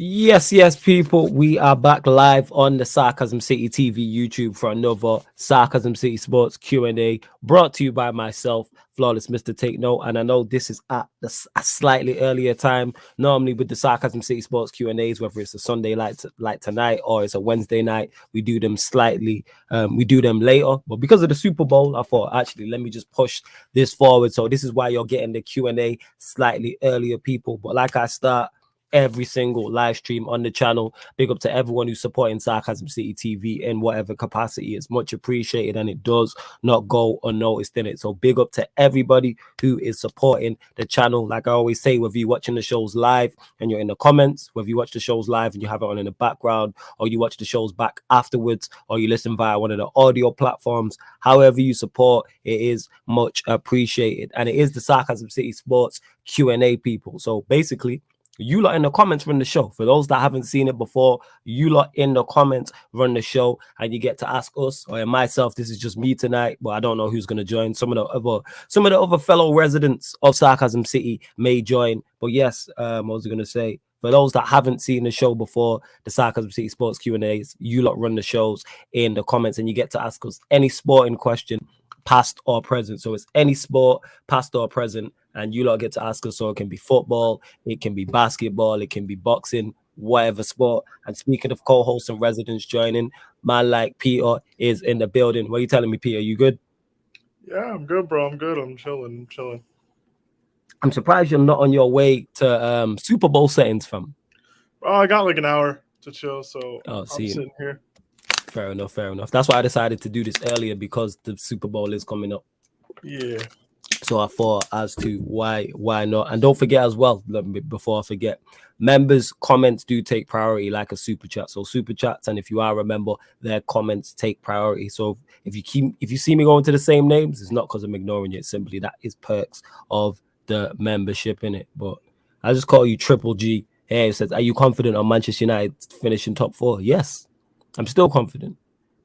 Yes, people. We are back live on the Sarcasm City TV YouTube for another Sarcasm City Sports Q&A brought to you by myself, Flawless Mr. Take Note. And I know this is at a slightly earlier time. Normally with the Sarcasm City Sports Q&As, whether it's a Sunday like tonight or it's a Wednesday night, we do them we do them later. But because of the Super Bowl, I thought, actually, let me just push this forward. So this is why you're getting the Q&A slightly earlier, people. But like I start every single live stream on the channel. Big up to everyone who's supporting Sarcasm City TV in whatever capacity. It's much appreciated and it does not go unnoticed in it. So big up to everybody who is supporting the channel. Like I always say, whether you're watching the shows live and you're in the comments, whether you watch the shows live and you have it on in the background, or you watch the shows back afterwards, or you listen via one of the audio platforms, however you support, it is much appreciated. And it is the Sarcasm City Sports Q&A, people. So basically, you lot in the comments run the show. For those that haven't seen it before, you lot in the comments run the show, and you get to ask us or myself. This is just me tonight, but I don't know who's going to join. Some of the other fellow residents of Sarcasm City may join. But yes, I was going to say, for those that haven't seen the show before, the Sarcasm City Sports Q&As, you lot run the shows in the comments, and you get to ask us any sporting question, past or present. So it's any sport, past or present, and you lot get to ask us. So it can be football, it can be basketball, it can be boxing, whatever sport. And speaking of co-hosts and residents joining, man like Peter is in the building. What are you telling me, Peter? You good? Yeah, I'm good, bro. I'm good. I'm chilling. I'm surprised you're not on your way to Super Bowl settings, fam. Oh, I got like an hour to chill, so I'm see, sitting here. Fair enough. That's why I decided to do this earlier, because the Super Bowl is coming up. Yeah. So I thought as to why not. And don't forget as well, before I forget, members' comments do take priority like a super chat. So super chats, and if you are a member, their comments take priority. So if you see me going to the same names, it's not because I'm ignoring you. It's simply that is perks of the membership in it. But I just call you Triple G. Hey, it says, are you confident on Manchester United finishing top 4? Yes, I'm still confident,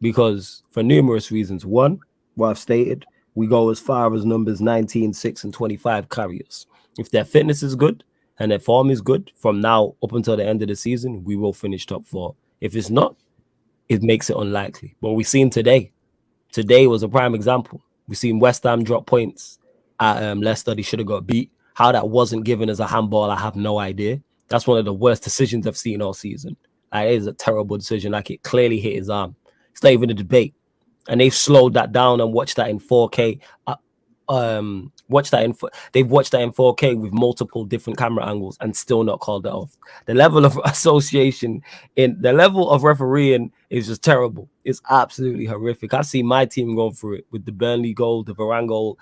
because for numerous reasons. One, what I've stated, we go as far as numbers 19, 6, and 25 carriers. If their fitness is good and their form is good from now up until the end of the season, we will finish top 4. If it's not, it makes it unlikely. But we've seen today was a prime example. We've seen West Ham drop points at Leicester. They should have got beat. How that wasn't given as a handball, I have no idea. That's one of the worst decisions I've seen all season. It is a terrible decision. Like, it clearly hit his arm. It's not even a debate. And they've slowed that down and watched that in 4K. They've watched that in 4K with multiple different camera angles and still not called it off. The level of association in the level of refereeing is just terrible. It's absolutely horrific. I've seen my team going through it with the Burnley goal, the Varane goal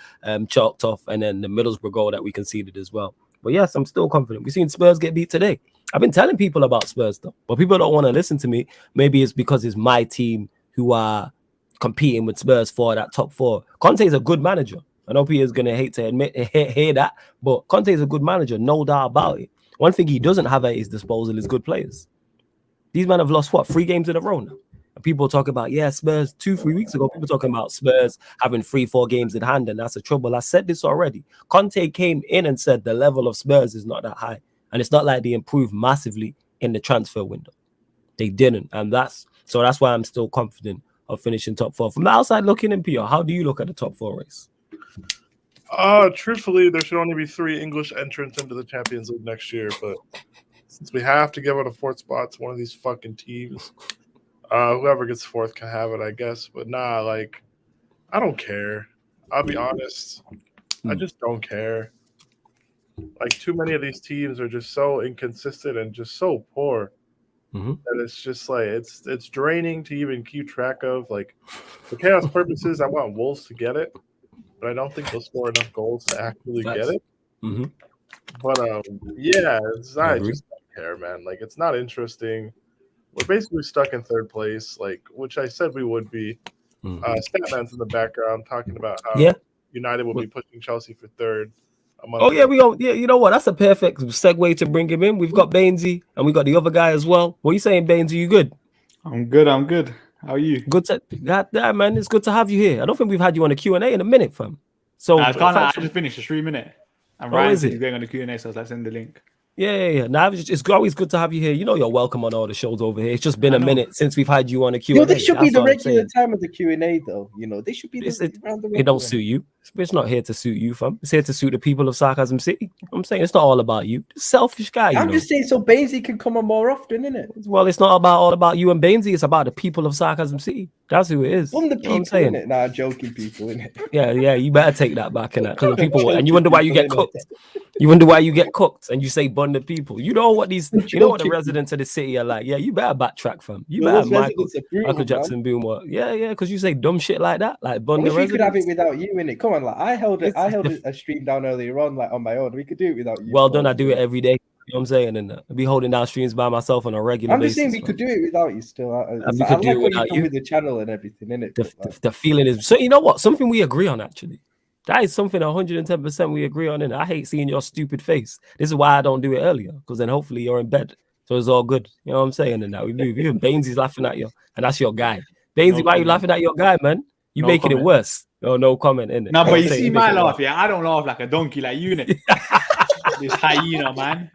chalked off, and then the Middlesbrough goal that we conceded as well. But yes, I'm still confident. We've seen Spurs get beat today. I've been telling people about Spurs though, but people don't want to listen to me. Maybe it's because it's my team who are competing with Spurs for that top 4. Conte is a good manager. I know Peter's gonna hate to hear that, but Conte is a good manager, no doubt about it. One thing he doesn't have at his disposal is good players. These men have lost 3 games in a row now. And people talk about, Spurs 2-3 weeks ago, people talking about Spurs having 3-4 games in hand, and that's a trouble. I said this already. Conte came in and said the level of Spurs is not that high, and it's not like they improved massively in the transfer window. They didn't, and that's why I'm still confident of finishing top 4. From the outside looking in, Pierre, how do you look at the top 4 race? Truthfully, there should only be 3 English entrants into the Champions League next year, but since we have to give out a 4th spot to one of these fucking teams, whoever gets 4th can have it, I guess. But nah, like, I don't care. I'll be honest. I just don't care. Like, too many of these teams are just so inconsistent and just so poor. And it's just like it's draining to even keep track of. Like, for chaos purposes, I want Wolves to get it, but I don't think they'll score enough goals to actually get it. But I just don't care, man. Like, it's not interesting. We're basically stuck in 3rd place, like, which I said we would be. Statman's in the background talking about how United will be pushing Chelsea for 3rd. We go. Yeah, you know what? That's a perfect segue to bring him in. We've got Bainzy and we got the other guy as well. What are you saying, Bainzy? You good? I'm good. How are you? Good to man. It's good to have you here. I don't think we've had you on a Q&A in a minute, fam. So I just finished the 3 minute. And Ryan said he's going on the Q&A, so let's send the link. Yeah. Now it's always good to have you here. You know you're welcome on all the shows over here. It's just been a minute since we've had you on the Q&A. This should be the regular time of the Q&A, though. They should be around the It don't suit you. It's not here to suit you, fam. It's here to suit the people of Sarcasm City. I'm saying it's not all about you. Selfish guy. I'm just saying so Bainzy can come on more often, innit? Well, it's not all about you and Bainzy. It's about the people of Sarcasm City. That's who it is. From the people, innit? Nah, joking people, innit? Yeah. You better take that back, innit? Because people and you wonder why you get cooked. You wonder why you get cooked, and you say bun the people. You know what the residents of the city are like. Yeah, you better backtrack, fam. You better Michael Jackson Boom. What? Yeah, because you say dumb shit like that, like bun the residents. We could have it without you, innit? Come on, like I held a stream down earlier on, like on my own. We could do it without you. Well done. I do it every day. You know what I'm saying? And I'll be holding down streams by myself on a regular basis. I'm just saying we could do it without you still. I like when you come with the channel and everything, innit? The feeling is so. You know what? Something we agree on actually. That is something 110% we agree on. And I hate seeing your stupid face. This is why I don't do it earlier, because then hopefully you're in bed. So it's all good. You know what I'm saying? And that we move. Even Bainzy's laughing at you, and that's your guy. Bainzy, why are you laughing at your guy, man? You making it worse. Oh, no comment, innit? No, but you see my laugh, yeah? I don't laugh like a donkey like you, innit? This hyena, man.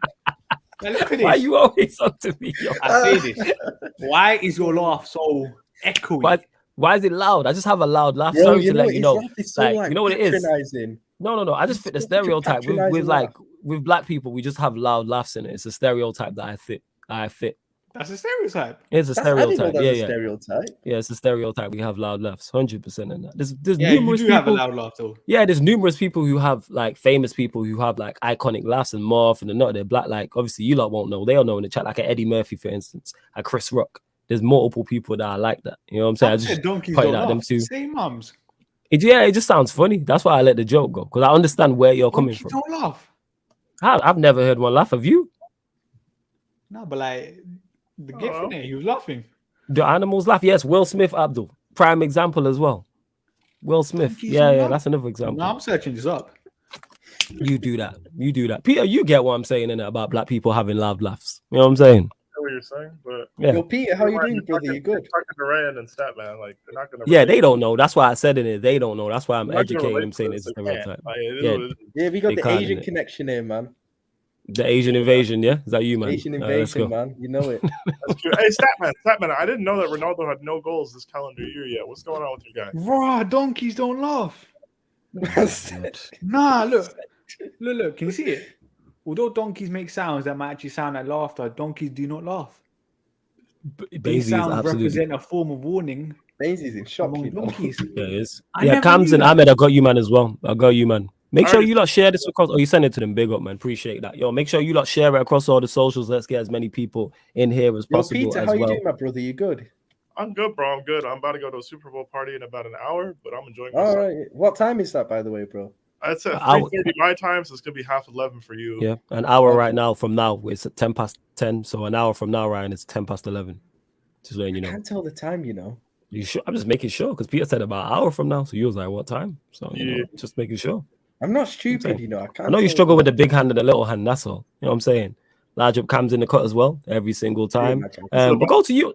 Now look at this. Why are you always on to me? Yo? I say this. Why is your laugh so echoey? Why is it loud? I just have a loud laugh. Bro, Sorry to let you know. So you know what it is? No. I just fit the stereotype. With black people, we just have loud laughs in it. It's a stereotype that I fit. That's a stereotype. It's a stereotype. Yeah. Stereotype. Yeah, it's a stereotype. We have loud laughs, 100% in that. There's numerous people have a loud laugh though. Yeah, there's numerous people who have like famous people who have like iconic laughs, and more often than not, they're black. Like obviously you lot won't know. They'll know in the chat, like Eddie Murphy, for instance, and Chris Rock. There's multiple people that are like that. You know what I'm saying? I just point out them too. Same mums. It just sounds funny. That's why I let the joke go, because I understand where you're coming from. Don't laugh. I've never heard one laugh. Have you? No, but like the gift in it, he was laughing. The animals laugh. Yes, Will Smith, Abdul, prime example as well. Will Smith. Yeah, that's another example. No, I'm searching this up. You do that. Peter, you get what I'm saying in it about black people having loud laughs. You know what I'm saying? What you're saying, but Yo, Peter, how you doing, brother? You good? Talking to Rand and Statman, like they're not gonna. Yeah, they don't know. That's why I said it. They don't know. That's why I'm educating them, saying it's a stereotype. Yeah, we got the Asian connection here, man. The Asian invasion, yeah? Is that you, man? Asian invasion, man. You know it. That's true. Hey, Statman, I didn't know that Ronaldo had no goals this calendar year yet. What's going on with you guys? Raw donkeys don't laugh. Nah, look. Can you see it? Although donkeys make sounds that might actually sound like laughter, donkeys do not laugh. These sounds represent a form of warning. Bainzy's in shock. Donkeys. Yeah, it is. Yeah, Cams and Ahmed, I got you, man, as well. I got you, man. Make sure you lot share this across. You send it to them. Big up, man. Appreciate that. Yo, make sure you lot share it across all the socials. Let's get as many people in here as possible. Peter, how you doing, my brother? You good? I'm good, bro. I'm good. I'm about to go to a Super Bowl party in about an hour, but I'm enjoying myself. All right. What time is that, by the way, bro? It's at 3:30 my time, so it's gonna be 11:30 for you. Yeah, an hour right now from now. It's at 10:10, so an hour from now, Ryan, it's 11:10. Just letting you know. I can't tell the time, you know. You sure? I'm just making sure, because Peter said about an hour from now, so you was like, what time? So you know, just making sure. I'm not stupid, you know. I know you struggle with the big hand and the little hand. That's all. You know what I'm saying? Large up Cams in the cut as well every single time. We'll go to you.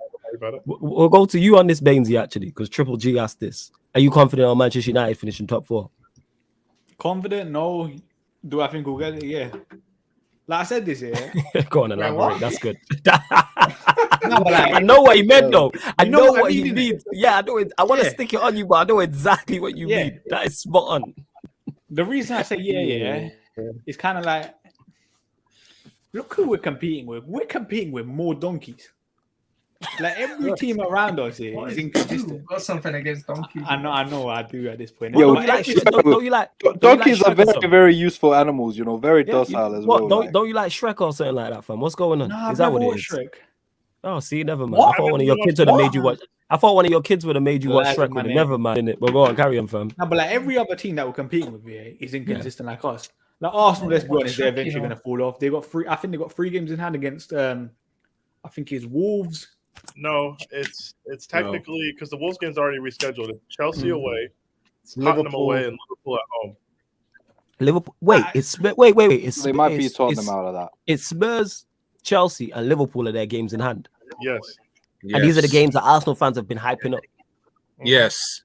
We'll go to you on this, Bainzy, actually, because Triple G asked this. Are you confident on Manchester United finishing top 4? Confident? No. Do I think we'll get it? Yeah. Like I said this, yeah. Go on, elaborate. That's good. I know what he meant, though. I know what he means. Yeah, I know it. I want to stick it on you, but I know exactly what you mean. That is spot on. The reason I say yeah, it's kind of like, look who we're competing with. We're competing with more donkeys. Like every team around us here is inconsistent. Got something against donkeys? I know, I do at this point. Yo, donkeys are very, very useful animals. You know, very docile as well. Don't you like Shrek or something like that, fam? What's going on? Nah, is that what it is? Shrek. Oh, see, never mind. I thought one of your kids would have made you watch. I thought one of your kids would have made you watch Shrek. With it. Never mind, innit? But go on, carry on, fam. No, but like every other team that we're competing with here is inconsistent like us. Like Arsenal, let's be honest, they're eventually going to fall off. They got 3. I think they got 3 games in hand against. I think it's Wolves. No, it's technically because the Wolves game's already rescheduled. It's Chelsea away, it's Tottenham away, and Liverpool at home. Liverpool. Wait. It's they might be Tottenham out of that. It's Spurs, Chelsea, and Liverpool are their games in hand. Yes. And these are the games that Arsenal fans have been hyping up. Yes.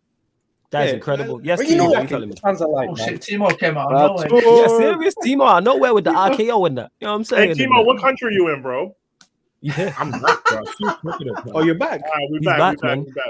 That is Yeah, incredible. Yes, Well, you know Timo, what you telling me. fans are like, Oh man. shit, Timo came out of That's nowhere. Yeah, serious Timo out of nowhere with the RKO and that. You know what I'm Hey, saying? And Timo, that. what country are you in, bro? Yeah, I'm back, bro. Keep talking about Oh, you're back. We He's back, back, we back, man. we back.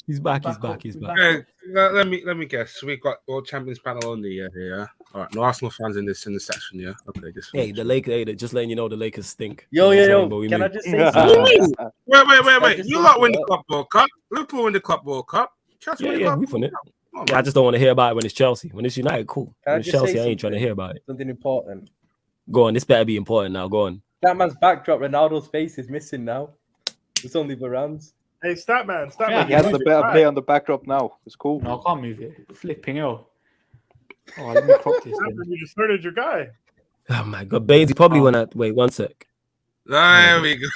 he's back. He's Back back. up, He's we back. back. Hey, let me guess. We got all champions panel only. Yeah. All right, no Arsenal fans in this section. Yeah. Okay. Hey, the Lakers. Hey, just letting you know the Lakers stink. Yo, You know what I'm saying? yo, But yo. we Can I mean- just say Yeah. something? Wait. just You say lot win the that. Club World Cup. Liverpool win the Club World Cup. Chelsea win the Yeah, Club we World won it. Cup. Come on, Yeah, I man. just don't want to hear about it when it's Chelsea. When it's United, cool. Can I When it's just say Chelsea, I ain't trying to something? hear about it. Something important. Go on, this better be important now. Go on. That man's backdrop, Ronaldo's face is missing now. It's only Varane's. Hey, Statman, Yeah, He has the better play on the backdrop now. It's cool. No, I can't move it. Flipping hell. Oh, let me crop this. then. You just hurted your guy. Oh my god, Bainzy probably went at. Wait, one sec. There we go.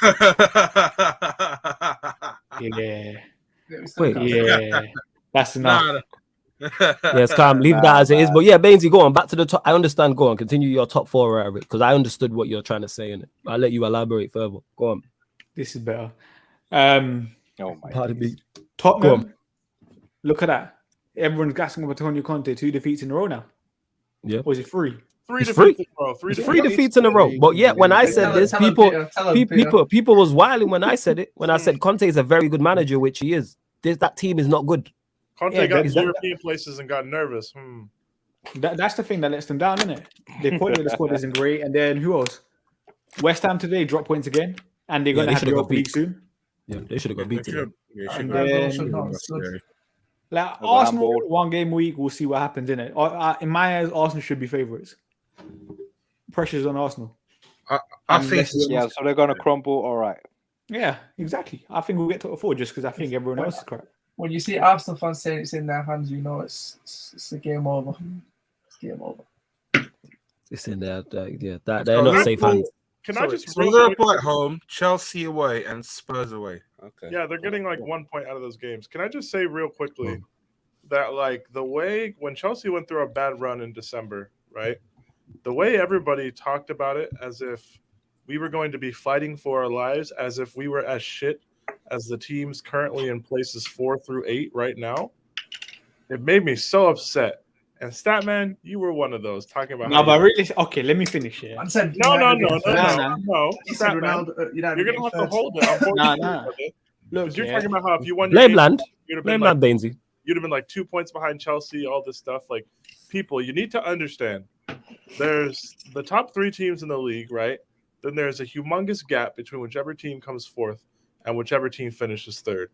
Yeah, Wait. yeah. That's enough. Nah, Yes, calm. Leave that as it is. But yeah, Bainzy, go on. Back to the top. I understand. Go on. Continue your top four out of it because I understood what you're trying to say in it. I'll let you elaborate further. Go on. This is better. Oh my. Pardon me. Tottenham. Look at that. Everyone's gassing up Antonio Conte. 2 defeats in a row now. Yeah. Or is it 3? Three It's defeats free. in a row. It's 3 defeats in a row. But yeah, when I said this, people was wilding when I said it. When I said Conte is a very good manager, which he is. That team is not good. Conte Yeah, got is to that- European places and got nervous. That's the thing that lets them down, isn't it? The quality of the squad isn't great. And then who else? West Ham today drop points again. And they're Yeah, going they to have should've got Europa League beat. soon. Yeah, they should have got beat today. And then, like, Arsenal, 1 game a week, we'll see what happens in it. In my eyes, Arsenal should be favourites. Pressure's on Arsenal. I think Yeah, so they're gonna crumble. All right. Yeah, exactly. I think we'll get to a 4 just because I think everyone else is crap. When you see Arsenal fans saying it's in their hands, you know it's a game over. It's game over. It's in there. They're not safe hands. Can I just so Liverpool at home, Chelsea away, and Spurs away. Okay. Yeah, they're getting like 1 point out of those games. Can I just say real quickly that like the way when Chelsea went through a bad run in December, right? The way everybody talked about it as if we were going to be fighting for our lives, as if we were as shit as the teams currently in places 4 through 8 right now. It made me so upset. And Statman, you were one of those talking about. No, but really, okay, let me finish here. No. Nah. Statman, you're gonna have to hold it. Nah. Look, You're yeah. talking about how if you won your game, Blameland. you'd have been Blameland, like, Bainzy. you'd have been like 2 points behind Chelsea, all this stuff. Like, people, you need to understand there's the top 3 teams in the league, right? Then there's a humongous gap between whichever team comes fourth and whichever team finishes third.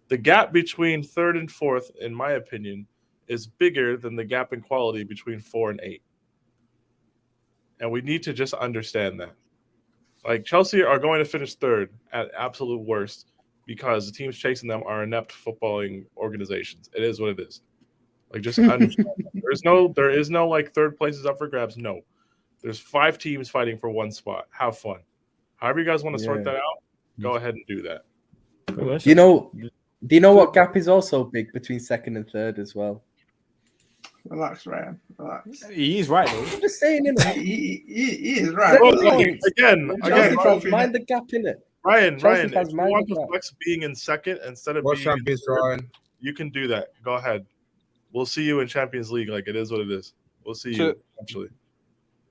The gap between third and fourth, in my opinion, is bigger than the gap in quality between 4 and 8. And we need to just understand that. Like, Chelsea are going to finish third at absolute worst because the teams chasing them are inept footballing organizations. It is what it is. Like, just understand that. There is no like third place is up for grabs. No. There's 5 teams fighting for 1 spot. Have fun. However you guys want to sort that out, go ahead and do that. Do you know what gap is also big between second and third as well? Relax, Ryan. Relax. He is right, though. I'm just saying, innit? He is right. Again, Chelsea fans mind the gap, innit? Ryan, Chelsea if fans you mind want the to gap. flex being in second instead of World being in champions, third, Ryan. you can do that. Go ahead. We'll see you in Champions League. Like, it is what it is. We'll see you eventually.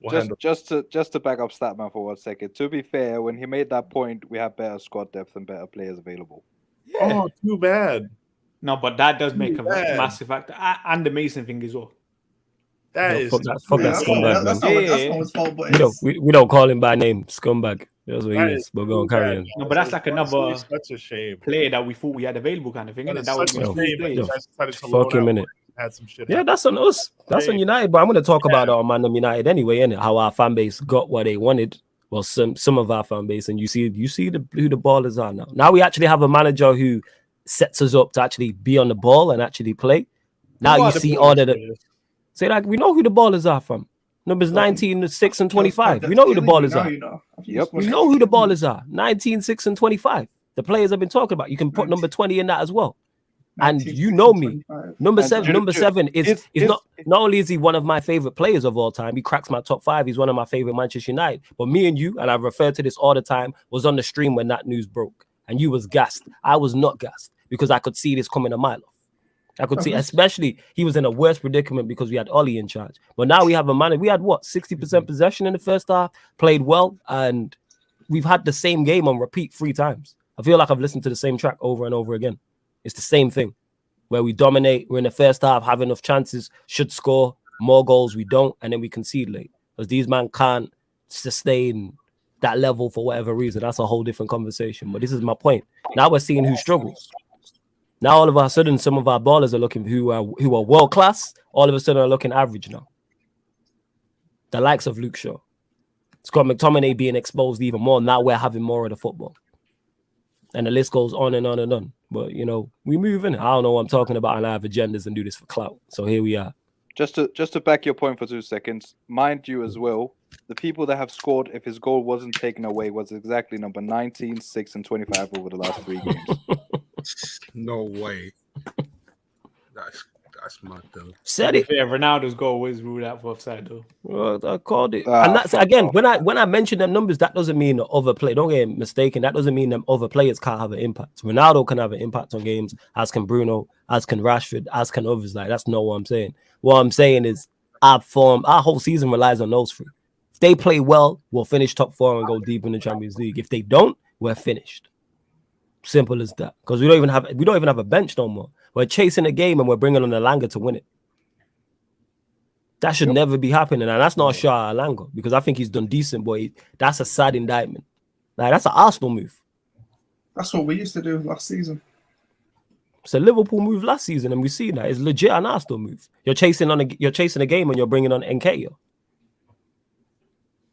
We'll handle Just to back up Statman for 1 second. To be fair, when he made that point, we have better squad depth and better players available. Oh, too bad. No, but that does make a bad. massive factor. And the Mason thing as well. That No, is fuck that scumbag, That's man. not his fault, but We don't call him by name, scumbag. That's what he That is. is But go on, too carry bad, on. guys. No, but that's like another such a shame. player that we thought we had available kind of thing. That Innit? is That was such a one of shame. those that you players. guys decided to loan Fuck him, out innit? had some shit Yeah, happen. that's on us. That's on United. But I'm going to talk about our Man United anyway, innit? How our fan base got what they wanted. Well, some of our fan base, and you see who the ballers are now. Now we actually have a manager who sets us up to actually be on the ball and actually play. Now Who you are the see ballers, all of the players? say like we know who the ballers are from. Numbers 19, 6, and 25. We know who the ballers are. Yep. We know who the ballers are. 19, 6, and 25. The players I've been talking about. You can put number 20 in that as well. And you know me. Number seven is not only is he one of my favorite players of all time, he cracks my top 5. He's one of my favorite Manchester United. But me and you, and I refer to this all the time, was on the stream when that news broke. And you was gassed. I was not gassed because I could see this coming a mile off. I could see, especially he was in a worse predicament because we had Ollie in charge. But now we have a man. We had what 60% possession in the first half, played well, and we've had the same game on repeat 3 times. I feel like I've listened to the same track over and over again. It's the same thing where we dominate. We're in the first half, have enough chances, should score more goals. We don't, and then we concede late because these men can't sustain that level for whatever reason. That's a whole different conversation. But this is my point. Now we're seeing who struggles. Now all of a sudden, some of our ballers are looking who are world class. All of a sudden, are looking average now. The likes of Luke Shaw, Scott McTominay being exposed even more. Now we're having more of the football, and the list goes on and on and on. But you know, we move in. I don't know what I'm talking about, and I have agendas and do this for clout. So here we are. Just to back your point for 2 seconds, mind you as well, the people that have scored if his goal wasn't taken away was exactly number 19, 6, and 25 over the last 3 games. No way. That's mad though. Said it. Yeah, Ronaldo's goal was ruled out for offside though. Well, I called it. And that's again, when I mention them numbers, that doesn't mean the other play. Don't get mistaken. That doesn't mean them other players can't have an impact. Ronaldo can have an impact on games, as can Bruno, as can Rashford, as can others. Like, that's not what I'm saying. What I'm saying is our whole season relies on those 3. If they play well, we'll finish top 4 and go deep in the Champions League. If they don't, we're finished. Simple as that. Because we don't even have a bench no more. We're chasing a game and we're bringing on Alanga to win it. That should never be happening, and that's not Shah Alanga because I think he's done decent, but that's a sad indictment. Like, that's an Arsenal move. That's what we used to do last season. It's a Liverpool move last season, and we see that it's legit an Arsenal move. You're chasing a game and you're bringing on Nketiah.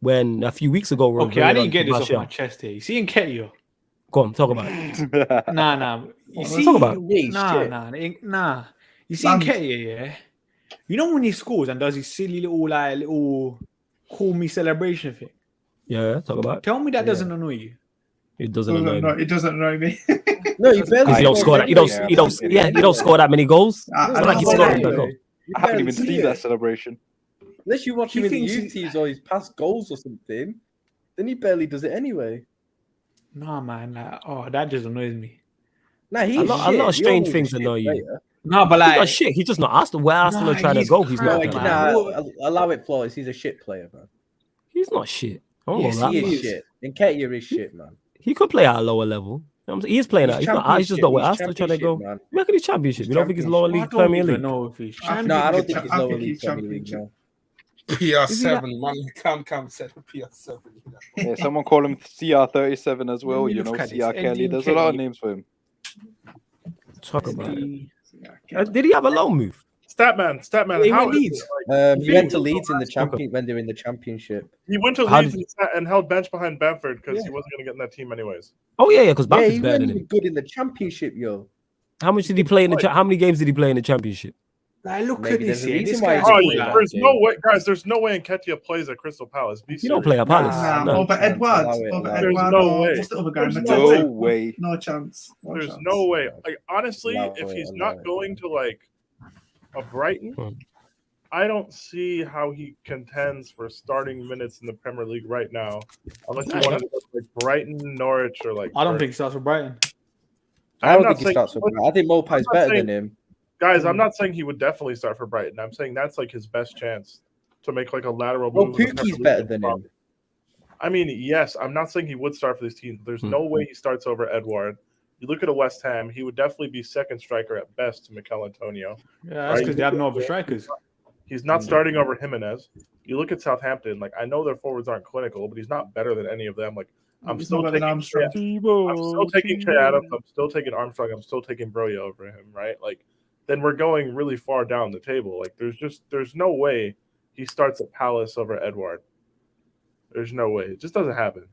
When a few weeks ago, okay, I didn't get this off my chest here. You see Nketiah? Go on, talk about it. Nah. You see, talk about it. Nah. You see Nketiah, yeah? You know when he scores and does his silly little call me celebration thing? Yeah, talk about it. Tell me that doesn't annoy you. It doesn't annoy me. It doesn't annoy me. No, you barely. You don't score that. You don't score that many goals. It's not like you scored that goal. I haven't even seen that celebration. Unless you watch him in the youth teams or his past goals or something, then he barely does it anyway. Nah, man. That just annoys me. Nah, a lot of strange things annoy you. No, but like, he's not shit. He's just not Arsenal. Where Arsenal are trying to go, he's not. Allow it, Flores. He's a shit player, man. He's not shit. Yes, he is shit. Nketiah is shit, man. He could play at a lower level. He is playing at. He's just not where Arsenal trying to go. Man. Look at his championship. You don't think he's lower league Premier League? No, I don't think he's lower league Premier League. No. PR7, man. Cam said PR7. Yeah, someone call him CR37 as well. You know, CR Kelly. There's a lot of names for him. Talk about it. Did he have a loan move? Statman. He went Leeds. He went to Leeds in the champion when they were in the championship. He went to Leeds and held bench behind Bamford because he wasn't going to get in that team anyways. Oh yeah, because Bamford's better than him. Good in the championship, yo. How much did he play in the? How many games did he play in the championship? Like, look at this. There's no way, guys. There's no way Nketiah plays at Crystal Palace. You don't play at Palace. Over Edwards. There's no way. What's the other guy? No way. No chance. There's no way. Like, honestly, if he's not going to like a Brighton, I don't see how he contends for starting minutes in the Premier League right now, unless you want to go like Brighton, Norwich, or like. I don't think he starts for Brighton. I don't think he starts for Brighton. I think Mopai's better than him. Guys, I'm not saying he would definitely start for Brighton. I'm saying that's like his best chance to make like a lateral move. Well, Pookie's better than him. I mean, yes, I'm not saying he would start for this team. There's no way he starts over Edouard. You look at a West Ham, he would definitely be second striker at best to Mikel Antonio. Yeah, that's because they have no other strikers. He's not starting over Jimenez. You look at Southampton, like I know their forwards aren't clinical, but he's not better than any of them. Like I'm still taking Che Adams, I'm still taking Armstrong, I'm still taking Broja over him, right? Like then we're going really far down the table. Like there's no way he starts at Palace over Edouard. There's no way. It just doesn't happen.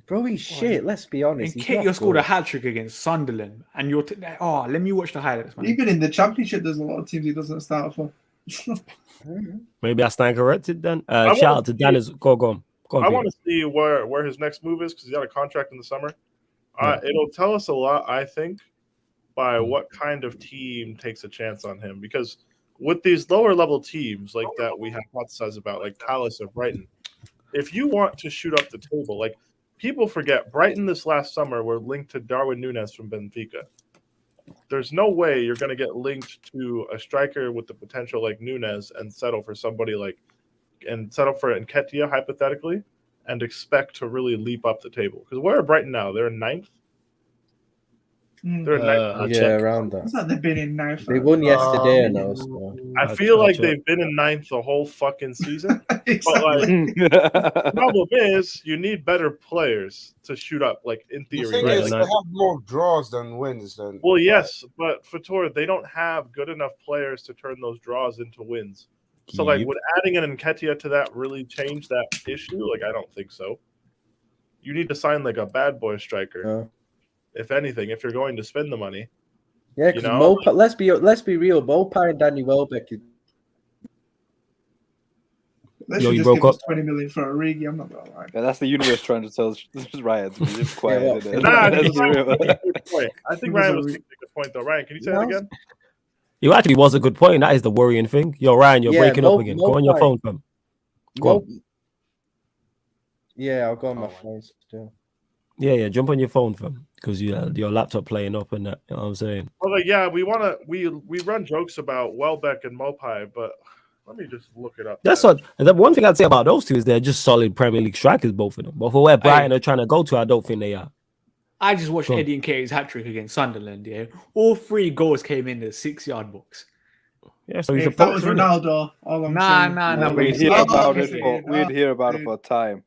Bro, he's shit. Let's be honest. Nketiah scored a hat-trick against Sunderland, and you're let me watch the highlights, man. Even in the championship, there's a lot of teams he doesn't start for. Maybe I stand corrected then. Shout out to Dennis. Go on. I want to see where his next move is because he got a contract in the summer. It'll tell us a lot, I think, by what kind of team takes a chance on him. Because with these lower level teams like that we hypothesize about, like Palace or Brighton, if you want to shoot up the table, like people forget Brighton this last summer were linked to Darwin Núñez from Benfica. there's no way you're going to get linked to a striker with the potential like Nunes and settle for somebody like and settle for Nketiah hypothetically and expect to really leap up the table. Because where are Brighton now? They're in 9th. They're in 9th. Yeah, around that. It's like they've been in now. They won yesterday, now. So. I feel like they've been in 9th the whole fucking season. Exactly. But like, the problem is you need better players to shoot up. Like in The theory, thing right? is, they have more draws than wins. Than Well, yes, but Fator, they don't have good enough players to turn those draws into wins. So, like, would adding an Nketiah to that really change that issue? Like, I don't think so. You need to sign like a bad boy striker, if anything, if you're going to spend the money. Yeah, because let's be real, Mopai and Danny Welbeck. They should just give us 20 million for Origi. I'm not gonna lie. Yeah, that's the universe trying to tell us Ryan to be just quiet. Nah, that's a good point. I think Ryan was making a good point though. Ryan, can you say that again? You actually was a good point. That is the worrying thing. Yo, Ryan, you're breaking up again. Go on your phone, fam. Go on. Yeah, I'll go on my phone still. Yeah, jump on your phone, fam, because your laptop playing up and that. You know what I'm saying? Well, like, yeah, we run jokes about Welbeck and Mopai, but let me just look it up. That's what. The one thing I'd say about those two is they're just solid Premier League strikers, both of them. But for where Brighton are trying to go to, I don't think they are. I just watched Eddie Nketiah's hat trick against Sunderland. Yeah, all 3 goals came in the 6-yard box. Yeah, so if that was Ronaldo, nah. We'd hear about it for a time.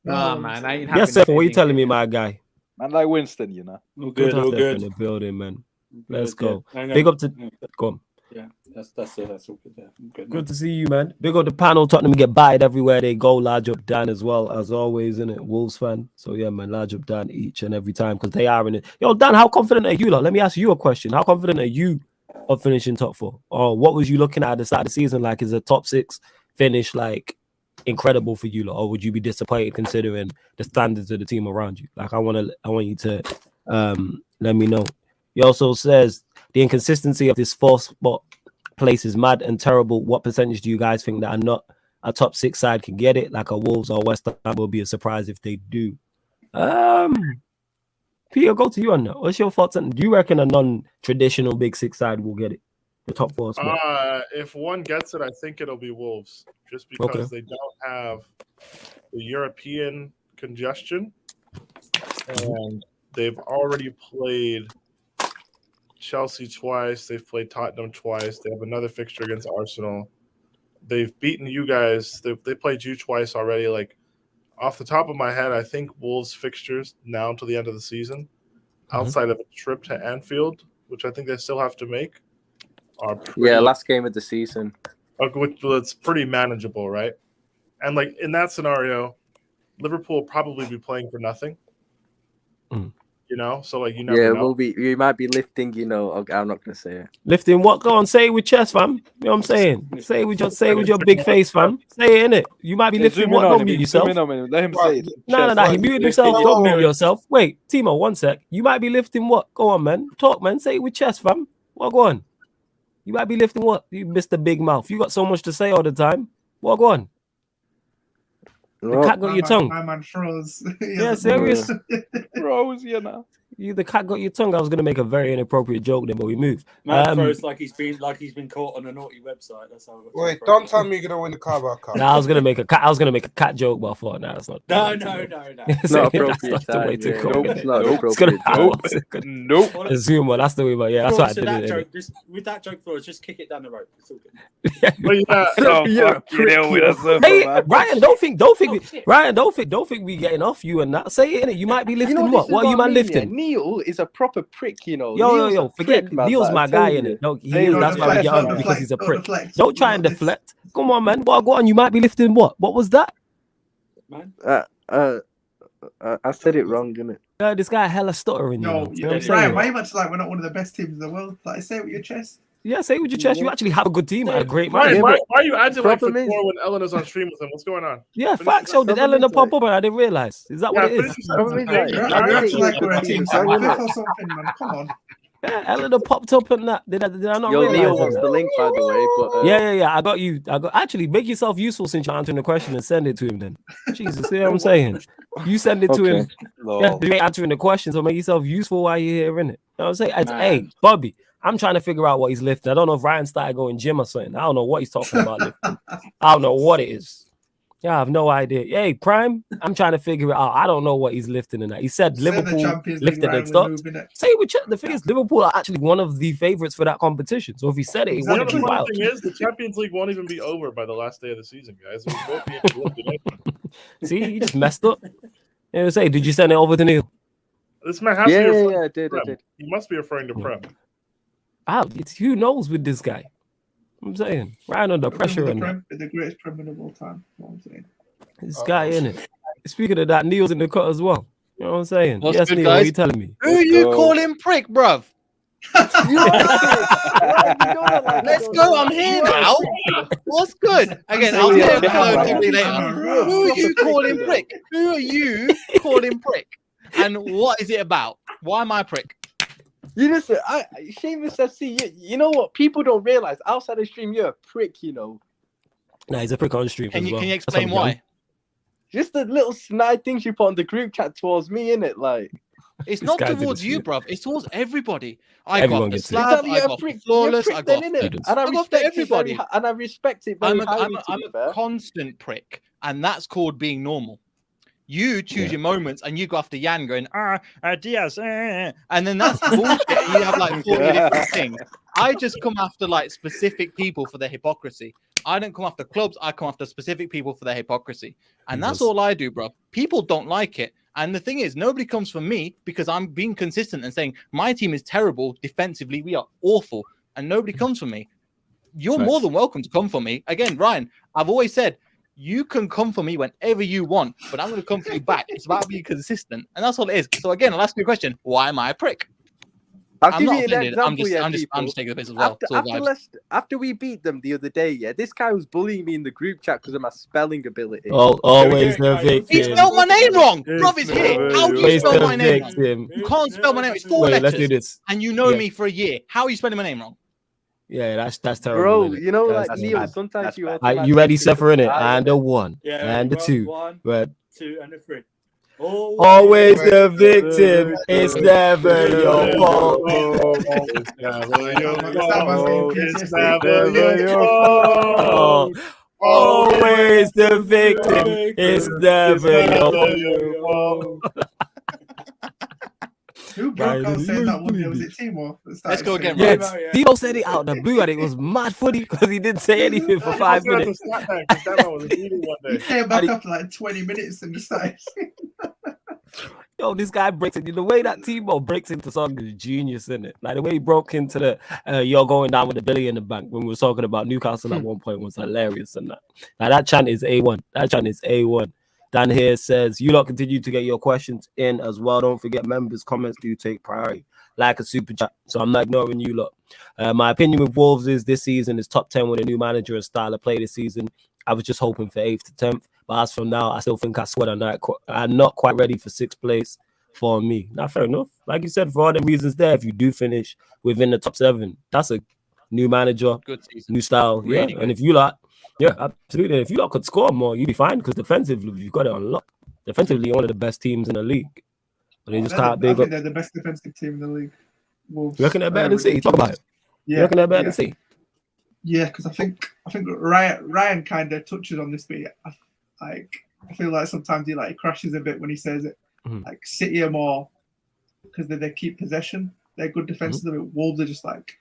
Nah, man, I ain't. Yes, sir. What are you telling me, my guy? Man, like Winston, you know. Good in the building, man. Let's go. Big up to go on. Yeah, that's it. That's all good. Yeah, good to see you, man. Big up the panel. Tottenham get batted everywhere they go. Large up Dan as well, as always, innit? Wolves fan. So yeah, man, large up Dan each and every time because they are in it. Yo, Dan, how confident are you? Let me ask you a question. How confident are you of finishing top 4? Or what was you looking at the start of the season? Like, is a top 6 finish like incredible for you, or would you be disappointed considering the standards of the team around you? Like, I want you to let me know. He also says the inconsistency of this 4th spot place is mad and terrible. What percentage do you guys think that are not a top 6 side can get it? Like a Wolves or West Ham will be a surprise if they do. Peter, go to you on that. What's your thoughts on? Do you reckon a non-traditional Big 6 side will get it? The top 4 spot? If one gets it, I think it'll be Wolves, just because they don't have the European congestion, and they've already played Chelsea twice. They've played Tottenham twice. They have another fixture against Arsenal. They've beaten you guys. They played you twice already. Like, off the top of my head, I think Wolves fixtures now to the end of the season, outside of a trip to Anfield, which I think they still have to make, are last game of the season. Which it's pretty manageable, right? And like in that scenario, Liverpool will probably be playing for nothing. You know, so like you never know. We might be lifting. You know, I'm not gonna say it. Lifting what? Go on, say it with chest, fam. You know what I'm saying? Say it with your big face, fam. Say it, innit? You might be lifting what? Don't mute yourself. Let him say it. No. He muted himself. Don't mute yourself. Wait, Timo, 1 sec. You might be lifting what? Go on, man. Talk, man. Say it with chest, fam. What? Go on. You might be lifting what? You Mr. Big Mouth. You got so much to say all the time. What? Go on. The cat got your tongue. My man froze. Yeah, serious. Froze, you know. The cat got your tongue. I was gonna make a very inappropriate joke then, but we moved. Man froze like he's been caught on a naughty website. That's how. Wait, don't tell me you're gonna win the Carabao Cup. I was gonna make a cat joke, but I thought, it's not. No. It's not appropriate. It's not appropriate. Nope. Humor. That's the way. But yeah, that's what I did. That joke, with that joke, Flores, just kick it down the road. It's all good. Hey, Ryan, don't think we getting off you and that. Say it, innit? You might be lifting what? What are you man lifting? Neil is a proper prick, you know. Yo, forget Neil's my guy, innit? No, he is. That's why we get on because he's a prick. Don't try and deflect. Come on, man. Go on. You might be lifting what? What was that? Man. I said it wrong, didn't it? This guy hella stuttering. No, Brian, why are you much like we're not one of the best teams in the world? Like, say it with your chest. Yeah, say it with your chest. You actually have a good team, a great man. Ryan, why are you acting like before when Eleanor's on stream with him? What's going on? Yeah, facts. So did Eleanor pop up and I didn't realize? Is that what it is? You're acting like we're a team. So fifth or something, man. Come on. Yeah, Eleanor popped up and that. Did I not Yo, realize Neil that? wants the link, by the way. But Yeah. I got you. Actually, make yourself useful since you're answering the question and send it to him. Then, Jesus, see what I'm saying? You send it to him. Yeah, you ain't answering the question, so make yourself useful while you're here, innit? You know what I'm saying? Hey, Bobby, I'm trying to figure out what he's lifting. I don't know if Ryan started going gym or something. I don't know what he's talking about lifting. I don't know what it is. Yeah, I have no idea. Hey, Prime, I'm trying to figure it out. I don't know what he's lifting in that. He said Liverpool lifted and stopped. Say the thing is, Liverpool are actually one of the favorites for that competition. So if he said it, he wouldn't be wild. The thing is, the Champions League won't even be over by the last day of the season, guys. It won't be lifted. See, you just messed up. You know, say, did you send it over to Neil? This man has to be I did. He must be referring to Prem. Who knows with this guy? I'm saying, right under pressure. The greatest Premier of all time. What I'm saying. This guy in it. Speaking of that, Neil's in the cut as well. You know what I'm saying? What's yes, good, Neil, guys? what are you telling me? Who you calling prick, bruv? Let's go. I'm here now. What's good? Again, I'll say hello to you later. Who are you calling prick? Who are you calling prick? And what is it about? Why am I prick? you listen, Seamus FC, you know what? People don't realize outside the stream, you're a prick, you know. Nah, he's a prick on stream. Can you explain why? Just the little snide things you put on the group chat towards me, innit? Like, it's not towards you, bruv. It's towards everybody. I Everyone got the gets it. slab, I got the flawless, I got and I respect everybody. And I respect it very highly. I'm a constant prick, and that's called being normal. You choose your moments, and you go after Jan going, Diaz, and then that's bullshit. You have like 40 different things. I just come after like specific people for their hypocrisy. I don't come after clubs. I come after specific people for their hypocrisy, and that's all I do, bro. People don't like it, and the thing is, nobody comes from me because I'm being consistent and saying my team is terrible defensively. We are awful, and nobody comes from me. You're more than welcome to come for me. Again, Ryan, I've always said, you can come for me whenever you want, but I'm going to come for you back. It's about being consistent, and that's all it is. So again, I'll ask you a question: why am I a prick? I'm not offended. I'm just taking the piss as well. After we beat them the other day, this guy was bullying me in the group chat because of my spelling ability. Oh, always the victim. He spelled my name wrong. Bro, it's here. How do you spell my name wrong? You can't spell my name. It's 4 letters. Let's do this. And you know me for a year. How are you spelling my name wrong? Yeah, that's terrible. Bro, you know, like Neil, sometimes you you ready, Suffer, in it? And a 1, and a 2. 1, 2, and a 3. Always the victim. It's never your fault. It's never your fault. Always the victim. It's never your fault. Who broke out saying that one day? Was it Timo? Let's go again, right? Yes, Timo said it out the blue, and it was mad funny because he didn't say anything for 5 minutes. He came back after like 20 minutes and decided. Yo, this guy breaks it. The way that Timo breaks into song is genius, isn't it? Like the way he broke into the you're going down with $1 billion in the bank when we were talking about Newcastle at one point was hilarious, and that chant is A1. That chant is A1. Dan here says, you lot continue to get your questions in as well. Don't forget, members' comments do take priority, like a super chat. So I'm not ignoring you lot. My opinion with Wolves is this season is top 10 with a new manager and style of play this season. I was just hoping for 8th to 10th. But as from now, I still think our squad are not quite ready for 6th place for me. Now, fair enough. Like you said, for all the reasons there, if you do finish within the top 7, that's a new manager, good season, new style. Really yeah, good. And if you lot, yeah, absolutely. If you lot could score more, you'd be fine because defensively, you've got it on lock. Defensively, you're one of the best teams in the league. But they just can't. I think they're the best defensive team in the league. Wolves. You reckon they're better than City? Talk about it. Yeah, you reckon they're better than City? Yeah, because I think Ryan kind of touches on this, but I feel like sometimes he crashes a bit when he says it. Like City are more because they keep possession. They're good defensively. Wolves are just like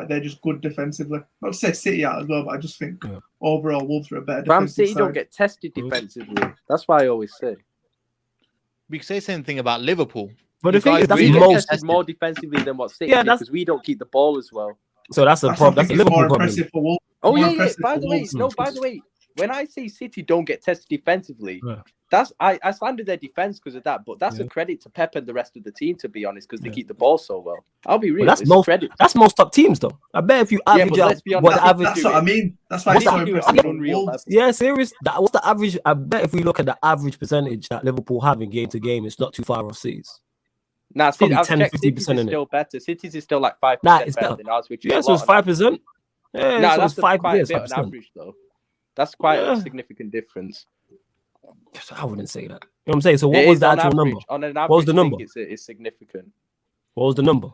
they're just good defensively. Not to say City out as well, but I just think overall Wolves are a better defensive City side. don't get tested defensively. That's why I always say. We can say the same thing about Liverpool. But the thing is, that's really most tested more defensively than what City did because we don't keep the ball as well. So that's a problem. That's a Liverpool problem. Impressive for Wolves. Oh yeah. By the way, when I say City don't get tested defensively, that's I slander their defense because of that. But that's a credit to Pep and the rest of the team, to be honest, because they keep the ball so well. I'll be real. That's most top teams, though. I bet if you average out what the average, that's what I mean. That's why it's so impressive. Yeah, serious. What's the average? I bet if we look at the average percentage that Liverpool have in game to game, it's not too far off City's. Nah, Probably I've 10, checked. 50% City's in is it. still better. City's is still like 5% Nah, it's better better. than ours, which is Yeah, a so it's lot. 5%. Yeah, No, so that's it's 5 quite a years, bit on 5%. average, though. That's quite Yeah. a significant difference. I wouldn't say that. You know what I'm saying? So what It was is the on actual average. number? On an What was average the number? thing, it's significant. What was the number?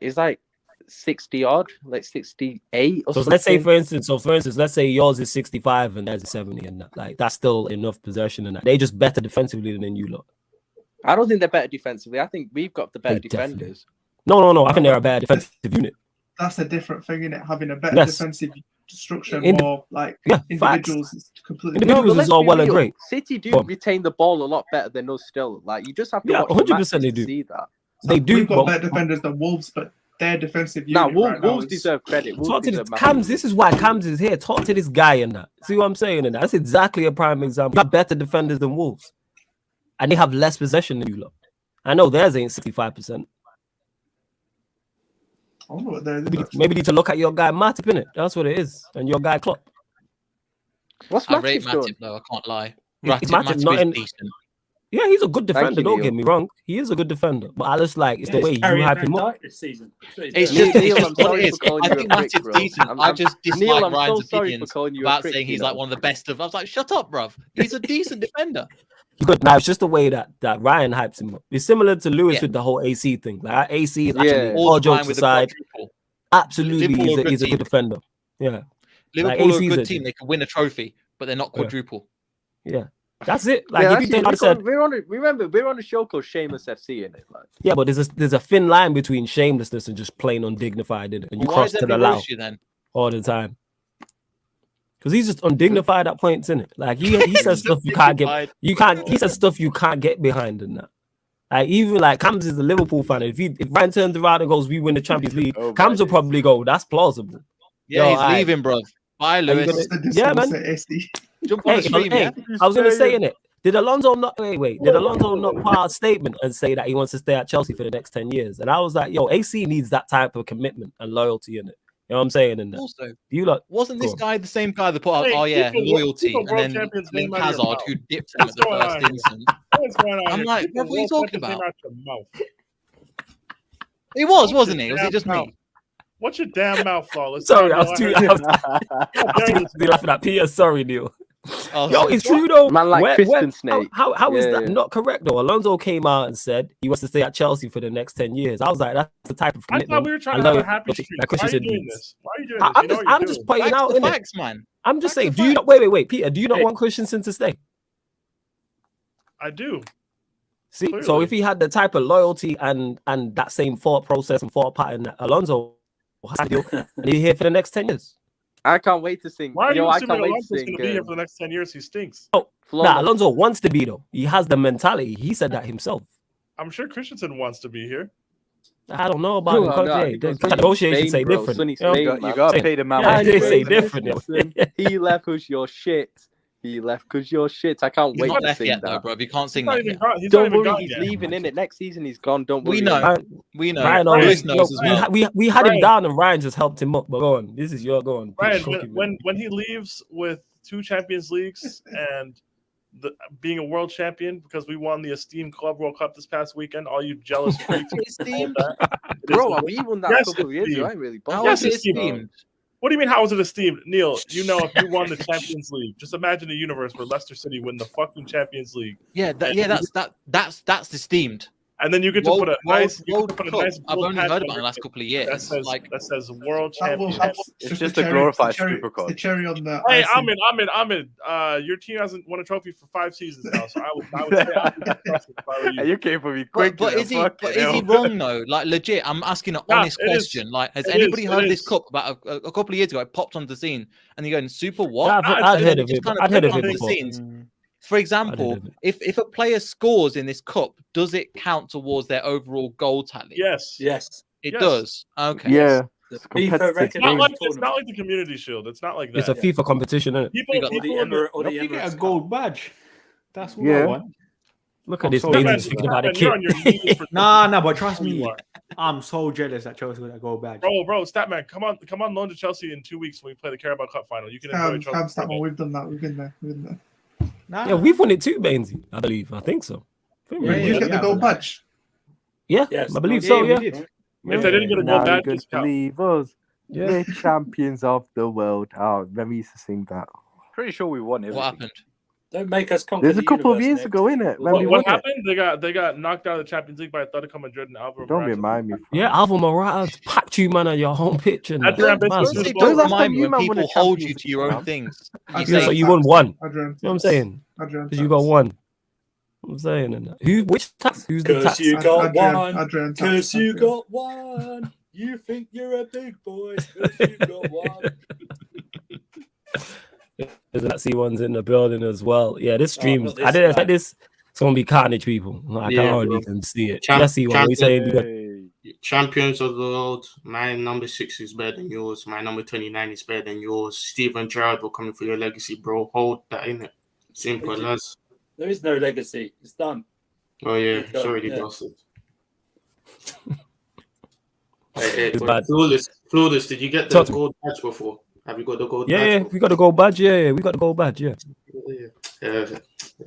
It's like 60 odd, like 68 or So something. let's say, for instance, let's say yours is 65 and theirs is 70, and that, like that's still enough possession, and that they just better defensively than you lot. I don't think they're better defensively. I think we've got the better They definitely- defenders. No. I think they're a bad defensive unit. That's a different thing, innit? Having a better Yes. defensive structure, Indi- more like Yeah, individuals is completely Individuals but is let's all be well and real. great. City do Go on. retain the ball a lot better than us still. Like, you just have to Yeah, watch the 100% matches they to do. see that. They do. We've got but- better defenders than Wolves, but their defensive Nah, unit right now Wolves is... deserve credit. Wolves Talk to deserve this, massive Cams. This is why Cams is here. Talk to this guy and that. See what I'm saying? And that's exactly a prime example. You got better defenders than Wolves, and they have less possession than you lot. I know theirs ain't 65%. I don't know what they're Maybe need to look at your guy Matip, innit? That's what it is, and your guy Klopp. What's I rate Matip doing? Matip though. I can't lie. Matip Matip not is in- decent. Yeah, he's a good defender. you, Don't Neil. get me wrong. He is a good defender, but I just like it's the way you Carrying hype Van him up. Dijk this season. It's Neil, just, it's I'm just what sorry it for is. calling I you a think prick, Matip's bro. decent. I just Neil, dislike I'm so Ryan's sorry for opinions calling you a about prick, saying you he's know. like one of the best of. I was like, shut up, bruv. He's a decent defender. Good. Now it's just the way that Ryan hypes him up. It's similar to Lewis Yeah. with the whole AC thing. Like AC is Yeah. actually All all the time jokes with the aside, quadruple. absolutely Liverpool are a he's a good good team. defender. Yeah, Liverpool are a AC is good team. They can win a trophy, but they're not quadruple. yeah. That's it. Like Yeah, if you actually, think I said, we're on a show called Shameless FC in it. Like, yeah, but there's a thin line between shamelessness and just plain undignified in it, and you Why cross does to that the loud roast you then? all the time. Because he's just undignified at points in it. Like he says stuff you can't get. He says stuff you can't get behind in that. Like even like Cams is a Liverpool fan. If Ryan turns around and goes, "We win the Champions League," Oh, Cams will man. probably go, "That's plausible." Yeah, Yo, he's aight. leaving, bruv. Bye, you Lewis. gonna- Yeah, man. Jump on the stream, yeah? I was gonna say in it. Did Alonso not Did Alonso not put out a statement and say that he wants to stay at Chelsea for the next 10 years? And I was like, yo, AC needs that type of commitment and loyalty in it. You know what I'm saying? In that. Also, You lot wasn't this go on. guy the same guy that put out, Hey, oh yeah, keep the loyalty, keep the and world then champion's Link name out of your Hazard, mouth. who dipped him What's at the going first on here? instant? What's going on I'm here? like, Keep the what are you world talking champion's name about? out your mouth. He was, Watch wasn't your he? Was it damn just mouth. me? What's your damn mouth, flawless? Sorry, I was too How busy dare you? laughing at Peter. Sorry, Neil. Oh, Yo, it's true though. Man like Kristen Snake. How is Yeah, that yeah. not correct though? Alonso came out and said he wants to stay at Chelsea for the next 10 years. I was like, that's the type of I commitment. thought we were trying and to have a loyalty happy that streak. Christian Why are you said doing needs. this? Why are you doing this? You know what I'm you're just doing. pointing Facts out the in it. facts, man. I'm just Facts saying, the do you not facts. wait, Peter, do you not Hey. want Christensen to stay? I do. See, so Clearly. if he had the type of loyalty and that same thought process and thought pattern that Alonso has, and he's here for the next 10 years. I can't wait to sing. Why are you I assuming can't wait to Alonso's sing. going to be here for the next 10 years? He stinks. Nah, Flawless. Alonso wants to be though. He has the mentality. He said that himself. I'm sure Christensen wants to be here. I don't know about Well, no, the because negotiations Spain, say bro, different. sunny You know? Spain, You man. gotta pay the man. Yeah, what they he say pays. different. yo. Listen, he left because you're shit. He left because you're shit. I can't He's wait not to left sing yet, though, that. bro. You can't He's sing not that even yet. gone. He's not Don't even worry, gone he's yet. leaving in it. Next season he's gone. Don't worry. We know. Ryan, We know. Ryan Lewis always, knows as well. we had him Ryan. down and Ryan just helped him up. But go on, this is your go on. Ryan, Cookie, when he leaves with 2 Champions Leagues and being a world champion because we won the esteemed Club World Cup this past weekend, all you jealous freaks. Esteemed? Bro, we won that Yes, a couple of years ago. esteemed. I ain't really How bothered. is it esteemed. esteemed? What do you mean? How is it esteemed, Neil? You know, if you won the Champions League, just imagine a universe where Leicester City win the fucking Champions League, Yeah, that's esteemed. and then you get to put a nice, you get to put a Cup. nice I've blue only patch heard on about it in the your last kit couple of years. that says world That will champion. help. It's the just a cherry- glorified the cherry- super cup. The cherry on the Hey, icing. I'm in. Your team hasn't won a trophy for 5 seasons now, so I would say I would be impressed if I were you. You came for me quick. But is he wrong though? Like legit, I'm asking an honest it is. question. Like, has It anybody is. heard It this is. cup about a couple of years ago? It popped onto the scene, and you're going super what? Yeah, I'd heard of Just it. kind of I'd heard of popped it onto the before. scenes. For example, heard of it. if a player scores in this cup, does it count towards their overall goal tally? Yes. Yes. It Yes. does. Okay. Yeah. The It's FIFA competitive It's not recognized like tournament. the Community Shield. It's not like that. It's a FIFA competition, isn't it? people, We got- Or the people in the- Emirates, or the You get Emirates a gold badge. That's what Yeah. I want. Look at I'm this so man jealous. speaking about the Man, you're on your knees kid. for- Nah, but trust You me, are. I'm so jealous that Chelsea got that gold badge. Bro, Statman, come on loan to Chelsea in 2 weeks when we play the Carabao Cup final. You can enjoy trophy. Amsterdam, we've done that. We've been there. Nah, Yeah, we've won it too, Bainzy. I believe. I think so. I think Yeah, You we- get the gold badge. Yeah, Yes. I believe Yeah, so. we Yeah. did. If they didn't get a Now gold you badge, could discount. believe us. Yeah. We're champions of the world. Oh, remember we used to sing that. Pretty sure we won What everything. happened? Don't make us conquer There's a the couple of universe years next. ago, innit? When we What won it. happened? They got knocked out of the Champions League by Atletico Madrid and Alvaro Don't Morata. remind me. Yeah, Alvaro Morata packed you, man, on your home pitch. And That's that. your ambition. Massive. Who's It the don't goal? remind me you when man won a people hold you Champions to your League, own man. things. I You Yeah, say so you won one. You Adrian, know what I'm saying? Because you got one. I'm saying. And who? Which tax? Who's the Because tax? you got one. Adrian, Because you got one. You think you're a big boy. Because you got one. There's Nazi ones in the building as well. Yeah, this stream. not this I didn't expect guy. this. It's gonna be carnage, people. Like, Yeah, I already bro. can see it. Champ- Let's see what we saying. You got Champions of the world. My number 6 is better than yours. My number 29 is better than yours. Steven Gerrard will come for your legacy, bro. Hold that in it. Simple as. There is no legacy. It's done. Oh yeah, It's done, sorry, yeah. bastard. Hey, It's but bad. Flawless, did you get the gold badge before? Have you got the gold badge? Yeah, we got the gold badge. Yeah, we got the gold badge. Yeah. Yeah.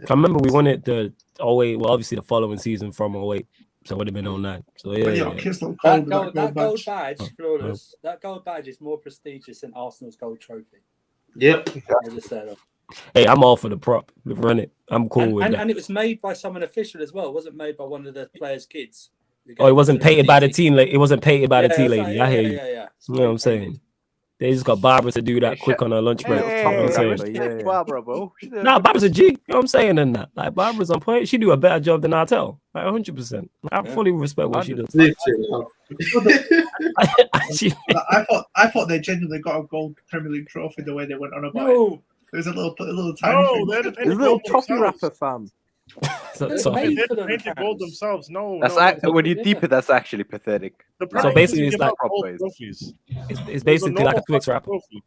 I remember we won it the 08. Well, obviously the following season from 08. So it would have been 09. So yeah. But yeah. kids look That cold with gold badge, Oh, flawless. That gold badge is more prestigious than Arsenal's gold trophy. Yep. I just said it. Hey, I'm all for the prop. Run it. I'm cool with that. And it was made by someone official as well. It wasn't made by one of the players' kids. Oh, it wasn't painted by the team. It wasn't painted by the tea that's lady. right, I hear yeah, you. yeah, yeah. You know what I'm saying? They just got Barbara to do that quick on her lunch break. You know what I'm saying? Barbara, bro. Nah, Barbara's a G. You know what I'm saying? And that, like, Barbara's on point. She do a better job than Artel. Like 100%. I fully respect what she does. I thought they genuinely got a gold Premier League trophy the way they went on about No. it. There's a little tiny thing. they had to paint There's a the little gold toffee themselves. wrapper, fam. So, It's so, made They had for to them, paint the gold Harris. themselves. No, That's no. when you deep it, that's actually pathetic. The So Premier basically League it's give like- out gold trophies. it's basically like a Twix wrapper. Trophy.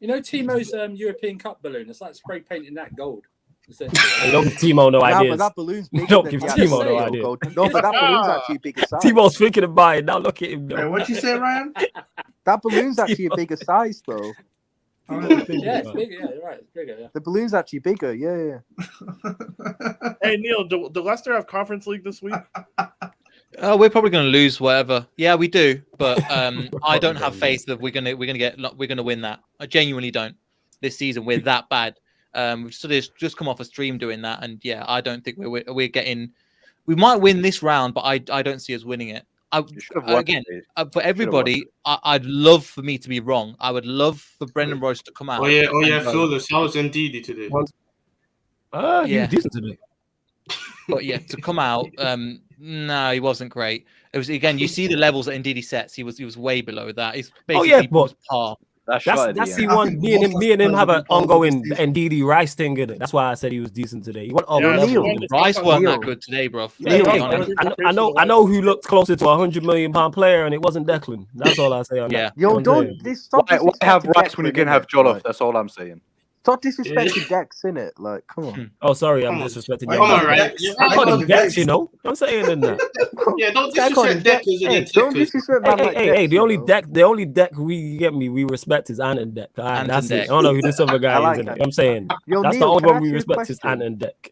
You know Timo's European Cup balloon? It's like spray painting that gold. Hey, don't give Timo no Nah, but ideas. that balloon's bigger Don't than give the Timo actual no real idea. gold. No, but that balloon's actually a bigger size. Timo's thinking about it. Now look at him. Wait, what'd you say, Ryan? That balloon's actually a bigger size, though. Yeah, it's bigger. Yeah, you're right. It's bigger. Yeah. The balloon's actually bigger. Yeah. Hey Neil, do Leicester have Conference League this week? Oh, we're probably going to lose whatever. Yeah, we do, but I don't have faith that we're gonna win that. I genuinely don't. This season we're that bad. So there's just come off a stream doing that, and yeah, I don't think we're getting. We might win this round, but I don't see us winning it. For everybody, I'd love for me to be wrong. I would love for Brendan Royce to come out. Oh yeah, and go, Flawless. I was in Didi today. Yeah, decent today. But yeah, to come out, no, he wasn't great. It was again, you see the levels that Ndidi sets. He was way below that. He's basically par. That's the one. Me and him have an ongoing NDD Rice thing in it. That's why I said he was decent today. He went up level. Rice weren't that good today, bro. I know who looked closer to £100 million player, and it wasn't Declan. That's all I say on that. Yo, don't this stop. Why have Rice when you can have Jollof? That's all I'm saying. Stop disrespecting Dex, innit? Like, come on. Oh, sorry, I'm disrespecting Come on, right? I call him Dex, you know. I'm saying in that. Yeah, don't disrespect Deck. Don't disrespect man like Hey, Dex, the only deck we respect is Ant and Deck. That's it. I don't know who this other guy is. I'm saying that's the only one we respect is Ant and Deck.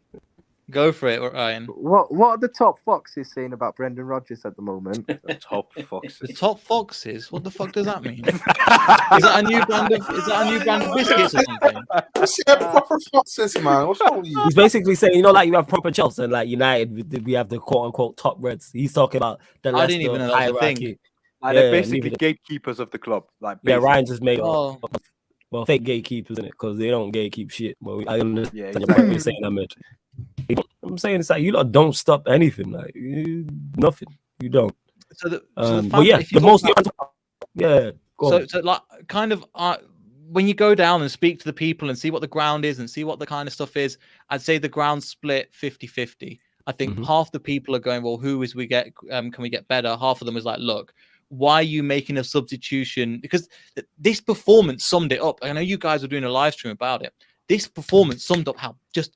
Go for it, Ryan. What are the top foxes saying about Brendan Rodgers at the moment? The top foxes. The top foxes? What the fuck does that mean? Is that a new brand of biscuits or something? Proper foxes, man. What's wrong with you? He's basically saying, like you have proper Chelsea and like United, we have the quote unquote top reds. He's talking about the Leicester I didn't even know that was a thing. hierarchy. They're basically gatekeepers of the club. Like Ryan just made Oh. well, fake gatekeepers in it because they don't gatekeep shit. Well, I understand Yeah, your point. You're saying that much. I'm saying it's like you lot don't stop anything, like nothing. You don't. So but yeah, the most. So like kind of when you go down and speak to the people and see what the ground is and see what the kind of stuff is, I'd say the ground split 50-50. I think half the people are going, well, who is we get? Can we get better? Half of them is like, look, why are you making a substitution? Because this performance summed it up. I know you guys were doing a live stream about it. This performance summed up how just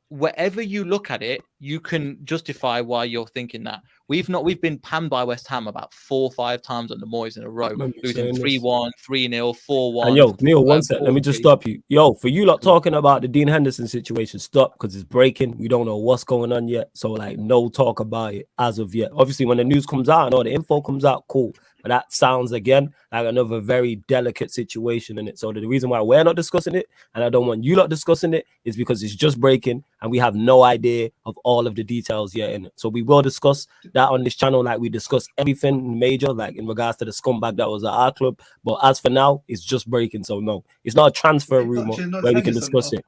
wherever you look at it, you can justify why you're thinking that. We've been panned by West Ham about 4 or 5 times on the Moyes in a row, losing 3-1, 3-0, 4-1. And yo, Neil, one sec. Let me just stop you. Yo, for you lot talking about the Dean Henderson situation, stop, because it's breaking. We don't know what's going on yet. So, like, no talk about it as of yet. Obviously, when the news comes out and all the info comes out, cool. But that sounds, again, like another very delicate situation in it. So the reason why we're not discussing it, and I don't want you lot discussing it, is because it's just breaking and we have no idea of all of the details yet in it. So we will discuss that on this channel, like we discuss everything major, like in regards to the scumbag that was at our club. But as for now, it's just breaking. So no, it's not a transfer rumor where we can discuss it.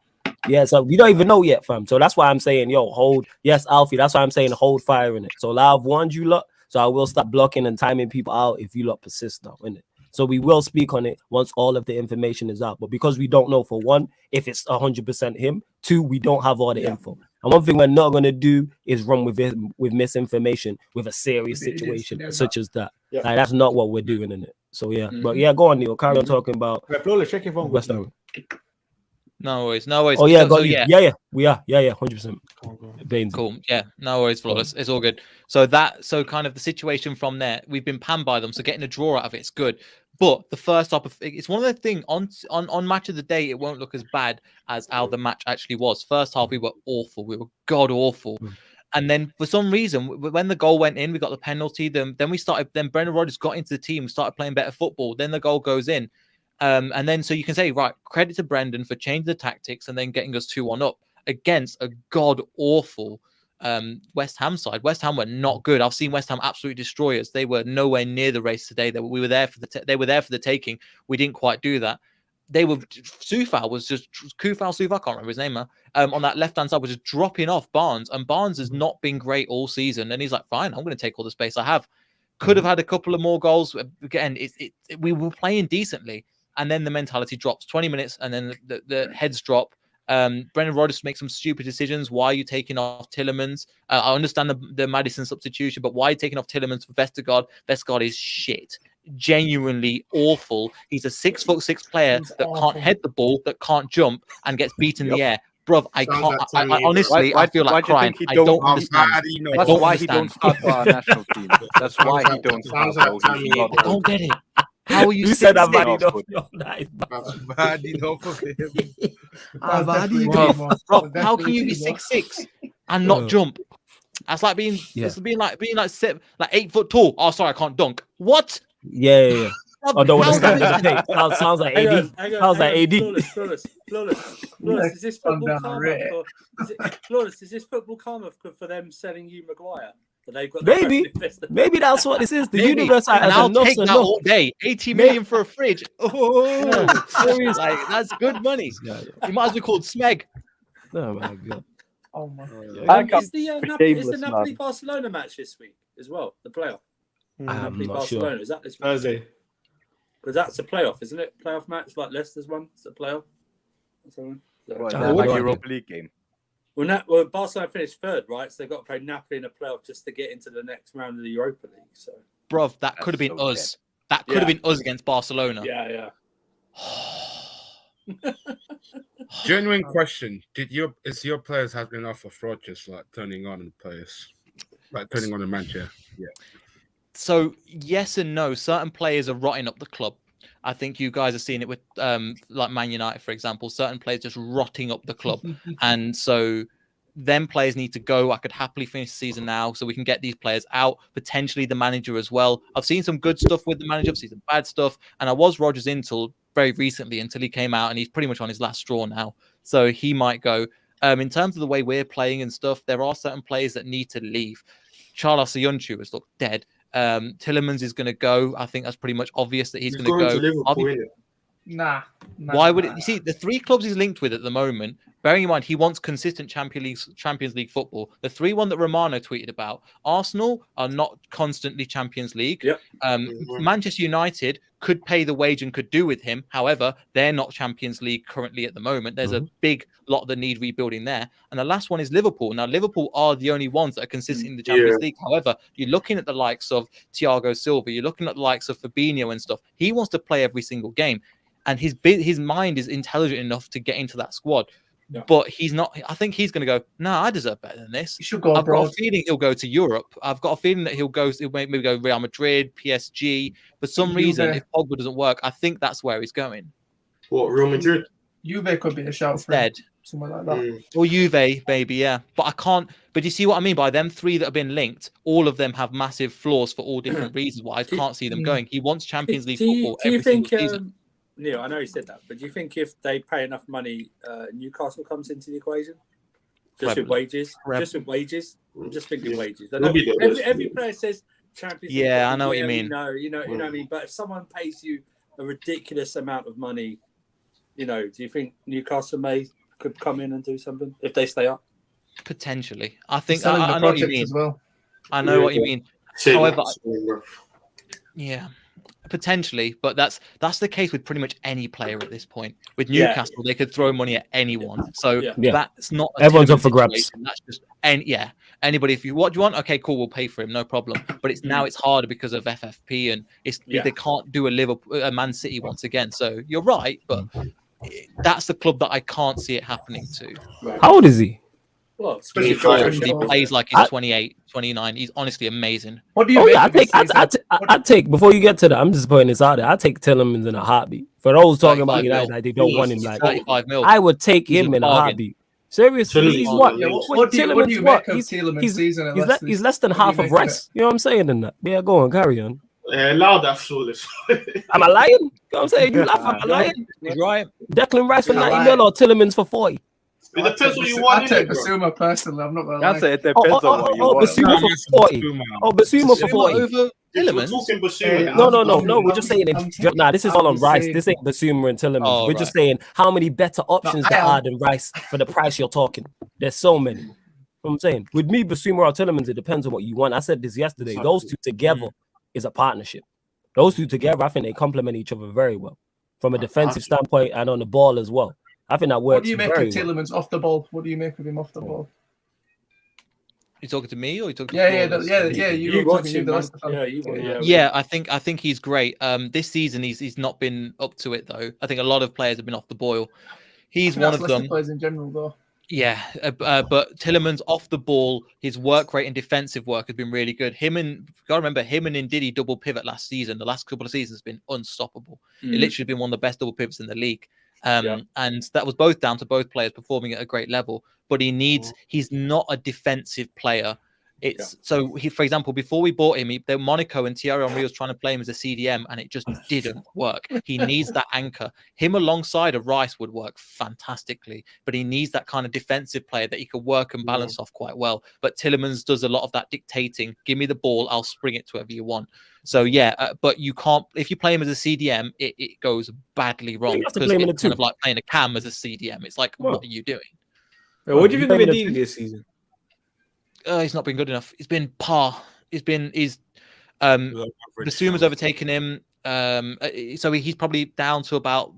Yeah, so we don't even know yet, fam. So that's why I'm saying, yo, hold. Yes, Alfie, that's why I'm saying hold fire in it. So I've warned you lot. So I will stop blocking and timing people out if you lot persist now, innit? So we will speak on it once all of the information is out. But because we don't know, for one, if it's 100% him, 2, we don't have all the info. And one thing we're not going to do is run with misinformation with a serious situation such as that. Like, that's not what we're doing in it. So yeah, but yeah, go on, Neil. Carry on talking about West Ham. No worries, no worries. Oh yeah, so, yeah, we are, 100%. Bainzy. Cool, yeah, no worries, flawless. It's all good. So kind of the situation from there, we've been panned by them, so getting a draw out of it's good. But the first half of it's one of the things on match of the day, it won't look as bad as how the match actually was. First half, we were awful. We were god awful. And then for some reason, when the goal went in, we got the penalty. Then Brendan Rodgers got into the team, started playing better football. Then the goal goes in. And then so you can say, right, credit to Brendan for changing the tactics and then getting us 2-1 up against a god awful West Ham side. West Ham were not good. I've seen West Ham absolutely destroy us. They were nowhere near the race today. We were there for they were there for the taking. We didn't quite do that. Soufal was just Soufal, I can't remember his name now. On that left hand side was just dropping off Barnes, and Barnes has not been great all season. And he's like, fine, I'm going to take all the space I have. Could have had a couple of more goals. Again, we were playing decently. And then the mentality drops 20 minutes and then the heads drop. Brendan Rodgers makes some stupid decisions. Why are you taking off Tielemans? I understand the Maddison substitution, but why are you taking off Tielemans for Vestergaard? Vestergaard is shit. Genuinely awful. He's a 6'6" player that can't head the ball, that can't jump, and gets beat in the air. Bruv, I can't. I honestly, I feel like crying. I don't understand. That's why he don't start for our national team. That's why he don't start. I don't get it. How are you? You said that bad enough. Bad enough for him. Bro, how can you be 6'6" and not jump? That's like being like 8 foot tall. Oh, sorry, I can't dunk. What? Yeah. I don't want to stand in the paint. Sounds like AD. Sounds like AD. Flawless. Is this football karma? Flawless. Is this football karma for them selling you Maguire? They've got maybe that's what this is. The universe and I'll take that all day. 80 million for a fridge. Oh, serious. Like, that's good money. You might as well call it Smeg. Oh my god. Oh my god. Is the Napoli Barcelona match this week as well? The playoff. I'm not Barcelona. sure. Is that this Thursday? Because that's a playoff, isn't it? Playoff match like Leicester's one. It's a playoff. Like a Europa League game. Well, Barcelona finished third, right? So they've got to play Napoli in a playoff just to get into the next round of the Europa League. So, bruv, that could have been us. That could have been us against Barcelona. Yeah. Genuine question: is your players have enough of Rodgers like turning on the players, like turning on the manager? Yeah. So yes and no. Certain players are rotting up the club. I think you guys are seeing it with like Man United, for example. Certain players just rotting up the club. And so them players need to go. I could happily finish the season now so we can get these players out, potentially the manager as well. I've seen some good stuff with the manager. I've seen some bad stuff. And I was Rodgers until very recently, until he came out, and he's pretty much on his last straw now. So he might go. In terms of the way we're playing and stuff, there are certain players that need to leave. Charles Ayunchu has looked dead. Tielemans is going to go. I think that's pretty much obvious that he's going to go. Liverpool, Nah. Why would it? You see, the 3 clubs he's linked with at the moment, bearing in mind he wants consistent Champions League football. The 3-1 that Romano tweeted about, Arsenal are not constantly Champions League. Yep. Manchester United could pay the wage and could do with him. However, they're not Champions League currently at the moment. There's a big lot that need rebuilding there. And the last one is Liverpool. Now, Liverpool are the only ones that are consistent in the Champions League. However, you're looking at the likes of Thiago Silva. You're looking at the likes of Fabinho and stuff. He wants to play every single game. And his mind is intelligent enough to get into that squad. But he's not. I think he's going to go. No, I deserve better than this. You should go I've abroad. got a feeling he'll go to Europe. I've got a feeling that he'll maybe go Real Madrid, PSG. For some reason, if Pogba doesn't work, I think that's where he's going. What, Real Madrid? Juve could be a shout for him, somewhere like that. Or Juve, maybe, yeah. But I can't. But you see what I mean by them three that have been linked? All of them have massive flaws for all different reasons. Why I can't see them going. He wants Champions League football every single season. Neil, I know he said that, but do you think if they pay enough money, Newcastle comes into the equation? Just with wages? Just with wages? I'm just thinking wages. I know every player says Champions League. Yeah, I know what you mean. You know what I mean? But if someone pays you a ridiculous amount of money, do you think Newcastle could come in and do something if they stay up? Potentially. I think I know what you mean. As well. I know what you mean. However, yeah. Potentially, but that's the case with pretty much any player at this point. With Newcastle, they could throw money at anyone, so that's not everyone's up for grabs. That's just anybody. If what do you want? Okay, cool, we'll pay for him, no problem. But it's now it's harder because of FFP, and they can't do a Man City once again. So you're right, but that's the club that I can't see it happening to. How old is he? Well, he plays like he's 28, 29. He's honestly amazing. What do you I take before you get to that, I'm just putting this out there. I take Tielemans in a heartbeat. For those talking about United, like they don't want him, like 35 mil. I would take him in a heartbeat. Seriously, he's what? What do you make of Tielemans' season at Leicester? He's less than half of Rice. You know what I'm saying? In that, yeah, go on, carry on. Allow that flawless. Am I lying? You know what I'm saying? You laugh, am I lying? He's right. Declan Rice for 90 mil or Tielemans for 40? It depends what you want. I take Basuma personally. I'm not going to lie. It depends on what you want. Basuma for 40. Basuma for 40. Over Tielemans? No. We're just saying. This is all on Rice. This ain't Basuma and Tielemans. We're just saying how many better options there are than Rice for the price you're talking. There's so many. You know what I'm saying? With me, Basuma or Tielemans, it depends on what you want. I said this yesterday. Those two together is a partnership. Those two together, I think they complement each other very well from a defensive standpoint and on the ball as well. I think that works. What do you make of Tielemans off the ball? What do you make of him off the ball? You talking to me or you talking? You watch him. Yeah, I think he's great. This season he's not been up to it though. I think a lot of players have been off the boil. He's one of them. Players in general though. Yeah, but Tielemans off the ball, his work rate and defensive work has been really good. Gotta remember him and Ndidi double pivot last season. The last couple of seasons has been unstoppable. It literally been one of the best double pivots in the league. And that was both down to both players performing at a great level. But he's not a defensive player. So he, for example, before we bought him, Monaco and Thierry Henry was trying to play him as a CDM, and it just didn't work. He needs that anchor. Him alongside a Rice would work fantastically, but he needs that kind of defensive player that he could work and balance off quite well. But Tielemans does a lot of that dictating. Give me the ball, I'll spring it to whoever you want. So but you can't. If you play him as a CDM, it goes badly wrong because it's kind of like playing a cam as a CDM. It's like, what are you doing? What do you think of Ndidi this season? He's not been good enough. He's been par. Basuma's overtaken him. So he's probably down to about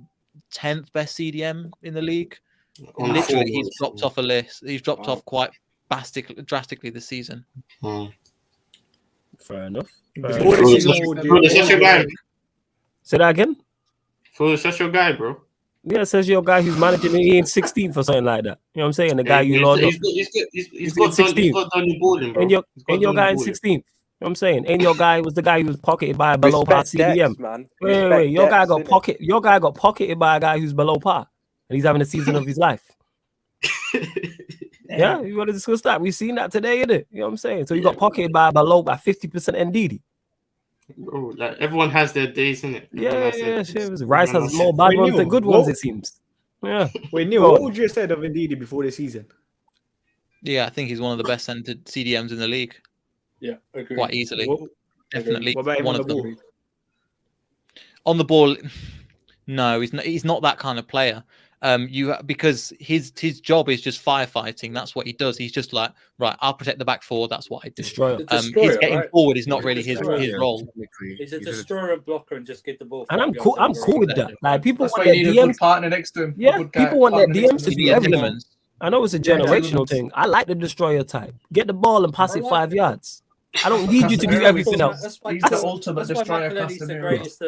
10th best CDM in the league. Literally, he's dropped off a list. He's dropped off quite drastically this season. Fair enough. That's your guy. Say that again? That's your guy, bro. Yeah, it says your guy who's managing he ain't 16th or something like that. You know what I'm saying? The guy you lost. He's got 16th. Balling, bro. And your guy in 16th. You know what I'm saying? And your guy was the guy who was pocketed by a below par CDM. Wait. Your guy got pocketed by a guy who's below par. And he's having a season of his life. Yeah, you want to discuss that? We've seen that today, innit? You know what I'm saying? So you got pocketed by 50% Ndidi. Bro, like everyone has their days, innit? Shit. Rice has more bad ones than good ones, it seems. Yeah. Wait, Neil, what would you have said of Ndidi before the season? Yeah, I think he's one of the best centered CDMs in the league. Yeah, agree. Quite easily. Definitely what about him one on of the them. ball? On the ball, no, he's not that kind of player. Because his job is just firefighting. That's what he does. He's just like, right, I'll protect the back four. That's what I do. Destroyer. His getting forward is not really his role. He's a destroyer and blocker and just get the ball. And I'm cool with that. Like people That's want why their you need a good DMs. partner next to him. Yeah, people want their DMs to be everything. Tielemans. I know it's a generational thing. I like the destroyer type. Get the ball and pass it 5 yards. I don't need you to do everything else. He's the ultimate destroyer. He's the greatest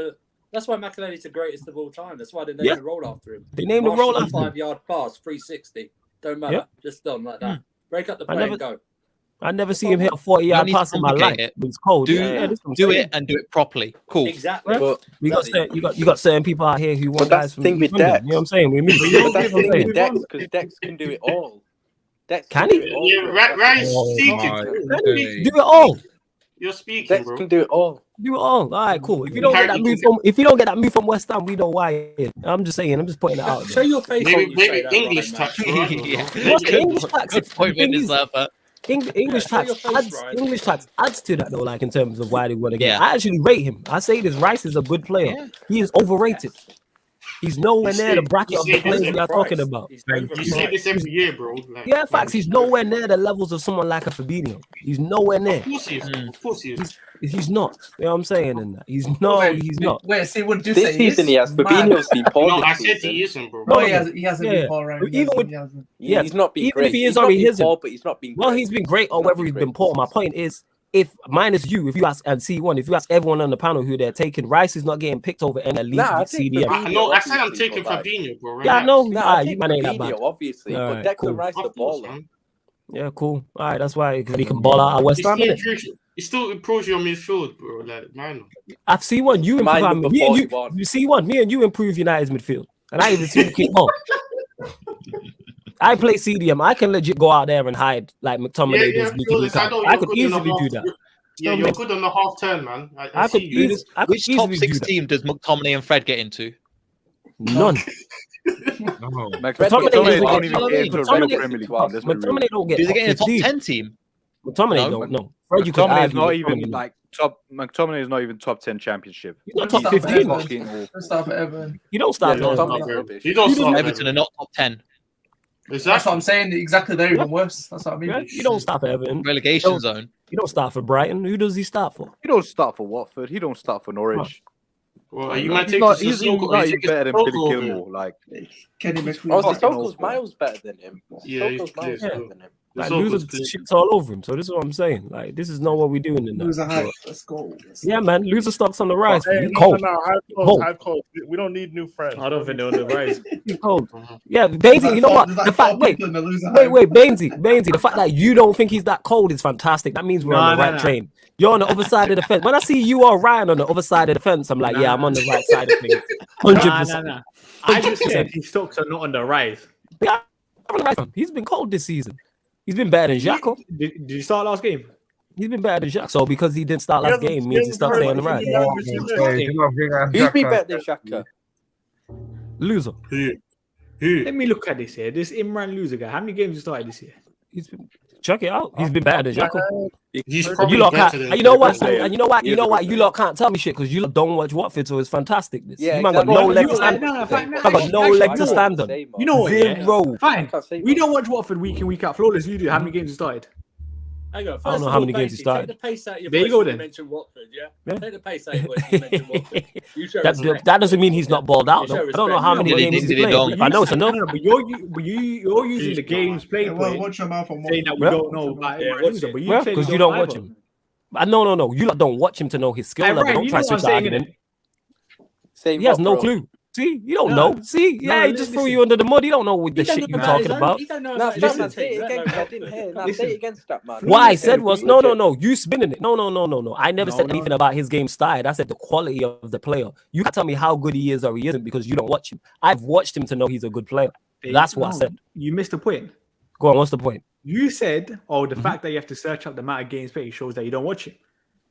That's why Makelele's the greatest of all time. That's why they named the role after him. They named the role after him. 5-yard pass, 360. Don't matter. Just done like that. Break up the play and go. I never see him hit a 40-yard pass in my life. It's cold. Do it and do it properly. Cool. Exactly. But you got certain people out here who want guys from thing with London, Dex. you know what I'm saying? We But that's the thing with Dex, because Dex can do it all. Dex can he? do it all, Yeah, bro. right. Do it all. You're speaking, Dex bro. can do it all. Do it all. All right, cool. If you don't get that move from West Ham, we know why. I'm just saying. I'm just putting it out there. Show your face. Maybe English touch. What's the English tax? English tax adds to that though, like in terms of why they want to get. I actually rate him. I say this Rice is a good player. He is overrated. He's nowhere near the bracket of the players we are talking about. You say this every year, bro. Yeah, facts. He's nowhere near the levels of someone like a Fabinho. He's nowhere near. Of course he is. Of course he is. He's not. You know what I'm saying? In that. He's not. Wait, see, what do you This say? season he has. Fabinho's been poor. No, I said he isn't, bro. No, he hasn't been poor, right? He's not been even great. if he is He's not already been his. poor, but he's not been Well, great. he's been great or whether he's been poor. My point is, if minus you, if you ask and C1, if you ask everyone on the panel who they're taking, Rice is not getting picked over any elite CDM. No, I said I'm taking Fabinho, bro. Yeah, I know. Nah, You man ain't that bad. obviously, All but right, Declan Rice the baller. Yeah, cool. All right, that's why he can ball out at West Ham. It still improves your midfield, bro. Like, man. I've seen one. You improve. You see one. Me and you improve United's midfield, and I even see the kick ball. I play CDM. I can legit go out there and hide like McTominay does. I could easily do that. Yeah, you're good on the half turn, man. I could see you. Which top 6 team does McTominay and Fred get into? None. McTominay don't even get into a real Premier League team. McTominay don't get. Does he get in a top 10 team? McTominay don't. No. Fred, you could McTominay is argue not McTominay even don't. like top. McTominay is not even top 10 championship. He's not top 15. Let's start for Everton. You don't start. You don't start Everton are not top 10. That's what I'm saying. Exactly, they're even worse. That's what I mean. Yeah, you don't start for Everton. Relegation zone. You don't start for Brighton. Who does he start for? He don't start for Watford. He don't start for Norwich. Well, you might He's take not, this he's Sissoko. not You even take better than Sissoko Billy over Gilmore. Like, Kenny Sissoko's miles better than him. Yeah, Sissoko's miles better than him. Like, losers shits all over him. So this is what I'm saying. Like, this is not what we're doing in Loser that. hype. Let's go. Yeah, man. Loser stocks on the rise. Hey, You cold. Hype cold. We don't need new friends. I don't think they're on the rise. You cold. Yeah, Bainzy, you know what? The fact, wait, Bainzy, the fact that you don't think he's that cold is fantastic. That means we're on the right train. You're on the other side of the fence. When I see you or Ryan on the other side of the fence, I'm like, yeah, I'm on the right side of things. 100%. I just said his stocks are not on the rise. Yeah, he's been cold this season. He's been better than Xhaka. Did he start last game? He's been better than Xhaka. So because he didn't start last game means he starts staying on the right. Who's been better than Xhaka? Loser. Let me look at this here. This Imran loser guy. How many games he started this year? He's been, check it out. He's been better than Xhaka. He's probably You lot better can't. than You know what? And you know what? You know what? You lot can't tell me shit because you lot don't watch Watford, so it's fantastic. This. Yeah, you man got no leg to stand. I got no leg to stand on. You know what? Zero. Fine. We don't watch Watford week in, week out. Flawless, you do. How many games you started? Hang on. I don't know how many games he started. Take the pace out of your There you voice go when then. You mentioned Watford, yeah? Take the pace out of your voice when you mentioned Watford. You show respect. That doesn't mean he's not balled out. You show Though. I don't know how many respect. games he's They played. don't. I know it's enough. No, but you're using the games played point, Watch your mouth on saying that we don't know about Imran loser, but you saying because you you don't watch him. No. You lot don't watch him to know his skill level. Ryan, Don't you try know to what switch I'm the saying, argument. He has no clue. See, you don't know. See, yeah, he just threw you under the mud. You don't know what the shit you're talking about. He don't know Nah, about say his it own again. team, I didn't hear. Nah, say it against that man. What I said was no. You spinning it. No. I never said anything about his game style. I said the quality of the player. You can't tell me how good he is or he isn't because you don't watch him. I've watched him to know he's a good player. That's what I said. You missed the point. Go on. What's the point? You said, the fact that you have to search up the amount of games played shows that you don't watch him.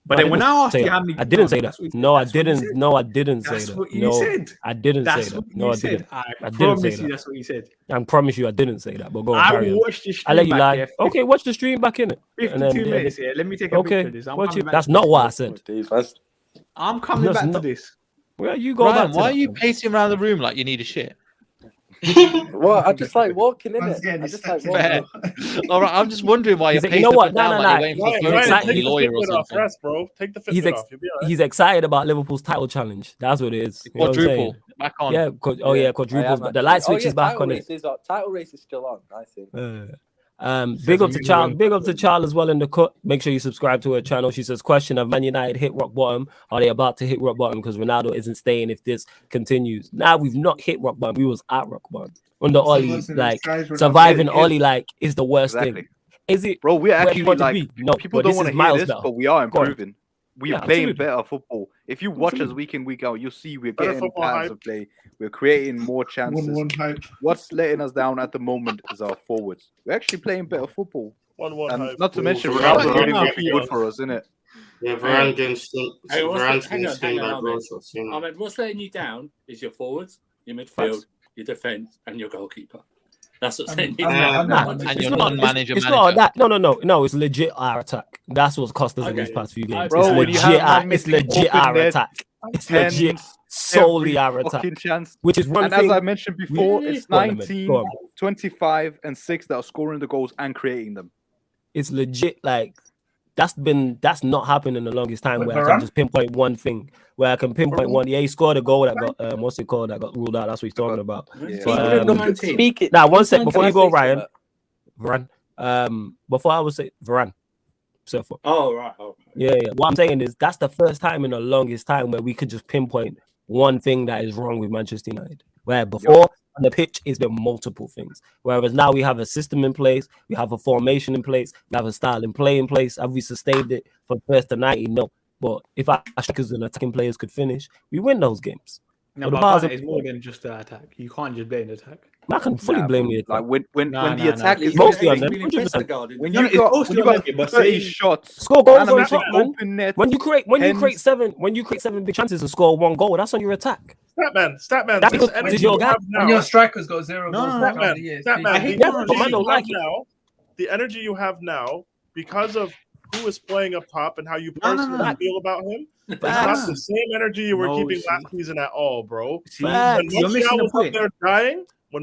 But then when I asked you how many, I didn't say that. No, I didn't. No, I didn't say that. That's what you said. I didn't say that. No, I didn't. I promise you that's what you said. I promise you I didn't say that. But go on. I watched the stream. I'll let you lie. Here. Okay, watch the stream back in it. 52 minutes here. Let me take a picture of this. That's not what I said. I'm coming back to this. Well, you go Ryan, back to why that. are you pacing around the room like you need a shit? Well, I just like walking in it. I just like walking. All right, I'm just wondering why you're pacing you know what? down No. like you're waiting for a lawyer or something. Rest, bro. Take the Fitbit off. You'll be all right. He's excited about Liverpool's title challenge. That's what it is. You know what I'm Quadruple saying? back on. Yeah, quadruples. But the light switch is back on it. Title race is still on, I think. Big up to Charles. Big up to Charles as well in the cut. Make sure you subscribe to her channel. She says, question: have Man United hit rock bottom? Are they about to hit rock bottom because Ronaldo isn't staying if this continues? Now we've not hit rock bottom. We was at rock bottom. Under Oli, like surviving Oli, like is the worst thing. Is it, bro? We're actually like no. People don't want to hear this, but we are improving. We're playing absolutely. better football. If you watch us week in, week out, you'll see we're getting patterns of play. We're creating more chances. 1-1 hype. What's letting us down at the moment is our forwards. We're actually playing better football. 1-1 And hype. not to mention Ooh, Ronaldo Varane really good for us, isn't it? Yeah, Varane against Hey, Varane hang on, like Ahmed. Ahmed, what's letting you down is your forwards, your midfield, your defence, and your goalkeeper. That's what's letting you down. And your non-manager. It's not that. No. It's legit our attack. That's what's cost us in these past few games. Bro, when you have it's legit our attack. It's legit solely our attack. Which is one and thing. as I mentioned before, it's 19, 25, and 6 that are scoring the goals and creating them. It's legit like that's not happened in the longest time where I can just pinpoint one thing. Where I can pinpoint one. Yeah, he scored a goal that got what's it called? That got ruled out. That's what he's talking about. Speak it. Now, one sec before you go, Ryan. Varane. Before I would say Varane. So for right. Yeah. What I'm saying is that's the first time in the longest time where we could just pinpoint one thing that is wrong with Manchester United. Where before on the pitch it's been multiple things. Whereas now we have a system in place, we have a formation in place, we have a style in play in place. Have we sustained it for the first to 90? No. But if our strikers and attacking players could finish, we win those games. No, but it's more than just the attack. You can't just blame the attack. I can fully blame the attack. Like when the attack is mostly on them. 100%. When you got 30 shots, score goals on top, open net. When you create seven big chances and score one goal, that's on your attack. Statman. That's because energy your you gap. have now. And your strikers got 0 goals. The energy you have now, because of who is playing up top and how you personally feel about him, it's not the same energy you were keeping last season at all, bro. When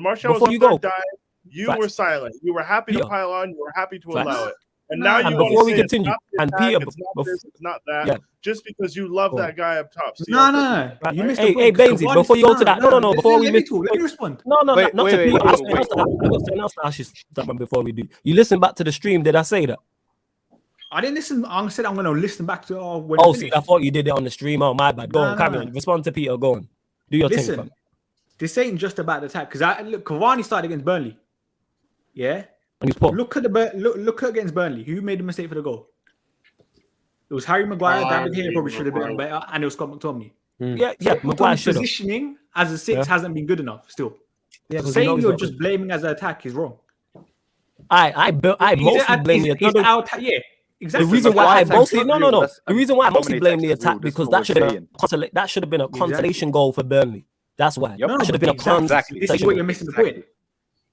Martial was up there dying, you were silent. You were happy to pile on. You were happy to allow it. And now you before we continue, and Peter, it's not that. Just because you love that guy up top. No. You missed the hey, Bainzy, before you go to that, no. Before we let me respond. No, not to Peter. I got something else to ask you before we do. You listen back to the stream. Did I say that? I didn't listen. I said I'm going to listen back to. See, I thought you did it on the stream. Oh, my bad. Go on, carry on. Respond to Peter. Go on. Do your thing, fam. This ain't just about the attack because Cavani started against Burnley. Yeah. And he's poor. Look against Burnley. Who made the mistake for the goal? It was Harry Maguire. David Gea probably should have been better, and it was Scott McTominay. Yeah. Maguire should have. Positioning as a 6 hasn't been good enough. Still, saying you're just blaming as an attack is wrong. I mostly blame the attack. Yeah. Exactly. The reason why I mostly The reason why I mostly blame the attack because that should have been a consolation goal for Burnley. That's why. That should have been a consolation. This is what you're missing the point.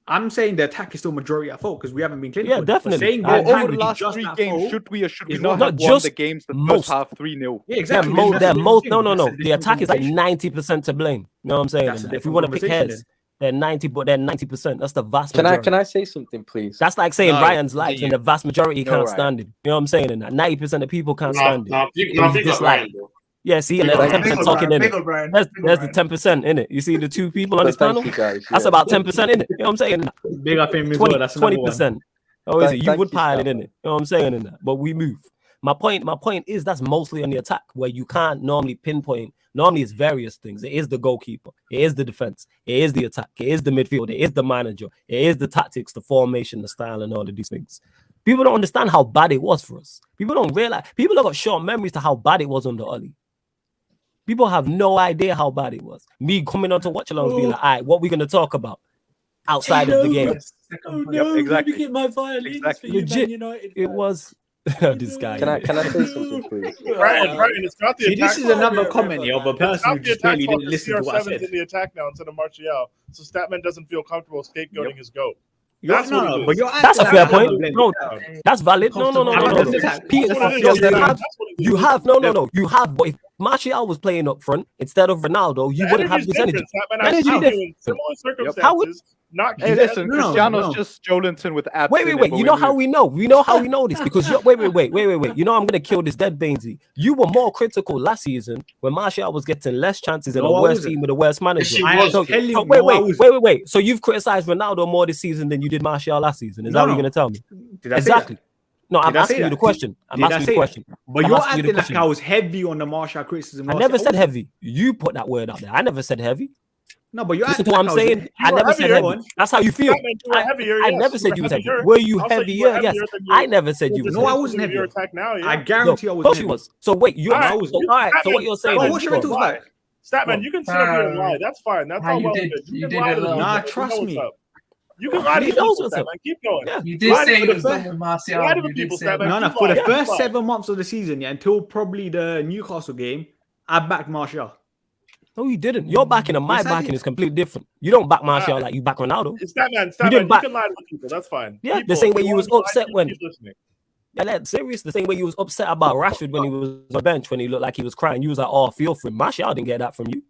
I'm saying the attack is still majority at fault because we haven't been clinical. Yeah, definitely. Saying over the last 3 games, should we or should we not have won the games the first half 3-0? Yeah, exactly. No. The attack is like 90% to blame. You know what I'm saying? If we want to pick heads, they're 90%. That's the vast majority. Can I say something, please? That's like saying Ryan's likes and the vast majority can't stand him. You know what I'm saying? And 90% of people can't stand him. Yeah, see, and there's 10% talking in it. There's the 10% in it. You see the 2 people on this panel? That's about 10% in it. You know what I'm saying? Big up him as well. That's 20%. Oh, is it? You would pile it in it. You know what I'm saying in that? But we move. My point is that's mostly on the attack where you can't normally pinpoint. Normally it's various things. It is the goalkeeper. It is the defense. It is the attack. It is the midfield. It is the manager. It is the tactics, the formation, the style, and all of these things. People don't understand how bad it was for us. People don't realize. People have got short memories to how bad it was under Oli. People have no idea how bad it was. Me coming on to watch along being like, all right, what we going to talk about outside of the game? Exactly. Get my violins for you, legit. Man United. It was this guy. Can I say something, please? Brian, it's not the attack. This is another comment of a person who just clearly didn't listen to what I said. in the attack now instead of Martial, so Statman doesn't feel comfortable scapegoating his goat. That's a fair point. No, that's valid. No. You have. But if Martial was playing up front instead of Ronaldo, you wouldn't have this energy. In similar circumstances, Not Hey, listen, Cristiano's just Jolinton with abs. Wait. You know how we know? We know how we know this because wait. You know I'm gonna kill this dead Bainzy. You were more critical last season when Martial was getting less chances and a worse team with a worse manager. Wait. So you've criticized Ronaldo more this season than you did Martial last season. Is that what you're gonna tell me? Exactly. No, I'm asking you the question. I'm asking you the question. But you're acting like I was heavy on the Martial criticism. I never said heavy. You put that word out there. I never said heavy. No, but you're listen to what I'm saying. I never said heavy. That's how you feel. I never said you was heavy. Were you heavier? Yes. I never said you was heavy. No, I wasn't heavy. I guarantee I was heavy. So wait, you all right. So what you're saying? What's your mental like? Statman, you can sit up here and lie. That's fine. That's all well. You can lie to them. Nah, trust me. You can lie to people, Statman. Keep going. You did say it was done with Martial. Lie to the people, Statman. No, for the first 7 months of the season, until probably the Newcastle game, I backed Martial. No, you didn't. Your backing and my backing is completely different. You don't back Martial like you back Ronaldo. Statman, you can lie to the people. That's fine. Yeah, the same way you was upset when. Yeah, that's serious. The same way you was upset about Rashford when he was on the bench when he looked like he was crying. You was like, "Oh, I feel for him." Martial didn't get that from you.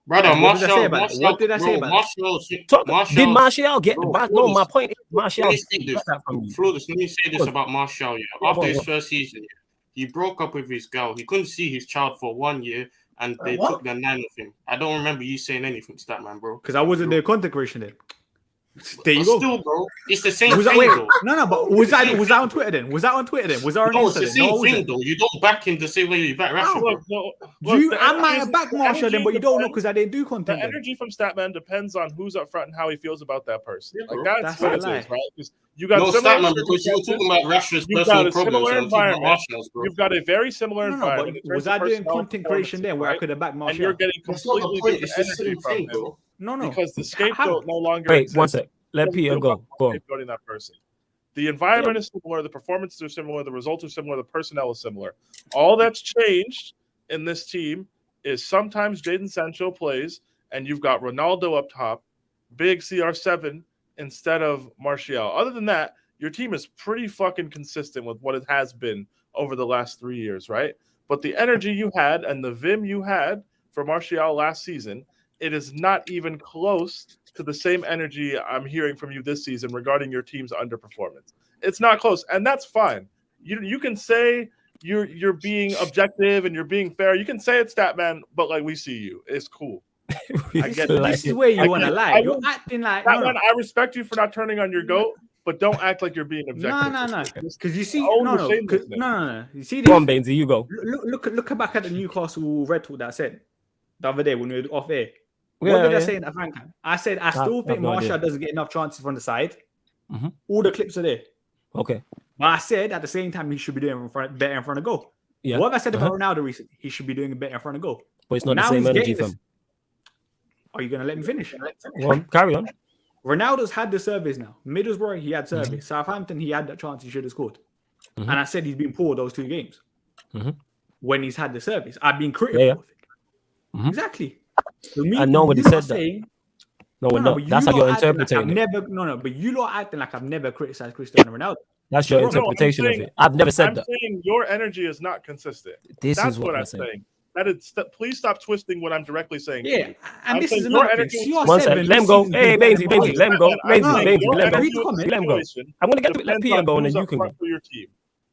Brother, what did I say about it? Did Martial get the no, my point is Martial that from you. Flawless, let me say this about Martial. After his first season, he broke up with his girl. He couldn't see his child for 1 year, and they took their 9 of him. I don't remember you saying anything, Statman, bro. Because I wasn't the content creation then. There you go. Still, bro, it's the same thing. Though. No, but was that on Twitter then? Was that on Twitter then? Was that on Instagram? It's the same thing though. You don't back him the same way you back Rashford. I might have backed Martial then, but you don't know because I didn't do content. The energy from Statman depends on who's up front and how he feels about that person. Like that's what it is, right? You got Statman because you're talking about Rashford's personal problems. You've got a very similar environment. Was I doing content creation then where I could have backed Martial? And you're getting completely different energy from him. No, because the scapegoat no longer. Wait, 1 sec. Let Peter go. Scapegoating that person. The environment is similar, the performances are similar, the results are similar, the personnel is similar. All that's changed in this team is sometimes Jadon Sancho plays, and you've got Ronaldo up top, big CR7 instead of Martial. Other than that, your team is pretty fucking consistent with what it has been over the last 3 years, right? But the energy you had and the vim you had for Martial last season, it is not even close to the same energy I'm hearing from you this season regarding your team's underperformance. It's not close, and that's fine. You can say you're being objective and you're being fair. You can say it's Statman, but like we see you, it's cool. I get it. This is where you want to lie. You're acting like Statman. I respect you for not turning on your goat, but don't act like you're being objective. No. Because you see, no. You see, go on, Bainzy, you go. Look back at the Newcastle Red Talk that I said the other day when we were off air. What did I say in that fan camp? I said I still think Martial doesn't get enough chances from the side. Mm-hmm. All the clips are there. Okay. But I said at the same time he should be doing better in front of goal. Yeah. What have I said about Ronaldo recently? He should be doing better in front of goal. But it's not the same energy from. Are you going to let me finish? Well, carry on. Ronaldo's had the service now. Middlesbrough, he had service. Mm-hmm. Southampton, he had that chance he should have scored. Mm-hmm. And I said he's been poor those 2 games. Mm-hmm. When he's had the service. I've been critical of it. Mm-hmm. Exactly. So me, and nobody said that. No, that's how you're interpreting it. But you lot acting like I've never criticized Cristiano Ronaldo. That's your interpretation of it. I've never said that. I'm saying your energy is not consistent. That's what I'm saying. Please stop twisting what I'm directly saying. Yeah, and this is another thing. One second, let him go. Hey, Bainzy, let him go. Let him go. I'm going to get to it. Let Peter go, and then you can go. For your team,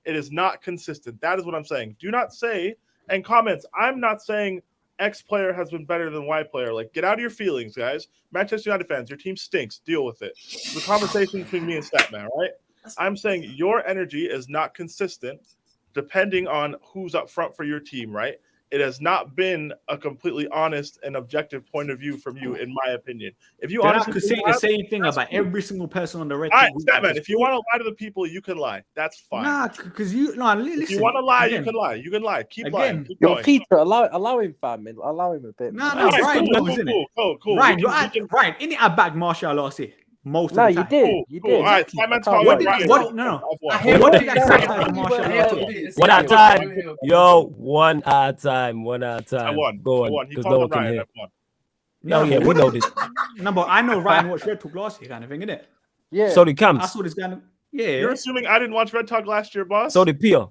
it is not consistent. That is what I'm saying. Do not say and comments. I'm not saying X player has been better than Y player. Like, get out of your feelings, guys. Manchester United fans, your team stinks. Deal with it. The conversation between me and Statman, right? I'm saying your energy is not consistent depending on who's up front for your team, right? It has not been a completely honest and objective point of view from you, in my opinion. If you honestly could say the same thing about every single person on the red. All right, Statman, if you want to lie to the people, you can lie. That's fine. Nah, because listen. If you want to lie, you can lie. You can lie. Keep lying. Keep going. Peter, allow him, fam. Allow him a bit. No, Ryan, cool. Ryan, innit? I backed Martial last year. Most of the time. You did. You did. All right, Simon's calling Ryan. What did I say? One at a time. Yo, one at a time. I won. Go on. He called Ryan. I won. No, yeah, we know this. No, but I know Ryan watched Red Talk last year, kind of thing, innit? Yeah. So did Camps. I saw this guy. Yeah. You're assuming I didn't watch Red Talk last year, boss? So did Pio.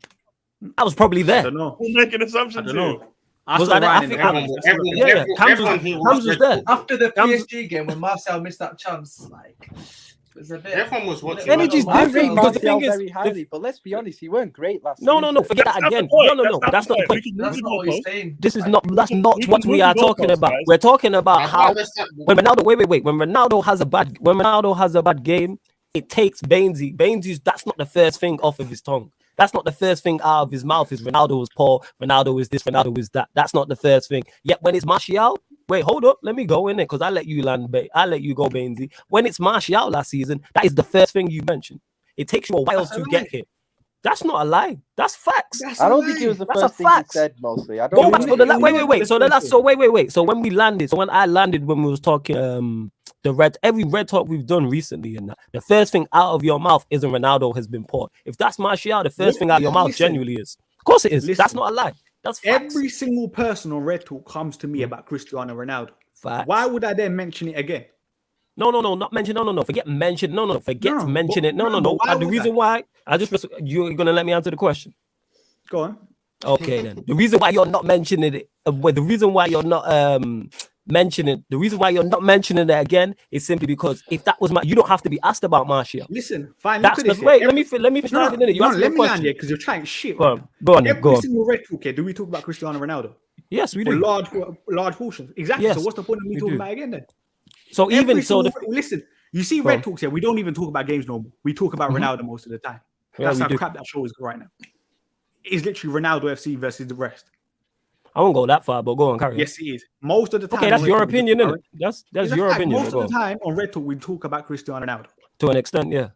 I was probably there. I don't know. We're making assumptions here. Was I there? I think Cams was there. After the PSG game when Martial missed that chance, like it was a bit. Everyone was watching. Energy's I different rate because the thing Martial is, very highly, but let's be honest, he weren't great last no, season. no, forget that again. No, that's not the point. That's not what he's saying. This is not. That's not what we are talking about. We're talking about how when Ronaldo. Wait. When Ronaldo has a bad game, it takes Bainzy. Bainzy's. That's not the first thing off of his tongue. That's not the first thing out of his mouth. Is Ronaldo was poor. Ronaldo is this. Ronaldo is that. That's not the first thing. Yet when it's Martial, wait, hold up. Let me go in it because I let you land. I let you go, Bainzy. When it's Martial last season, that is the first thing you mentioned. It takes you a while to get here. That's not a lie. That's facts. I don't think it was the first thing he said. Mostly, I don't. Go back to the wait. So the last. So wait. So when we landed. So when I landed, when we was talking, every red talk we've done recently, and the first thing out of your mouth isn't Ronaldo has been poor. If that's Martial, the first thing out of your mouth genuinely is. Of course it is. That's not a lie. That's facts. Every single person on Red Talk comes to me about Cristiano Ronaldo. Facts. Why would I then mention it again? No, not mention. No. Forget mention. No. Forget to mention it. No. The reason why you're gonna let me answer the question. Go on. Okay then. The reason why you're not mentioning it, the reason why you're not mentioning it again is simply because if that was you don't have to be asked about Martial. Listen, fine. Let me finish. Let me land here because you're trying shit. Go on. Every single Red Talk here, do we talk about Cristiano Ronaldo? Yes, we do. Large portions. Exactly. Yes, so what's the point of me talking about it again then? So listen, you see Red Talks here, we don't even talk about games no more. We talk about Ronaldo most of the time. That's how crap that show is right now. It's literally Ronaldo FC versus the rest. I won't go that far, but go on, carry on. Yes, it is. Most of the time. Okay, that's your opinion, isn't it? That's your opinion. Most of the time on Red Talk, we talk about Cristiano Ronaldo. To an extent, yeah.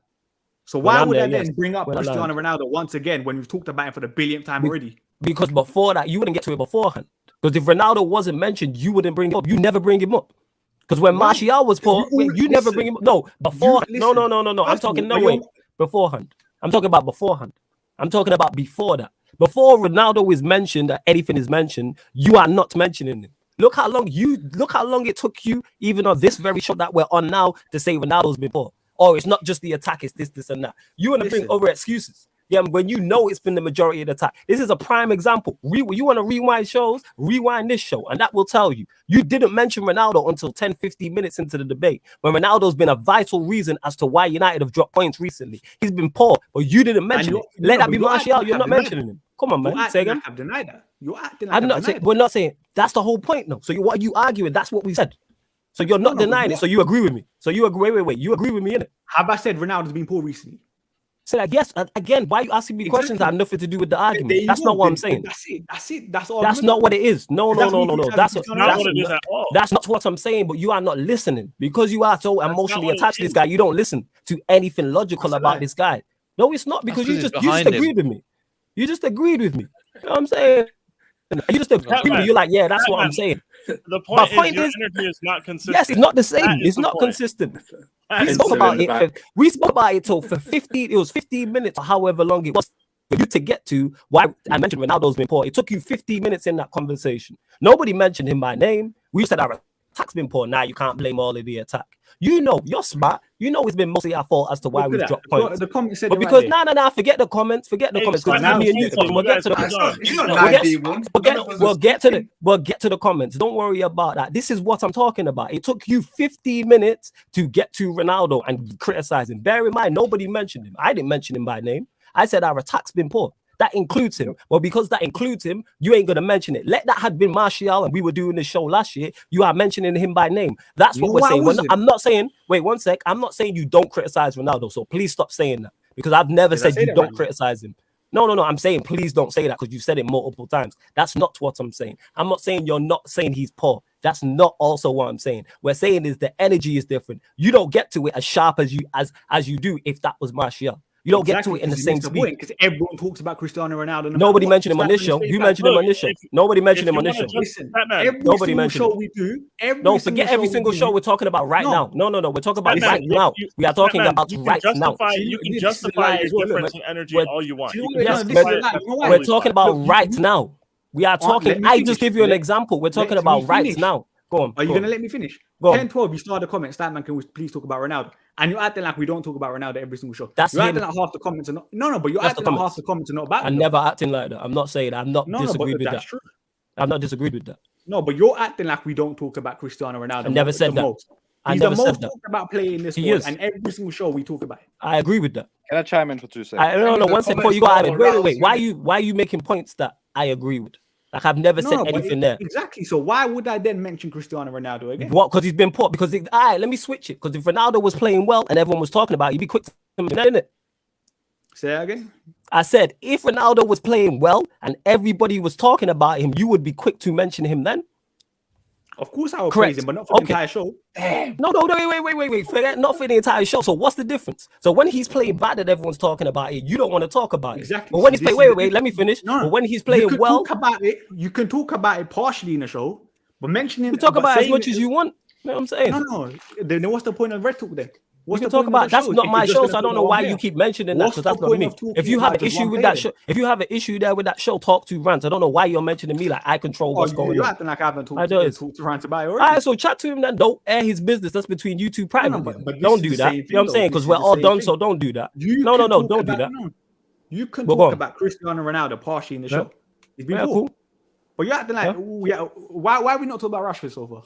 So why would I then bring up Cristiano Ronaldo once again when we've talked about him for the billionth time already? Because before that, you wouldn't get to it beforehand. Because if Ronaldo wasn't mentioned, you wouldn't bring him up. You never bring him up. Because when Martial was poor, you never bring him up. No, before. No. I'm talking beforehand. I'm talking about beforehand. I'm talking about before that. Before Ronaldo is mentioned, or anything is mentioned, you are not mentioning him. Look how long it took you, even on this very show that we're on now, to say Ronaldo's been poor. Or it's not just the attack, it's this and that. You want to bring over excuses. Yeah, when you know it's been the majority of the time. This is a prime example. You want to rewind shows, rewind this show, and that will tell you. You didn't mention Ronaldo until 10, 15 minutes into the debate, when Ronaldo's been a vital reason as to why United have dropped points recently. He's been poor, but you didn't mention it. Let that be Martial. You're not mentioning him. Come on, man. Say again. I've denied that. You're acting I'm not saying. We're not saying. That's the whole point, no. So what are you arguing? That's what we said. So you're not denying it. So you agree with me. So you agree. Wait. You agree with me, innit? Have I said Ronaldo's been poor recently? So I guess again, why are you asking me questions that have nothing to do with the argument? That's not what I'm saying. That's it. That's all. That's not what it is. No. That's not what it is at all. That's not what I'm saying. But you are not listening because you are so emotionally attached to this guy. You don't listen to anything logical about this guy. No, it's not because you just agreed with me. You just agreed with me. You know what I'm saying? You just agreed with me. You're like, yeah, that's what I'm saying. The point is, your energy is not consistent. Yes, it's not the same. It's not consistent. We spoke about it till for 15. It was 15 minutes or however long it was for you to get to why I mentioned Ronaldo's been poor. It took you 15 minutes in that conversation. Nobody mentioned him by name. We said our attack's been poor. Now you can't blame all of the attack. You know, you're smart. You know it's been mostly our fault as to why we've dropped points. The comments said but because forget the comments. Forget the comments. We'll get to the comments. Don't worry about that. This is what I'm talking about. It took you 15 minutes to get to Ronaldo and criticize him. Bear in mind, nobody mentioned him. I didn't mention him by name. I said our attack's been poor. That includes him. Well, because that includes him, you ain't going to mention it. Let that had been Martial and we were doing this show last year. You are mentioning him by name. That's what we're saying. I'm not saying, wait 1 sec. I'm not saying you don't criticize Ronaldo. So please stop saying that because I've never said you don't criticize him. No. I'm saying please don't say that because you've said it multiple times. That's not what I'm saying. I'm not saying you're not saying he's poor. That's not also what I'm saying. We're saying is the energy is different. You don't get to it as sharp as you do if that was Martial. You don't get to it in the same speed. Because everyone talks about Cristiano Ronaldo. Nobody mentioned him on this show. You mentioned him on this show. Nobody mentioned him on this show. Listen, nobody mentioned him. We do. No, forget every single show we're talking about right now. No. We're talking about right now. We are talking about right now. You can justify your difference in energy all you want. Yes, we're talking about right now. We are talking. I just give you an example. We're talking about right now. Go on. Are you going to let me finish? 10-12, you started the comment. Statman, can we please talk about Ronaldo? And you're acting like we don't talk about Ronaldo every single show. You're acting like half the comments are not. No, but you're acting like half the comments are not about. I'm never acting like that. I'm not saying that. I'm not disagreeing with that. True. I've not disagreed with that. No, but you're acting like we don't talk about Cristiano Ronaldo. I never said that. Most. I He's never the said most that. talked about player in this He world, is. and every single show we talk about it. I agree with that. Can I chime in for 2 seconds? I don't know. One second before you go at it. Wait. Why are you making points that I agree with? Like I've never said anything there. Exactly. So why would I then mention Cristiano Ronaldo again? What? Because he's been poor. Because all right, let me switch it. Because if Ronaldo was playing well and everyone was talking about it, you'd be quick to mention it. Say that again. I said if Ronaldo was playing well and everybody was talking about him, you would be quick to mention him then. Of course I would praise him, but not for the entire show. No, wait. Forget not for the entire show. So what's the difference? So when he's playing bad and everyone's talking about it, you don't want to talk about it. Exactly. But when he's playing, wait, let me finish. No. But when he's playing well, talk about it. You can talk about it partially in the show, but mentioning you talk about it as much as you want. You know what I'm saying? No. Then what's the point of Red Talk then? What's the talk about? That's not my show, so I don't know why you keep mentioning that. Because that's not me. If you have an issue with that show, if you have an issue there with that show, talk to Rant. I don't know why you're mentioning me like I control what's going on. You're acting like I haven't talked to Rant about it already. All right, so chat to him then. Don't air his business. That's between you two privately. But don't do that. You know what I'm saying? Because we're all done, so don't do that. No, don't do that. You can talk about Cristiano Ronaldo partially in the show. He's been cool. But you're acting like, why are we not talking about Rashford so far?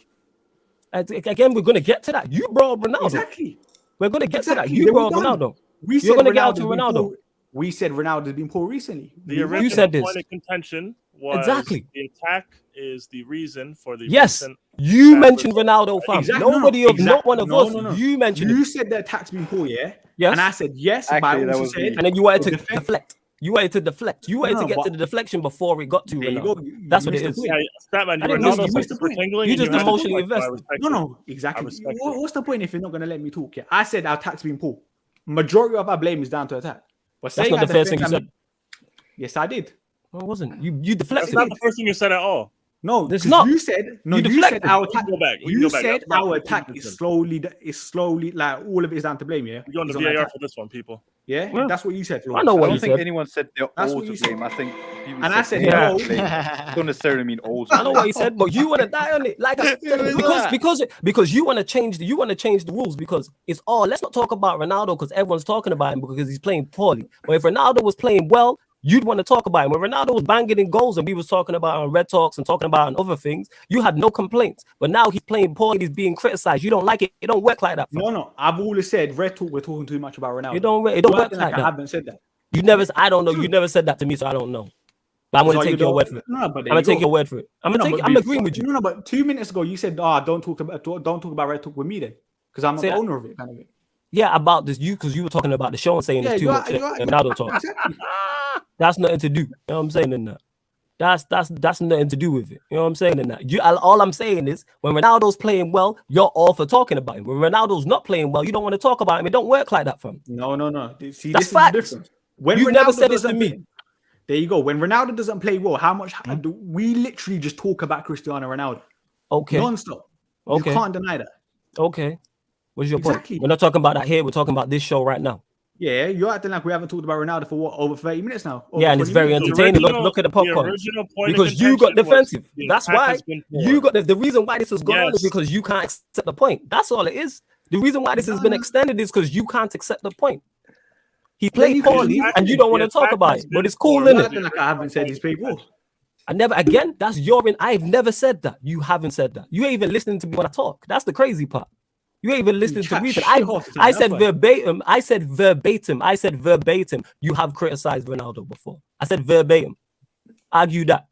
Again, we're going to get to that. You brought up Ronaldo. Exactly. We're going to get to that. You brought up Ronaldo. You're going to get out to Ronaldo. We said Ronaldo's been poor recently. The original point of contention was the attack is the reason for the recent you mentioned Ronaldo, fam. Exactly. Nobody of not one of us. You mentioned you said the attack's been poor, yeah? Yes. And I said yes. Actually, that was and then you wanted to deflect. You wanted to deflect. You wanted to get to the deflection before it got to Ronaldo. That's what it is. You just emotionally invested. No, exactly. What's the point if you're not going to let me talk? Yeah, I said our attack's been poor. Majority of our blame is down to attack. But that's not the first thing you said. Yes, I did. No, it wasn't. You deflected. That's not the first thing you said at all. No, this is not. You said no. You said our attack. You said our attack is slowly like all of it is down to blame. Yeah, you're on the VAR for this one, people. Yeah, that's what you said. I know what I you don't think said. anyone said they're all to blame. I think people and I said no. Don't necessarily mean all. I know what he said, but you want to die on it, like I said, because you want to change the rules because it's all. Let's not talk about Ronaldo because everyone's talking about him because he's playing poorly. But if Ronaldo was playing well, you'd want to talk about him. When Ronaldo was banging in goals and we was talking about on Red Talks and talking about on other things, you had no complaints. But now he's playing poorly, he's being criticized. You don't like it. It don't work like that. No. I've always said Red Talk. We're talking too much about Ronaldo. It don't work like that. I haven't said that. You never. I don't know. You never said that to me, so I don't know. But I'm going to take your word for it. No, but I'm going to take your word for it. I'm agreeing with you. No, but 2 minutes ago you said, don't talk about Red Talk with me then, because I'm not the owner of it, kind of. Yeah, about this because you were talking about the show and saying it's too much Ronaldo talk. Exactly. That's nothing to do. You know what I'm saying in that? That's nothing to do with it. You know what I'm saying in that? All I'm saying is when Ronaldo's playing well, you're all for talking about him. When Ronaldo's not playing well, you don't want to talk about him. It don't work like that, fam. No. See, that's this fact. is different. When you never said this to me. There you go. When Ronaldo doesn't play well, we literally just talk about Cristiano Ronaldo. Okay. Non-stop. Okay. You can't deny that. Okay. What's your point? We're not talking about that here. We're talking about this show right now. Yeah, you're acting like we haven't talked about Ronaldo for over 30 minutes now. Yeah, and it's very entertaining. Look at the popcorn. Because you got defensive. That's why you got the reason why this has gone on is because you can't accept the point. That's all it is. The reason why this has been extended is because you can't accept the point. He played poorly and you don't want to talk about it. But it's cool, isn't it? Acting like I haven't said he's played well. That's I've never said that. You haven't said that. You ain't even listening to me when I talk. That's the crazy part. You ain't even listening to me. I said verbatim. I said verbatim. You have criticized Ronaldo before. I said verbatim. Argue that.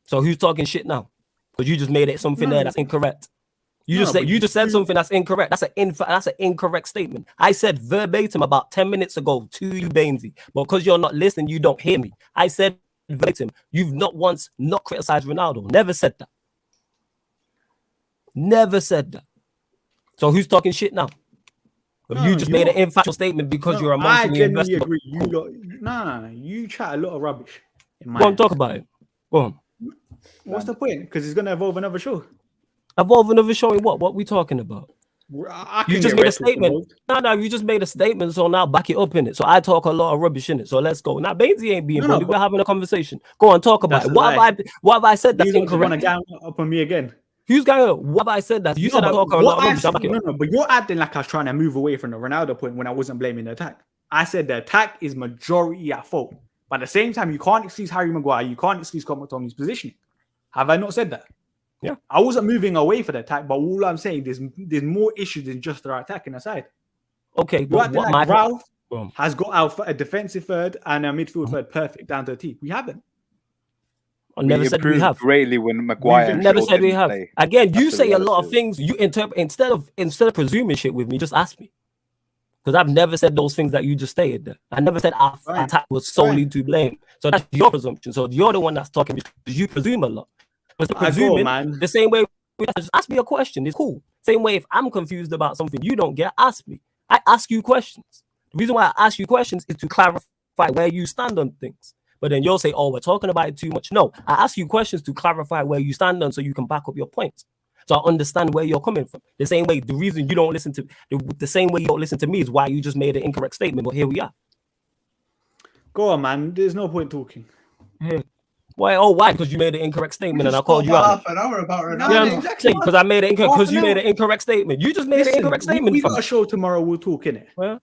So who's talking shit now? Because you just made it something there that's incorrect. You just said something that's incorrect. That's an incorrect statement. I said verbatim about 10 minutes ago to you, Bainzy. But because you're not listening, you don't hear me. I said verbatim. You've not once not criticized Ronaldo. Never said that. Never said that. So who's talking shit now? You just made an emphatic statement because you're emotionally invested. I agree. You chat a lot of rubbish. Go on, talk about it. Go on. What's the point? Because it's going to evolve another show. Evolve another show in what? What we talking about? You just made a statement. No, you just made a statement, so now back it up in it. So I talk a lot of rubbish in it. So let's go. Now Bainzy ain't being bullied. We're having a conversation. Go on, talk about it. What have I said that's incorrect? You want to gang up on me again? Who's going? What have I said that? You said I talk a lot of rubbish. No, but you're acting like I was trying to move away from the Ronaldo point when I wasn't blaming the attack. I said the attack is majority at fault. But at the same time, you can't excuse Harry Maguire. You can't excuse Scott McTominay's positioning. Have I not said that? Yeah. I wasn't moving away from the attack, but all I'm saying there's more issues than just our attacking aside. Okay, but what like Ralph has got a defensive third and a midfield third perfect down to a T. We haven't. I never said we have. Greatly when Maguire. Never said we have. Play. Again, you That's say a lot of things. You interpret instead of presuming shit with me. Just ask me, because I've never said those things that you just stated. I never said our attack was solely to blame. So that's your presumption. So you're the one that's talking because you presume a lot. But presuming, man. The same way, just ask me a question. It's cool. Same way, if I'm confused about something you don't get, ask me. I ask you questions. The reason why I ask you questions is to clarify where you stand on things. But then you'll say, oh, we're talking about it too much. No, I ask you questions to clarify where you stand on so you can back up your points. So I understand where you're coming from. The same way, the reason you don't listen to, the same way you don't listen to me is why you just made an incorrect statement. But here we are. Go on, man. There's no point talking. Yeah. Why? Oh, why? Because you made an incorrect statement and I called you out. Half an hour about Ronaldo. Yeah, exactly. Because I made it incorrect. Because you made an incorrect statement. You just made an incorrect statement. We got a show tomorrow. We'll talk in it. Well,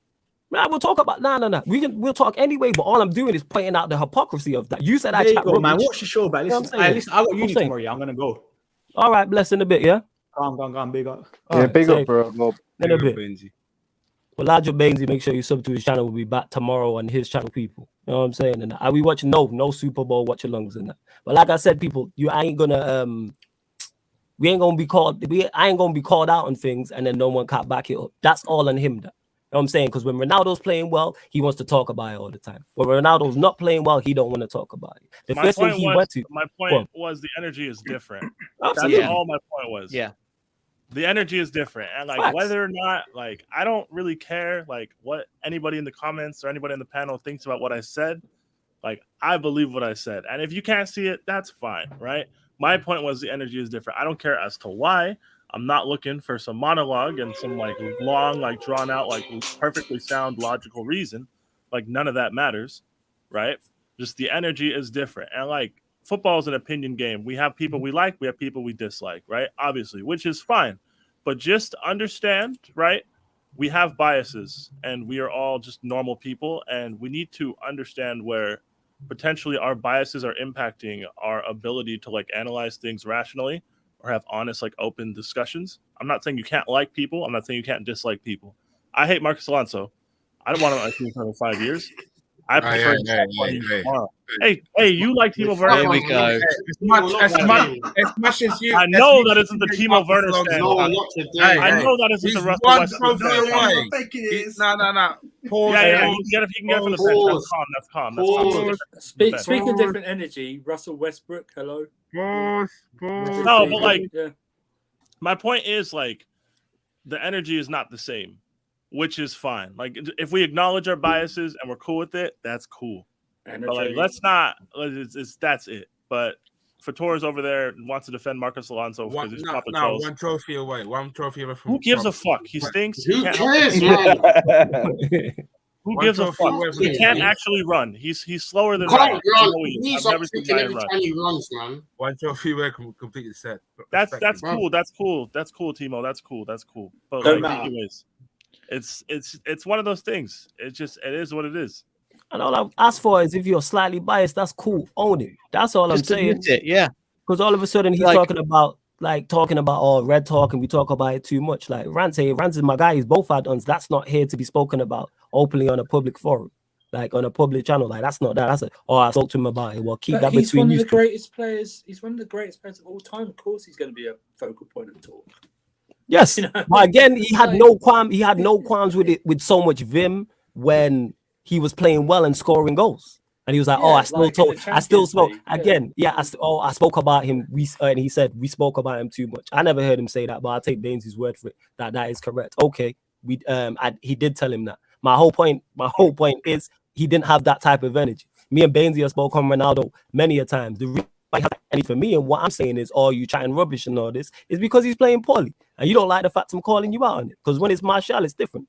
we'll talk about no. We'll talk anyway. But all I'm doing is pointing out the hypocrisy of that. You said I chat rubbish. Man, watch the show, man. Listen, I got uni tomorrow. Yeah, I'm gonna go. All right, bless in a bit. Yeah. Come, big up. Yeah, big up, bro. In a bit. Well, Elijah Bainzy, make sure you sub to his channel. We'll be back tomorrow on his channel, people. You know what I'm saying? And are we watching? No Super Bowl watch alongs in that. But like I said, people, I ain't gonna be called out on things and then no one can't back it up. That's all on him. That. You know what I'm saying? Because when Ronaldo's playing well, he wants to talk about it all the time. When Ronaldo's not playing well, he don't want to talk about it. My point was the energy is different. That's all my point was. Yeah. The energy is different. And whether or not, I don't really care, what anybody in the comments or anybody in the panel thinks about what I said. I believe what I said. And if you can't see it, that's fine, right? My point was the energy is different. I don't care as to why. I'm not looking for some monologue and some long, drawn out, perfectly sound, logical reason. None of that matters, right? Just the energy is different. And football is an opinion game. We have people we like, we have people we dislike, right? Obviously, which is fine. But just understand, right? We have biases and we are all just normal people. And we need to understand where potentially our biases are impacting our ability to analyze things rationally or have honest, open discussions. I'm not saying you can't like people. I'm not saying you can't dislike people. I hate Marcos Alonso. I don't want him on my team for 5 years. I prefer Hey, you like Timo Werner? There we go. As much as you, I know that isn't the Timo Werner stand. I know that isn't the Russell Westbrook stand. No. Pause. Yeah. You can get it from the bench. That's calm. Speaking of different energy, Russell Westbrook. Hello. No, but my point is the energy is not the same, which is fine. If we acknowledge our biases and we're cool with it, that's cool. But let's not. That's it. But Fatores over there wants to defend Marcos Alonso because he's Papa Charles. One trophy away. From who gives a fuck? He stinks. Who cares, man? Who gives a fuck? He can't actually run. He's slower than Ryan. He's never seen Ryan run. He runs, man. One trophy away, completely set. That's cool. That's cool, Timo. That's cool. But anyways, it's one of those things. It is what it is. And all I've asked for is if you're slightly biased, that's cool. Own it. That's all I'm saying. Yeah. Because all of a sudden he's talking about red talk and we talk about it too much. Rance is my guy. He's both add-ons. That's not here to be spoken about openly on a public forum, on a public channel. That's not that. That's I spoke to him about it. Well, keep that between you. He's one of the greatest players. He's one of the greatest players of all time. Of course, he's going to be a focal point of talk. Yes, but again, he had no qualms with it with so much vim when he was playing well and scoring goals. And he was I still spoke again. Yeah, I spoke about him. And he said we spoke about him too much. I never heard him say that, but I'll take Bainzy's word for it. That is correct. Okay, he did tell him that. My whole point is he didn't have that type of energy. Me and Bainzy have spoke on Ronaldo many a times. The reason for me and what I'm saying is, you chatting rubbish and all this is because he's playing poorly, and you don't like the fact I'm calling you out on it. Because when it's Martial, it's different.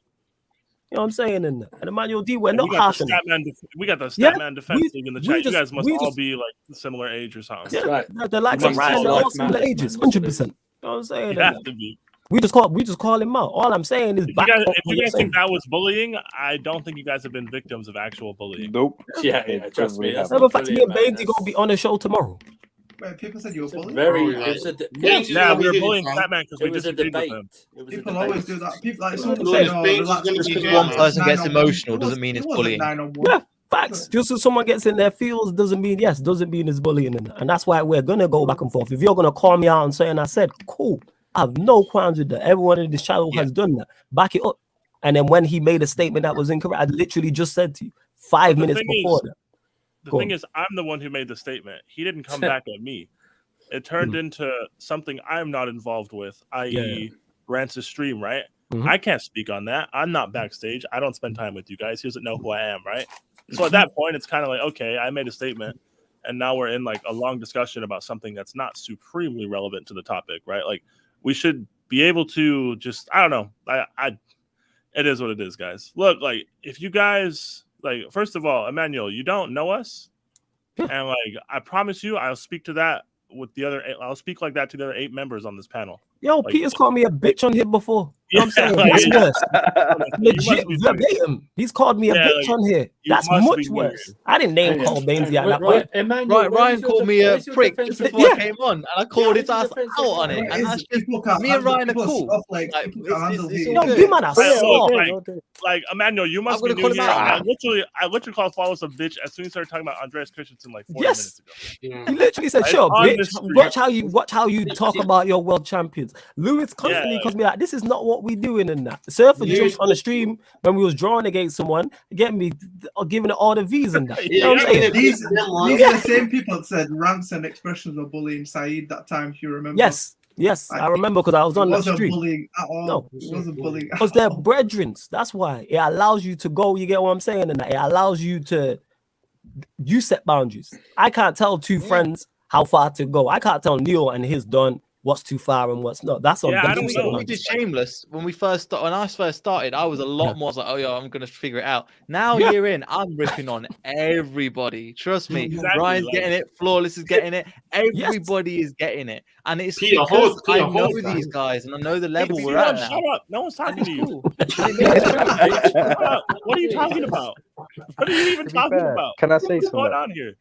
You know what I'm saying? And Emmanuel D, we're not harsh on it. We got the Statman Defense League in the chat. You guys must all be similar age or something. Yeah, right. They're like some Ryan, they're all similar ages, 100%. You know what I'm saying? You have to be. We just call him out. All I'm saying is, if you guys think that was bullying, I don't think you guys have been victims of actual bullying. Nope. Yeah, trust me. Matter of fact, me and Bainzy gonna be on the show tomorrow. Wait, people said you were bullying. Yeah, we were bullying Batman because we disagreed with him. People always do that. People like someone Lewis saying, "Oh, Baines is relax." gonna Just be because there, one man. person gets 9-on-1. emotional doesn't mean it's It wasn't bullying. 9-on-1. Yeah, facts. Just because someone gets in their feels doesn't mean it's bullying, and that's why we're gonna go back and forth. If you're gonna call me out and say, and I said, cool, I have no qualms with that. Everyone in this channel has done that. Back it up. And then when he made a statement that was incorrect, I literally just said to you 5 minutes before that. The thing is, I'm the one who made the statement. He didn't come back at me. It turned into something I'm not involved with, i.e., Rance's stream, right? I can't speak on that. I'm not backstage. I don't spend time with you guys. He doesn't know who I am, right? So at that point, it's kind of like, okay, I made a statement, and now we're in like a long discussion about something that's not supremely relevant to the topic, right? Like, we should be able to just, I don't know. It is what it is, guys. Look, like, if you guys, like, first of all, Emmanuel, you don't know us, and like, I promise you, I'll speak to that with the other. I'll speak like that to the other 8 members on this panel. Yo, like, Peter's called me a bitch on here before. You know what I'm saying? like, That's worse. Legit verbatim. He's called me a bitch on here. That's much worse. I didn't name call Bainzy at that point. Ryan called me a prick just before I came on, and I called his ass out on it. And that's just me and Ryan are cool. No, you man are soft. Like, Emmanuel, you must be new here. I literally called Flawless a bitch as soon as he started talking about Andreas Christensen like 40 minutes ago. He literally said, "Sure, bitch. Watch how you talk about your world champions." Lewis constantly calls me like, "This is not what we doing," and that. Surfer jumps on the stream when we was drawing against someone, get me giving it all the V's and that. You know what I'm saying? These are the same people that said rants and expressions were bullying Saeed that time. If you remember? Yes, I remember because I was on that stream. It wasn't bullying at all. No, it wasn't bullying. Because they're brethren. That's why it allows you to go. You get what I'm saying, and that it allows you to. You set boundaries. I can't tell two friends how far to go. I can't tell Neil and his done what's too far and what's not. That's on. I don't know. We did Shameless when I first started. I was a lot more like, oh yeah, I'm gonna figure it out. Now year in, I'm ripping on everybody. Trust me, Ryan's getting it. Flawless is getting it. Everybody is getting it, and it's because I know these guys and I know the level we're at. Shut up! No one's talking to you. What are you talking about? What are you even talking about? Can I say What's something? going on here?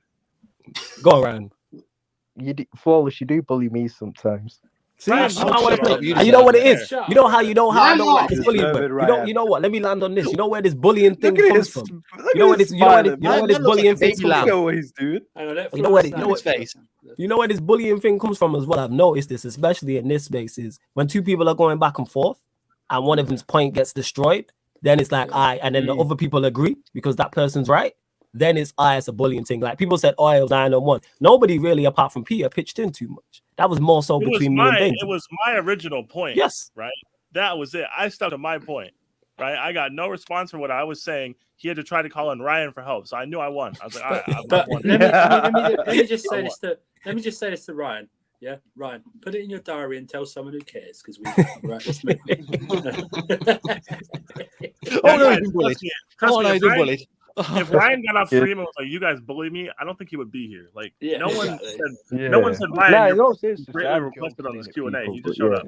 Go around. Flawless, you do bully me sometimes. See, you know what it is. You know how I know what this bullying. You know what? Let me land on this. You know where this bullying thing comes from. You know where this bullying thing comes from. You know where this bullying thing comes from as well. I've noticed this, especially in this space, is when two people are going back and forth, and one of them's point gets destroyed. Then it's like and then the other people agree because that person's right. Then it's it's a bullying thing. Like people said, it was 9-on-1. Nobody really, apart from Peter, pitched in too much. That was more so between me and Bainzy. It was my original point. Yes. Right? That was it. I stuck to my point. Right? I got no response for what I was saying. He had to try to call in Ryan for help. So I knew I won. I was like, all right, I won. Let me just say this to Ryan. Yeah, Ryan, put it in your diary and tell someone who cares because we right. Let's move. Trust me, if Ryan got off stream and was like, "You guys bully me," I don't think he would be here. Like, no one said, Ryan, you're greatly requested on this Q&A. He just showed up.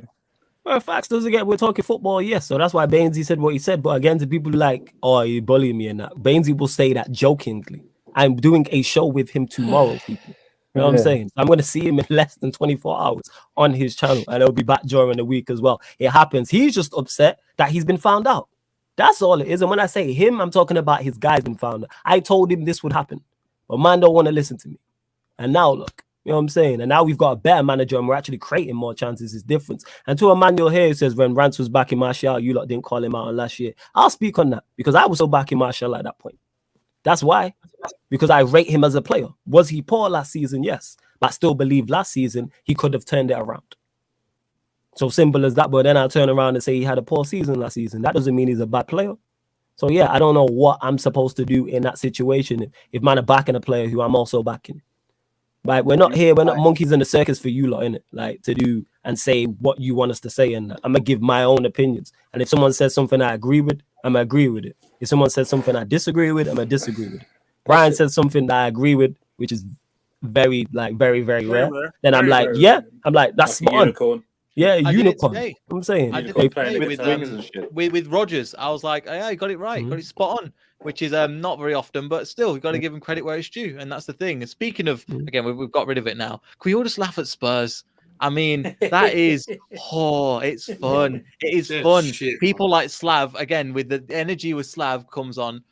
Well, facts doesn't get. We're talking football, yes. So that's why Bainzy said what he said. But again, to people like, "Oh, you bullying me," and that, Bainzy will say that jokingly. I'm doing a show with him tomorrow, people. You know what I'm saying? I'm going to see him in less than 24 hours on his channel, and he'll be back during the week as well. It happens. He's just upset that he's been found out. That's all it is. And when I say him, I'm talking about his guy's been found out. I told him this would happen, but man don't want to listen to me. And now look, you know what I'm saying? And now we've got a better manager and we're actually creating more chances. It's different. And to Emmanuel here who says when Rance was backing Martial, you lot didn't call him out on last year. I'll speak on that because I was so backing Martial at that point. That's why. Because I rate him as a player. Was he poor last season? Yes. But I still believe last season he could have turned it around. So simple as that. But then I'll turn around and say he had a poor season last season. That doesn't mean he's a bad player. So yeah, I don't know what I'm supposed to do in that situation if man are backing a player who I'm also backing. Like we're not here, we're not monkeys in the circus for you lot, innit? Like to do and say what you want us to say, and I'm gonna give my own opinions. And if someone says something I agree with, I'm gonna agree with it. If someone says something I disagree with, I'm gonna disagree with it. Brian says something that I agree with, which is very rare. Then I'm like, yeah, I'm like, that's spot on. Yeah, unicorn. I'm saying I did it with Rogers. I was like, yeah, you got it right, got it spot on. which is not very often, but still, you've got to give him credit where it's due, and that's the thing. And speaking of, again, we've got rid of it now. Can we all just laugh at Spurs? I mean, that is, it's fun. It is fun. People like Slav, again, with the energy with Slav comes on.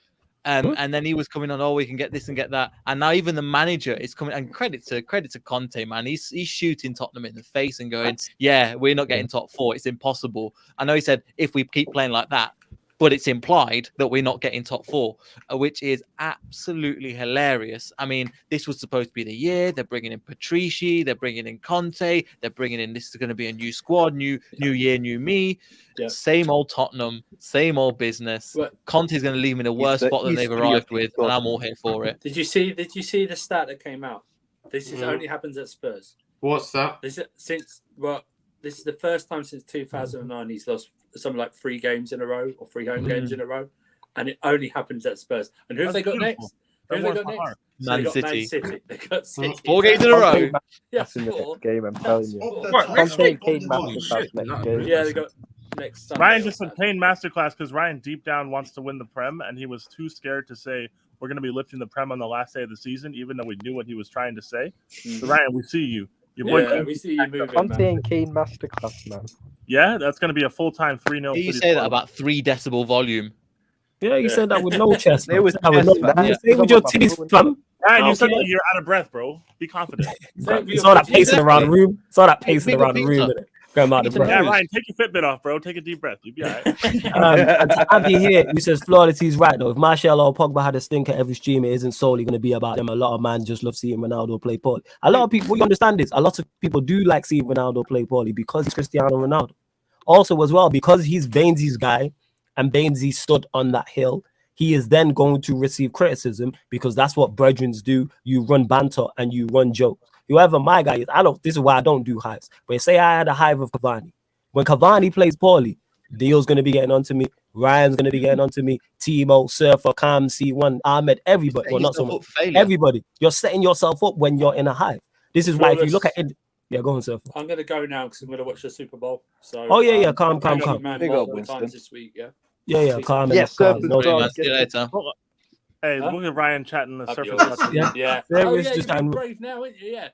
And then he was coming on, we can get this and get that. And now even the manager is coming, and credit to Conte, man. He's shooting Tottenham in the face and going, yeah, we're not getting top 4. It's impossible. I know he said, if we keep playing like that, but it's implied that we're not getting top 4, which is absolutely hilarious. I mean, this was supposed to be the year. They're bringing in Patrici. They're bringing in Conte. They're bringing in, this is going to be a new squad, new year, new me. Yeah. Same old Tottenham, same old business. Conte's going to leave them in a worse spot than they've arrived with, and I'm all here for it. Did you see the stat that came out? This is only happens at Spurs. What's that? This is the first time since 2009 he's lost something like 3 games in a row or 3 home games in a row, and it only happens at Spurs. And who have they got next? Man City. They got City. 4 games in a row. Yeah, in the next game, I'm telling you. Conte and Kane masterclass next game. Yeah, they got next Sunday. Ryan just said Kane masterclass because Ryan deep down wants to win the Prem, and he was too scared to say we're going to be lifting the Prem on the last day of the season, even though we knew what he was trying to say. So Ryan, we see you. Your boy we see you moving, Conte and Kane masterclass, man. Yeah, that's going to be a full-time 3-0. You say that about 3 decibel volume. Yeah, you said that with no chest. It was with your teeth, fam. Ryan, you said that you're out of breath, bro. Be confident. Saw that pacing around the room. Saw that pacing around the room. Going out of breath. Yeah, Ryan, take your Fitbit off, bro. Take a deep breath. You'll be all right. And Abby here, who says Flority's right though. If Martial or Pogba had a stinker every stream, it isn't solely going to be about them. A lot of man just love seeing Ronaldo play poorly. A lot of people, you understand this. A lot of people do like seeing Ronaldo play poorly because he's Cristiano Ronaldo. Also, as well, because he's Bainzy's guy, and Bainzy stood on that hill. He is then going to receive criticism because that's what brethren do. You run banter and you run jokes. Whoever my guy is, this is why I don't do hives. But say I had a hive of Cavani. When Cavani plays poorly, Dio's going to be getting onto me. Ryan's going to be getting onto me. Timo, Surfer, Cam, C1, Ahmed, everybody. Well, not so much. Everybody. You're setting yourself up when you're in a hive. This is why if you look at it. Yeah, go on, Surfer. I'm going to go now because I'm going to watch the Super Bowl. So. Oh, yeah. Calm. Big up, Winston. This week, yeah. Yeah, calm. Yes, calm. No, See you later. Hey, look at Ryan chatting the Surfer. Yeah. You're brave now, aren't you? Yeah.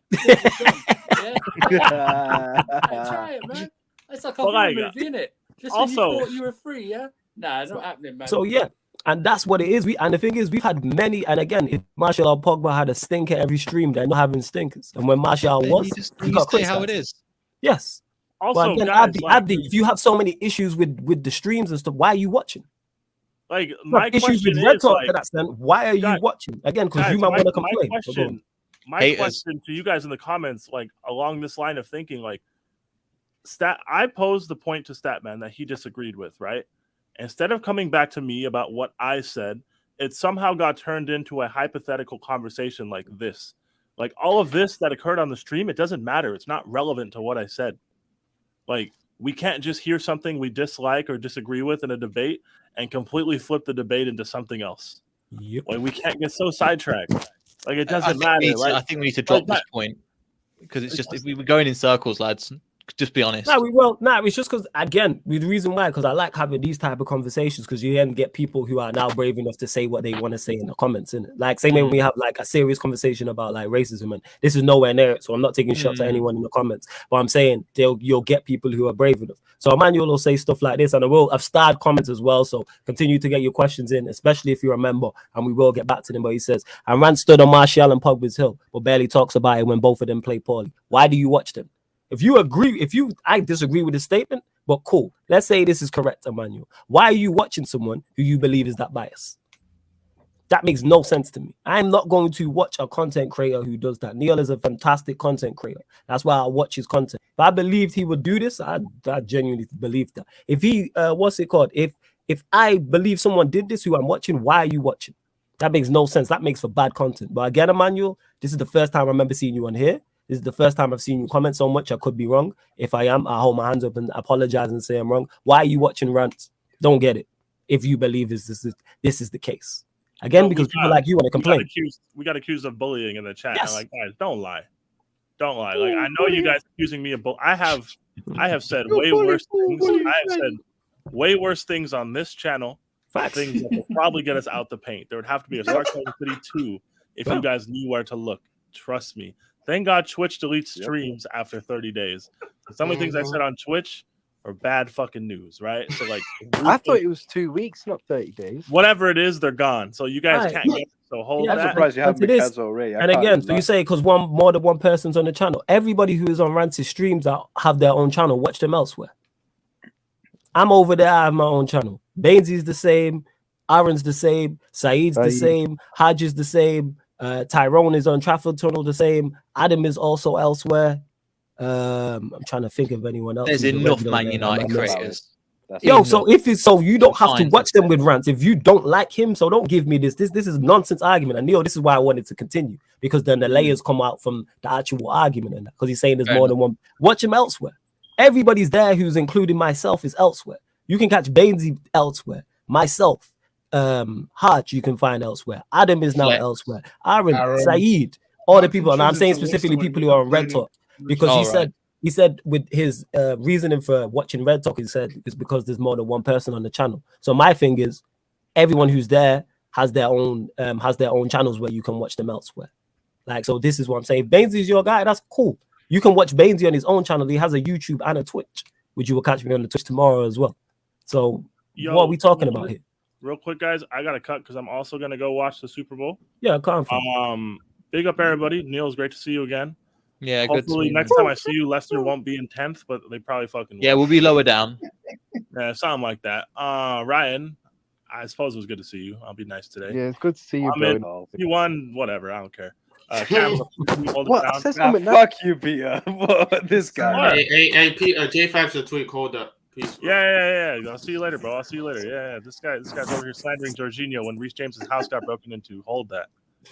Try it, man. It's like a horror movie, isn't it? Just also, when you thought you were free, yeah? Nah, it's not happening, man. So, yeah. And that's what it is. And the thing is, we've had many. And again, if Martial or Pogba had a stinker every stream, they're not having stinkers. And when Martial was, he got say how it is. Yes. Also, again, guys, Abdi, if you have so many issues with the streams and stuff, why are you watching? Like my issues with Red Talk to that extent, why are you watching? Again, because you might want to complain. My question to you guys in the comments, like along this line of thinking, like I posed the point to Statman that he disagreed with, right? Instead of coming back to me about what I said, it somehow got turned into a hypothetical conversation like this. Like all of this that occurred on the stream, it doesn't matter. It's not relevant to what I said. Like, we can't just hear something we dislike or disagree with in a debate and completely flip the debate into something else. Yep. Like, we can't get so sidetracked. Like, it doesn't matter. I think we need to drop this point because it's just, if we were going in circles, lads, just be honest. No, we will. No, it's just because, again, the reason why, because I like having these type of conversations because you then get people who are now brave enough to say what they want to say in the comments, innit? Like, same way when we have like a serious conversation about like racism, and this is nowhere near it, so I'm not taking shots at anyone in the comments, but I'm saying you'll get people who are brave enough. So Emmanuel will say stuff like this, and I've starred comments as well, so continue to get your questions in, especially if you're a member, and we will get back to them. But he says, and Rand stood on Martial and Pogba's hill, but barely talks about it when both of them play poorly. Why do you watch them? If you agree, I disagree with the statement, but cool. Let's say this is correct, Emmanuel. Why are you watching someone who you believe is that biased? That makes no sense to me. I'm not going to watch a content creator who does that. Neil is a fantastic content creator. That's why I watch his content. If I believed he would do this, I genuinely believe that. If he, what's it called? If I believe someone did this who I'm watching, why are you watching? That makes no sense. That makes for bad content. But again, Emmanuel, this is the first time I remember seeing you on here. This is the first time I've seen you comment so much. I could be wrong. If I am, I hold my hands up and apologize and say I'm wrong. Why are you watching rants? Don't get it. If you believe this is the case. Again, because people like you want to complain. We got accused of bullying in the chat. Yes. I'm like, guys, don't lie. Don't lie. Like, I know you guys accusing me of bullying. I have said way worse things. I have said way worse things on this channel things that will probably get us out the paint. There would have to be a Sarcasm City 2 if you guys knew where to look. Trust me. Thank God Twitch deletes streams after 30 days. Some of the things I said on Twitch are bad fucking news, right? So like, I thought it was 2 weeks, not 30 days. Whatever it is, they're gone. So you guys can't get it. So hold I'm that. surprised you haven't been cancelled already. And again, so you say because more than one person's on the channel. Everybody who is on Rance's streams have their own channel. Watch them elsewhere. I'm over there. I have my own channel. Bainzy's the same. Aaron's the same. Saeed's the same. Hajj is the same. Tyrone is on Trafford Tunnel the same. Adam is also elsewhere. I'm trying to think of anyone else. There's enough Man United creators. Yo, so if it's so, you don't have to watch them with rants if you don't like him. So don't give me this. This is nonsense argument. And Neil, this is why I wanted to continue, because then the layers come out from the actual argument and that. Because he's saying there's more than one. Watch him elsewhere. Everybody's there who's including myself is elsewhere. You can catch Bainzy elsewhere. Myself, Hajj, you can find elsewhere. Adam is now elsewhere. Aaron, Saeed, all the people, and I'm saying specifically people who are on Red Talk, because he said with his reasoning for watching Red Talk, he said it's because there's more than one person on the channel. So my thing is, everyone who's there has their own channels where you can watch them elsewhere. Like, so this is what I'm saying. Bainzy is your guy. That's cool. You can watch Bainzy on his own channel. He has a YouTube and a Twitch, which you will catch me on the Twitch tomorrow as well. So what are we talking about here? Real quick, guys, I got to cut because I'm also going to go watch the Super Bowl. Yeah, can't. Big up everybody. Neil, it's great to see you again. Yeah, hopefully next time I see you, Leicester won't be in 10th, but they probably fucking will. Yeah, we'll be lower down. Yeah, something like that. Ryan, I suppose it was good to see you. I'll be nice today. Yeah, it's good to see you, bro. You won, whatever. I don't care. Fuck you, Peter. This guy. Hey, Peter, J5's a tweet. Hold up. Peace, yeah. I'll see you later, bro. I'll see you later. Yeah. This guy's over here slandering Jorginho when Reece James's house got broken into. Hold that.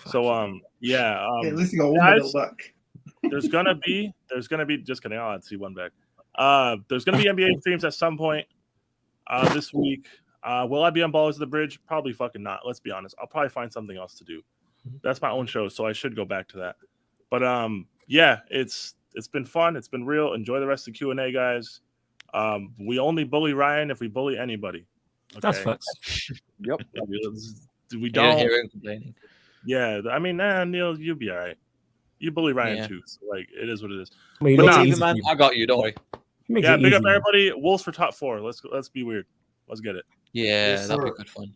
So at least you got one guys, medal back. There's gonna be just kidding. I'll see one back. There's gonna be NBA streams at some point this week. Will I be on Ballers of the Bridge? Probably fucking not. Let's be honest. I'll probably find something else to do. That's my own show, so I should go back to that. But it's been fun. It's been real. Enjoy the rest of the Q&A, guys. We only bully Ryan if we bully anybody. Okay? That's facts. Yep. We don't hear him complaining. Yeah, I mean, Neil, you'll be all right. You bully Ryan too, so like it is what it is. Man, I got you. Don't worry. Yeah, big up everybody. Wolves for top 4. Let's be weird. Let's get it. Yeah, that'd be good fun.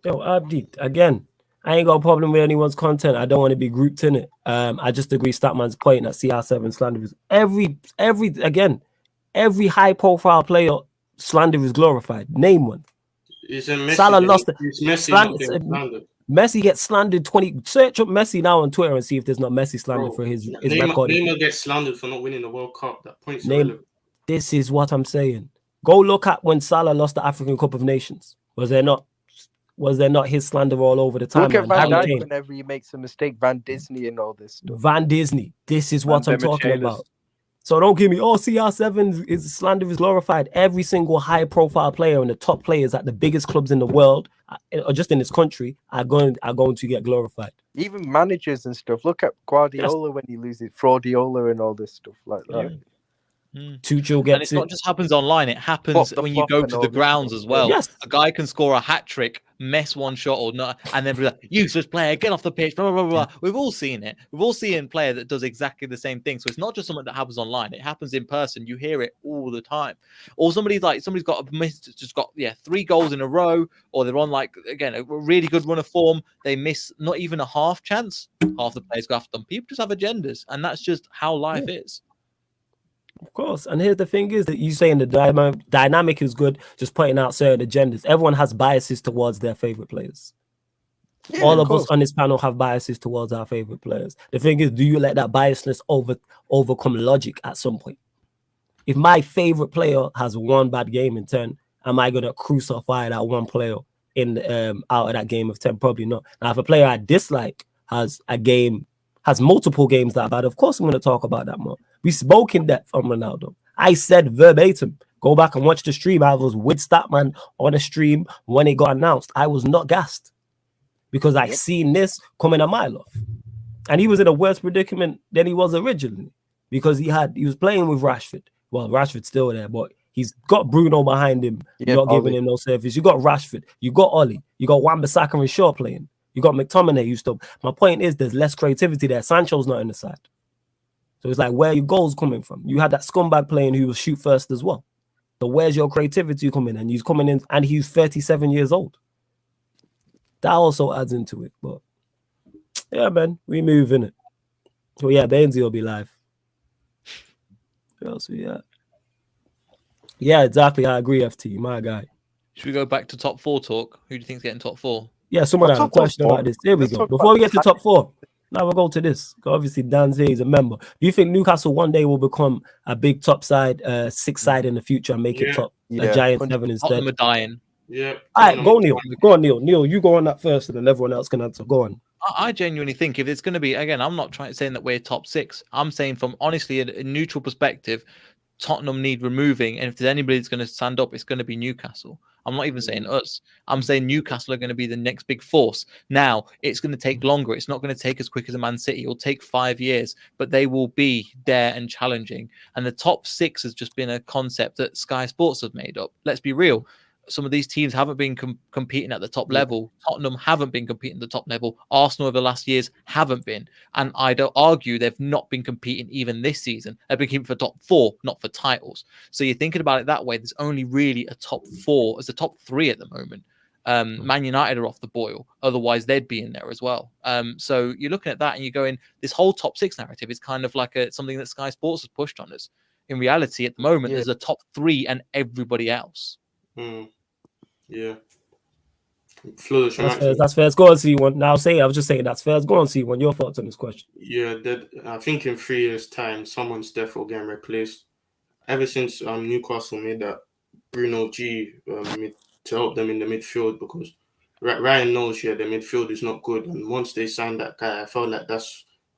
Yo, Abdi, again, I ain't got a problem with anyone's content. I don't want to be grouped in it. I just agree Statman's point that CR7 slander is every high profile player slander is glorified. Name one. Salah lost it. Messi gets slandered 20. Search up Messi now on Twitter and see if there's not Messi slander for his record. Neymar gets slandered for not winning the World Cup. That point's irrelevant. This is what I'm saying. Go look at when Salah lost the African Cup of Nations. Was there not his slander all over the time? Look at Van Dijk whenever he makes a mistake. Van Disney and all this stuff. Van Disney. This is what I'm talking about. So don't give me, CR7 is slander is glorified. Every single high-profile player and the top players at the biggest clubs in the world, or just in this country, are going to get glorified. Even managers and stuff. Look at Guardiola when he loses, Fraudiola and all this stuff like that. Tuchel gets and it's not just happens online, it happens when you go to the grounds as well. Yes. A guy can score a hat trick, miss one shot or not, and then be like, useless player, get off the pitch, blah, blah, blah, blah. We've all seen it. We've all seen a player that does exactly the same thing. So it's not just something that happens online, it happens in person. You hear it all the time. Or somebody's got a miss, just got 3 goals in a row, or they're on a really good run of form. They miss not even a half chance. Half the players go after them. People just have agendas, and that's just how life is. Of course. And here's the thing is that you saying the dynamic is good, just pointing out certain agendas. Everyone has biases towards their favorite players. Yeah, all of us on this panel have biases towards our favorite players. The thing is, do you let that biasness overcome logic at some point? If my favorite player has one bad game in 10, am I going to crucify that one player in out of that game of 10? Probably not. Now, if a player I dislike has multiple games that bad, of course I'm going to talk about that more. We spoke in depth on Ronaldo. I said verbatim, go back and watch the stream. I was with Statman on a stream when it got announced. I was not gassed because I seen this coming a mile off. And he was in a worse predicament than he was originally because he was playing with Rashford. Well, Rashford's still there, but He's got Bruno behind him. Yeah, You're not giving Ollie. him no service. You got Rashford. You got Ollie. You got Wan-Bissaka and Shaw playing. You got McTominay. You still. My point is, there's less creativity there. Sancho's not in the side, so it's like, where are your goals coming from? You had that scumbag playing who will shoot first as well. So where's your creativity coming? And he's coming in, and he's 37 years old. That also adds into it. But yeah, man, we move in it. So yeah, Bainzy will be live. Who else we got? Yeah, exactly. I agree, FT, my guy. Should we go back to top 4 talk? Who do you think's getting top 4? Yeah, someone had a question about this. Here we go. Before we get to top 4, now we'll go to this. Obviously, Dan's here, he's a member. Do you think Newcastle one day will become a big top side, 6 side in the future and make it top a giant 7 instead? Tottenham are dying. Yeah. All right, go Neil. Go on, Neil. Neil, you go on that first, and then everyone else can answer. Go on. I genuinely think if it's going to be, again, I'm not saying that we're top 6. I'm saying from honestly a neutral perspective, Tottenham need removing, and if there's anybody that's going to stand up, it's going to be Newcastle. I'm not even saying us. I'm saying Newcastle are going to be the next big force. Now, it's going to take longer. It's not going to take as quick as a Man City. It'll take 5 years, but they will be there and challenging. And the top 6 has just been a concept that Sky Sports have made up. Let's be real. Some of these teams haven't been competing at the top level. Tottenham haven't been competing at the top level. Arsenal over the last years haven't been. And I don't argue they've not been competing even this season. They've been competing for top 4, not for titles. So you're thinking about it that way. There's only really a top 4. There's a top 3 at the moment. Man United are off the boil. Otherwise, they'd be in there as well. So you're looking at that and you're going, this whole top 6 narrative is kind of like something that Sky Sports has pushed on us. In reality, at the moment, there's a top 3 and everybody else. Yeah. Flourish. That's fair. Go on, C1. Now I was just saying that's fair. Go on, C1. Your thoughts on this question? Yeah, I think in 3 years' time, someone's definitely getting replaced. Ever since Newcastle made that Bruno G to help them in the midfield, because Ryan knows the midfield is not good, and once they signed that guy, I felt like that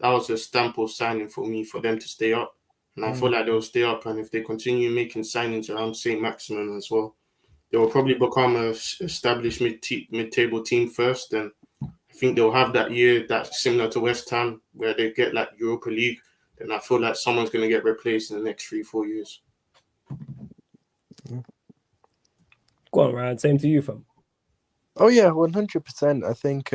was a stamp of signing for me for them to stay up, and I feel like they'll stay up, and if they continue making signings around St. Maximin as well, they will probably become a established mid-table team first, and I think they'll have that year that's similar to West Ham where they get like Europa League. Then I feel like someone's going to get replaced in the next 3-4 years. Go on, Ryan. Same to you, fam. Oh yeah, 100%. I think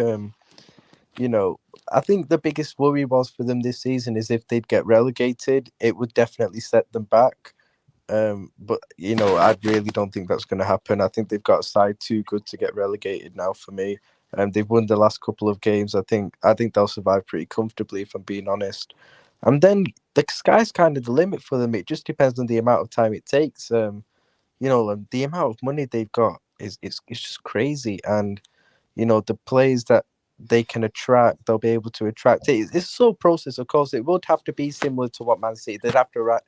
I think the biggest worry was for them this season is if they'd get relegated, it would definitely set them back. But I really don't think that's going to happen. I think they've got a side too good to get relegated now for me. They've won the last couple of games. I think they'll survive pretty comfortably, if I'm being honest. And then the sky's kind of the limit for them. It just depends on the amount of time it takes. The amount of money they've got is just crazy. And the players that they can attract, they'll be able to attract. It's a slow process, of course. It would have to be similar to what Man City. They'd have to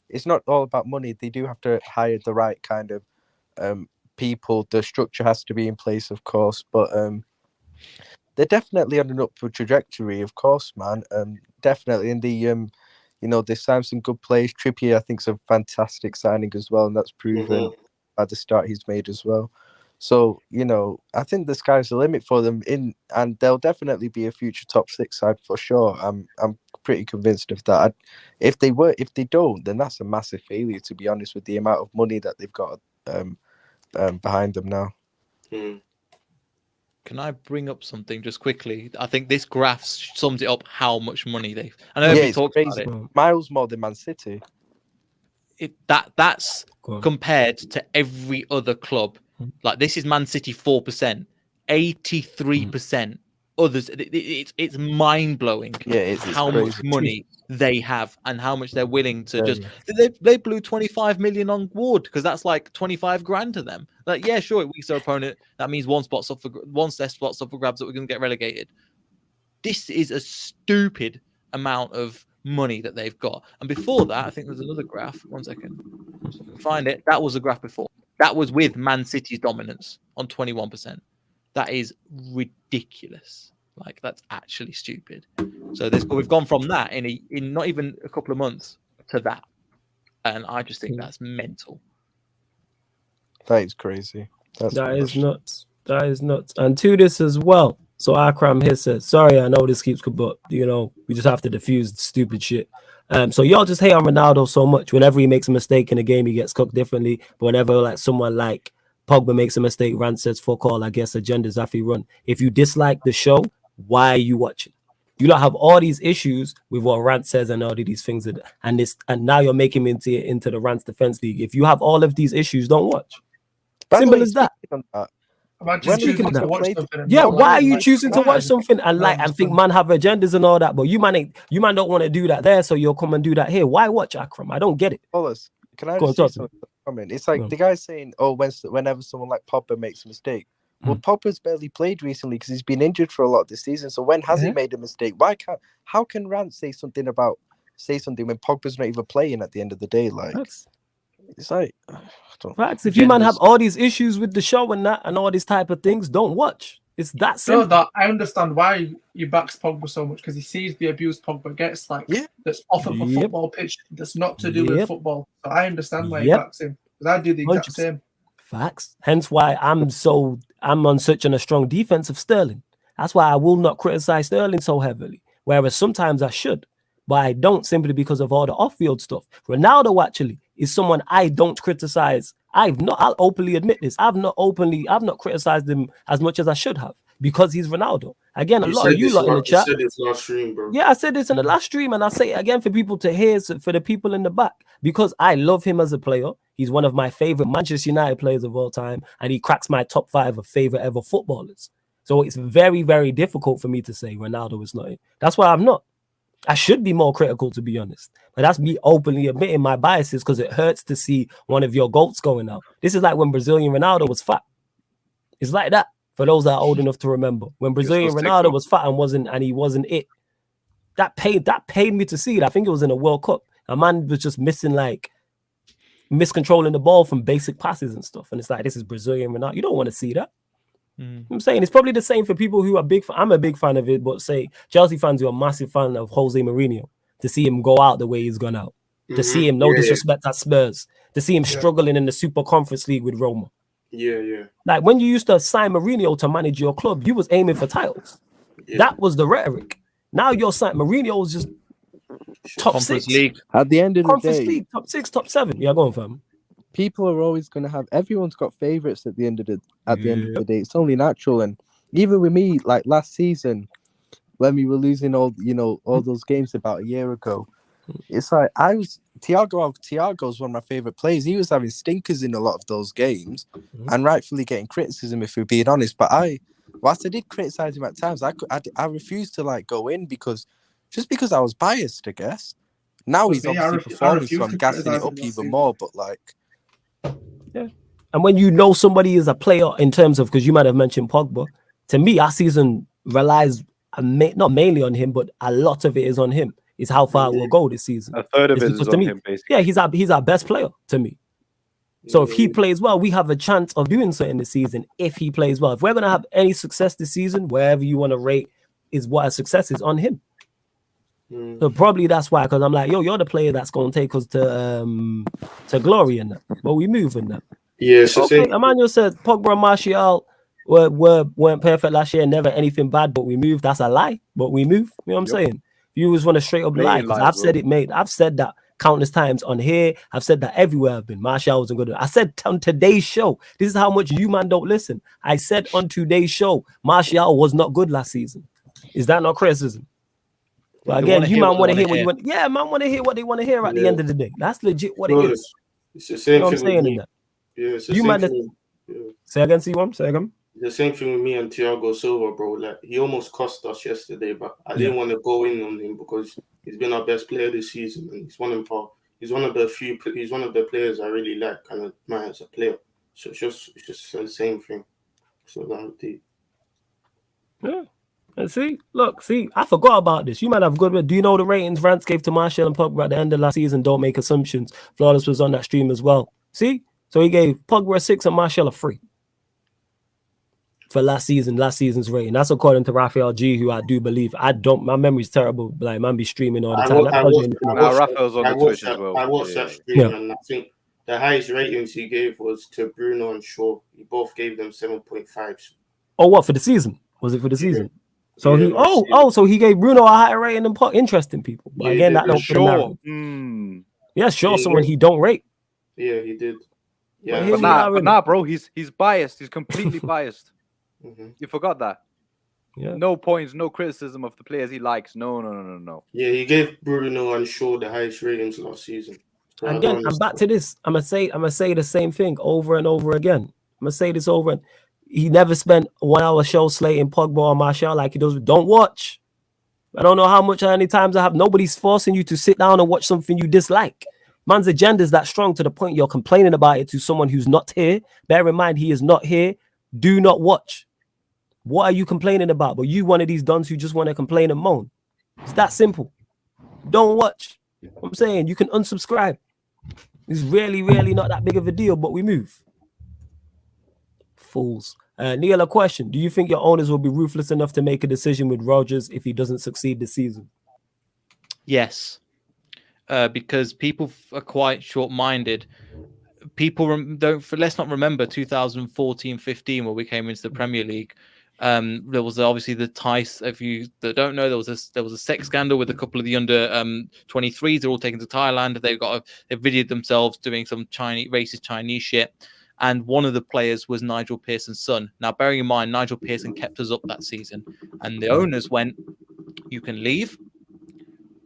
It's not all about money. They do have to hire the right kind of people. The structure has to be in place, of course. But they're definitely on an upward trajectory, of course, man. Definitely. And they signed some good players. Trippier, I think, is a fantastic signing as well. And that's proven by the start he's made as well. So, I think the sky's the limit for them, and they'll definitely be a future top 6 side for sure. I'm pretty convinced of that. If they don't, then that's a massive failure, to be honest, with the amount of money that they've got behind them now. Can I bring up something just quickly? I think this graph sums it up how much money they've. I know we talked about it. Miles more than Man City. That's compared to every other club. Like this is Man City 4%, 83% others. It's mind blowing. Yeah, how much money they have and how much they're willing to just. They blew 25 million on Ward because that's like 25 grand to them. Like, yeah, sure, it weaks their opponent. That means one less spot's up for grabs that we're going to get relegated. This is a stupid amount of money that they've got. And before that, I think there's another graph. 1 second, find it. That was a graph before. That was with Man City's dominance on 21%. That is ridiculous. Like, that's actually stupid. So we've gone from that in not even a couple of months to that. And I just think that's mental. That is crazy. That is nuts. And to this as well, So Akram here says, sorry, I know this keeps, but you know, we just have to diffuse the stupid shit. So y'all just hate on Ronaldo so much. Whenever he makes a mistake in a game, he gets cooked differently. But whenever like someone like Pogba makes a mistake, Rand says, fuck all, I guess agendas after he run. If you dislike the show, why are you watching? You don't have all these issues with what Rant says and all of these things, and now you're making him into the Rant's defense league. If you have all of these issues, don't watch. Simple as that. Yeah, why are you choosing to watch something and think man have agendas and all that? But you man don't want to do that there, so you'll come and do that here. Why watch Akram? I don't get it. Can I just say something? Comment? It's like the guy saying, "Oh, whenever someone like Pogba makes a mistake." Well, Pogba's barely played recently because he's been injured for a lot of this season. So when has he made a mistake? How can Rant say something when Pogba's not even playing at the end of the day? Like, it's like, facts. If you man have all these issues with the show and that and all these type of things, don't watch. It's that simple. No, I understand why you backs Pogba so much, because he sees the abuse Pogba gets, like that's off of a football pitch, that's not to do with football. So I understand why he backs him, because I do the exact same. Facts. Hence why I'm on such a strong defense of Sterling. That's why I will not criticize Sterling so heavily. Whereas sometimes I should, but I don't, simply because of all the off-field stuff. Ronaldo actually is someone I don't criticize. I'll openly admit this. I've not criticized him as much as I should have, because he's Ronaldo. Again, a lot of you lot in the chat. You said this last stream, bro. Yeah, I said this in the last stream, and I say it again for people to hear, for the people in the back, because I love him as a player. He's one of my favorite Manchester United players of all time, and he cracks my top 5 of favorite ever footballers. So it's very, very difficult for me to say Ronaldo is not. That's why I'm not. I should be more critical, to be honest. But that's me openly admitting my biases, because it hurts to see one of your GOATs going out. This is like when Brazilian Ronaldo was fat. It's like that. For those that are old enough to remember, when Brazilian Ronaldo was fat and he wasn't it, that paid me to see it. I think it was in a World Cup. A man was just miscontrolling the ball from basic passes and stuff. And it's like, this is Brazilian Ronaldo. You don't want to see that. I'm saying it's probably the same for people who are big. I'm a big fan of it, but say Chelsea fans who are massive fan of Jose Mourinho, to see him go out the way he's gone out, to see him no disrespect at Spurs, to see him struggling in the Super Conference League with Roma. Yeah. Like when you used to sign Mourinho to manage your club, you was aiming for titles. That was the rhetoric. Now you're signing Mourinho was just top Conference 6 league. At the end of the Conference day, League, top 6, top 7. Yeah, go on, fam. People are always going to have. Everyone's got favorites at the end of the day. It's only natural. And even with me, like last season, when we were losing all those games about a year ago, it's like Thiago's one of my favorite players. He was having stinkers in a lot of those games, and rightfully getting criticism, if we're being honest. But whilst I did criticize him at times, I refused to like go in because I was biased, I guess. Now he's obviously performing, so I'm gassing it up even more. But like, yeah. And when you know somebody is a player in terms of, because you might have mentioned Pogba, to me, our season relies not mainly on him, but a lot of it is on him. Is how far we'll go this season. A third of it is on him, basically. Yeah, he's our best player to me. So if he plays well, we have a chance of doing so in the season. If he plays well, if we're gonna have any success this season, wherever you want to rate is what a success is on him. So probably that's why, because I'm like, yo, you're the player that's gonna take us to glory in that. But we move in that. Yeah. So okay, Emmanuel said Pogba and Martial weren't perfect last year, never anything bad, but we moved. That's a lie, but we move. You know what I'm saying? You just want to straight up lie, because I've said it, mate. I've said that countless times on here. I've said that everywhere I've been. Martial wasn't good. I said on today's show, this is how much you man don't listen. I said on today's show, Martial was not good last season. Is that not criticism? But again, you man want to hear what you want. Yeah, man want to hear what they want to hear at the end of the day. That's legit what it is. It's the same you know what I'm thing saying with in me. that. Yeah, it's the You same man, thing. say again, C1, say again. The same thing with me and Thiago Silva, bro. Like he almost cost us yesterday, but I didn't want to go in on him because he's been our best player this season, and he's one of the players I really like and admire as a player. So it's just the same thing. So that deep. Yeah. And see, I forgot about this. You might have good. Do you know the ratings Rance gave to Martial and Pogba at the end of last season? Don't make assumptions. Flawless was on that stream as well. See, so he gave Pogba a 6 and Martial a 3 for last season's rating. That's according to Raphael G, who I do believe. My memory's terrible. Like, man be streaming all the time. I watched that stream, and I think the highest ratings he gave was to Bruno and Shaw. He both gave them 7.5. Oh, what, for the season? Was it for the season? So so he gave Bruno a higher rating than Pot. Interesting, people. But again, that don't fit the narrative. Yeah, sure, someone he don't rate. Yeah, he did. Yeah, but nah, bro. He's biased. He's completely biased. You forgot that. Yeah. No points, no criticism of the players he likes. No. Yeah, he gave Bruno and Shaw the highest ratings last season. Again, I'm back to this. I'm gonna say the same thing over and over again. I'm gonna say this over and he never spent 1 hour show slating Pogba or Martial like he does. Don't watch. I don't know how many times I have. Nobody's forcing you to sit down and watch something you dislike. Man's agenda is that strong to the point you're complaining about it to someone who's not here. Bear in mind, he is not here. Do not watch. What are you complaining about? But you one of these dons who just want to complain and moan. It's that simple. Don't watch. I'm saying you can unsubscribe. It's really not that big of a deal, but we move. Fools. Neil, a question. Do you think your owners will be ruthless enough to make a decision with Rodgers if he doesn't succeed this season? Yes. Because people are quite short-minded. Let's not remember 2014-15 where we came into the Premier League. There was obviously the Tice. If you don't know, there was a sex scandal with a couple of the under 23s. They're all taken to Thailand. They videoed themselves doing some racist Chinese shit. And one of the players was Nigel Pearson's son. Now, bearing in mind, Nigel Pearson kept us up that season, and the owners went, "You can leave.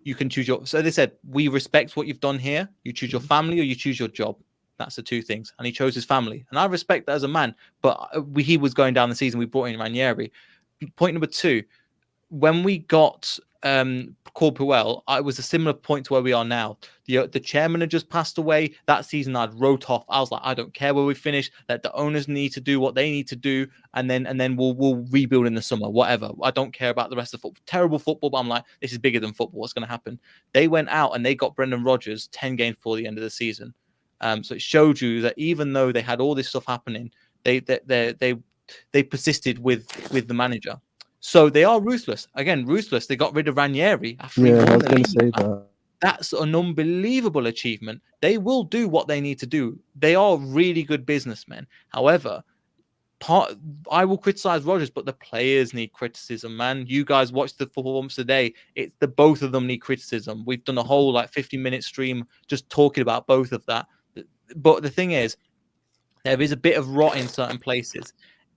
You can choose your." So they said, "We respect what you've done here. You choose your family or you choose your job." That's the two things. And he chose his family. And I respect that as a man. But he was going down the season. We brought in Ranieri. Point number 2, when we got Claude Puel, it was a similar point to where we are now. The chairman had just passed away. That season I'd wrote off. I was like, I don't care where we finish. That the owners need to do what they need to do. And then we'll rebuild in the summer, whatever. I don't care about the rest of football. Terrible football, but I'm like, this is bigger than football. What's going to happen? They went out and they got Brendan Rodgers 10 games before the end of the season. So it showed you that even though they had all this stuff happening, they persisted with the manager. So they are ruthless. Again, ruthless. They got rid of Ranieri after he won I was the going league. to say that. That's an unbelievable achievement. They will do what they need to do. They are really good businessmen. However, I will criticize Rodgers, but the players need criticism, man. You guys watched the performance today. It's the both of them need criticism. We've done a whole 50-minute stream just talking about both of that. But the thing is, there is a bit of rot in certain places.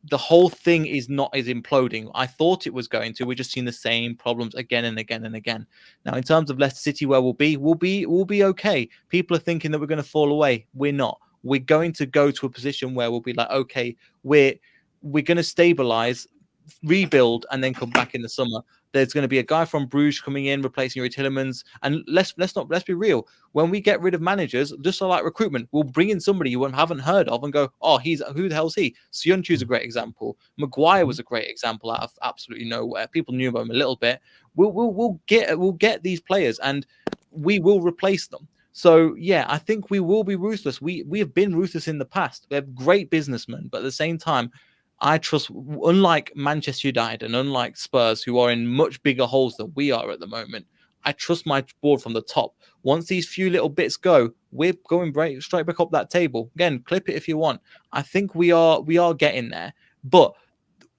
The whole thing is imploding. I thought it was going to. We're just seeing the same problems again and again and again. Now, in terms of Leicester City, where we'll be okay. People are thinking that we're going to fall away. We're not. We're going to go to a position where we'll be like, okay, we're going to stabilize, rebuild, and then come back in the summer. There's going to be a guy from Bruges coming in, replacing Yuri Tillemans. And let's be real. When we get rid of managers, just like recruitment, we'll bring in somebody you haven't heard of and go, oh, who the hell's he? Sionchu's a great example. Maguire was a great example out of absolutely nowhere. People knew about him a little bit. We'll get these players and we will replace them. So yeah, I think we will be ruthless. We have been ruthless in the past. They're great businessmen, but at the same time, I trust, unlike Manchester United and unlike Spurs, who are in much bigger holes than we are at the moment, I trust my board from the top. Once these few little bits go, we're going straight back up that table. Again, clip it if you want. I think we are getting there. But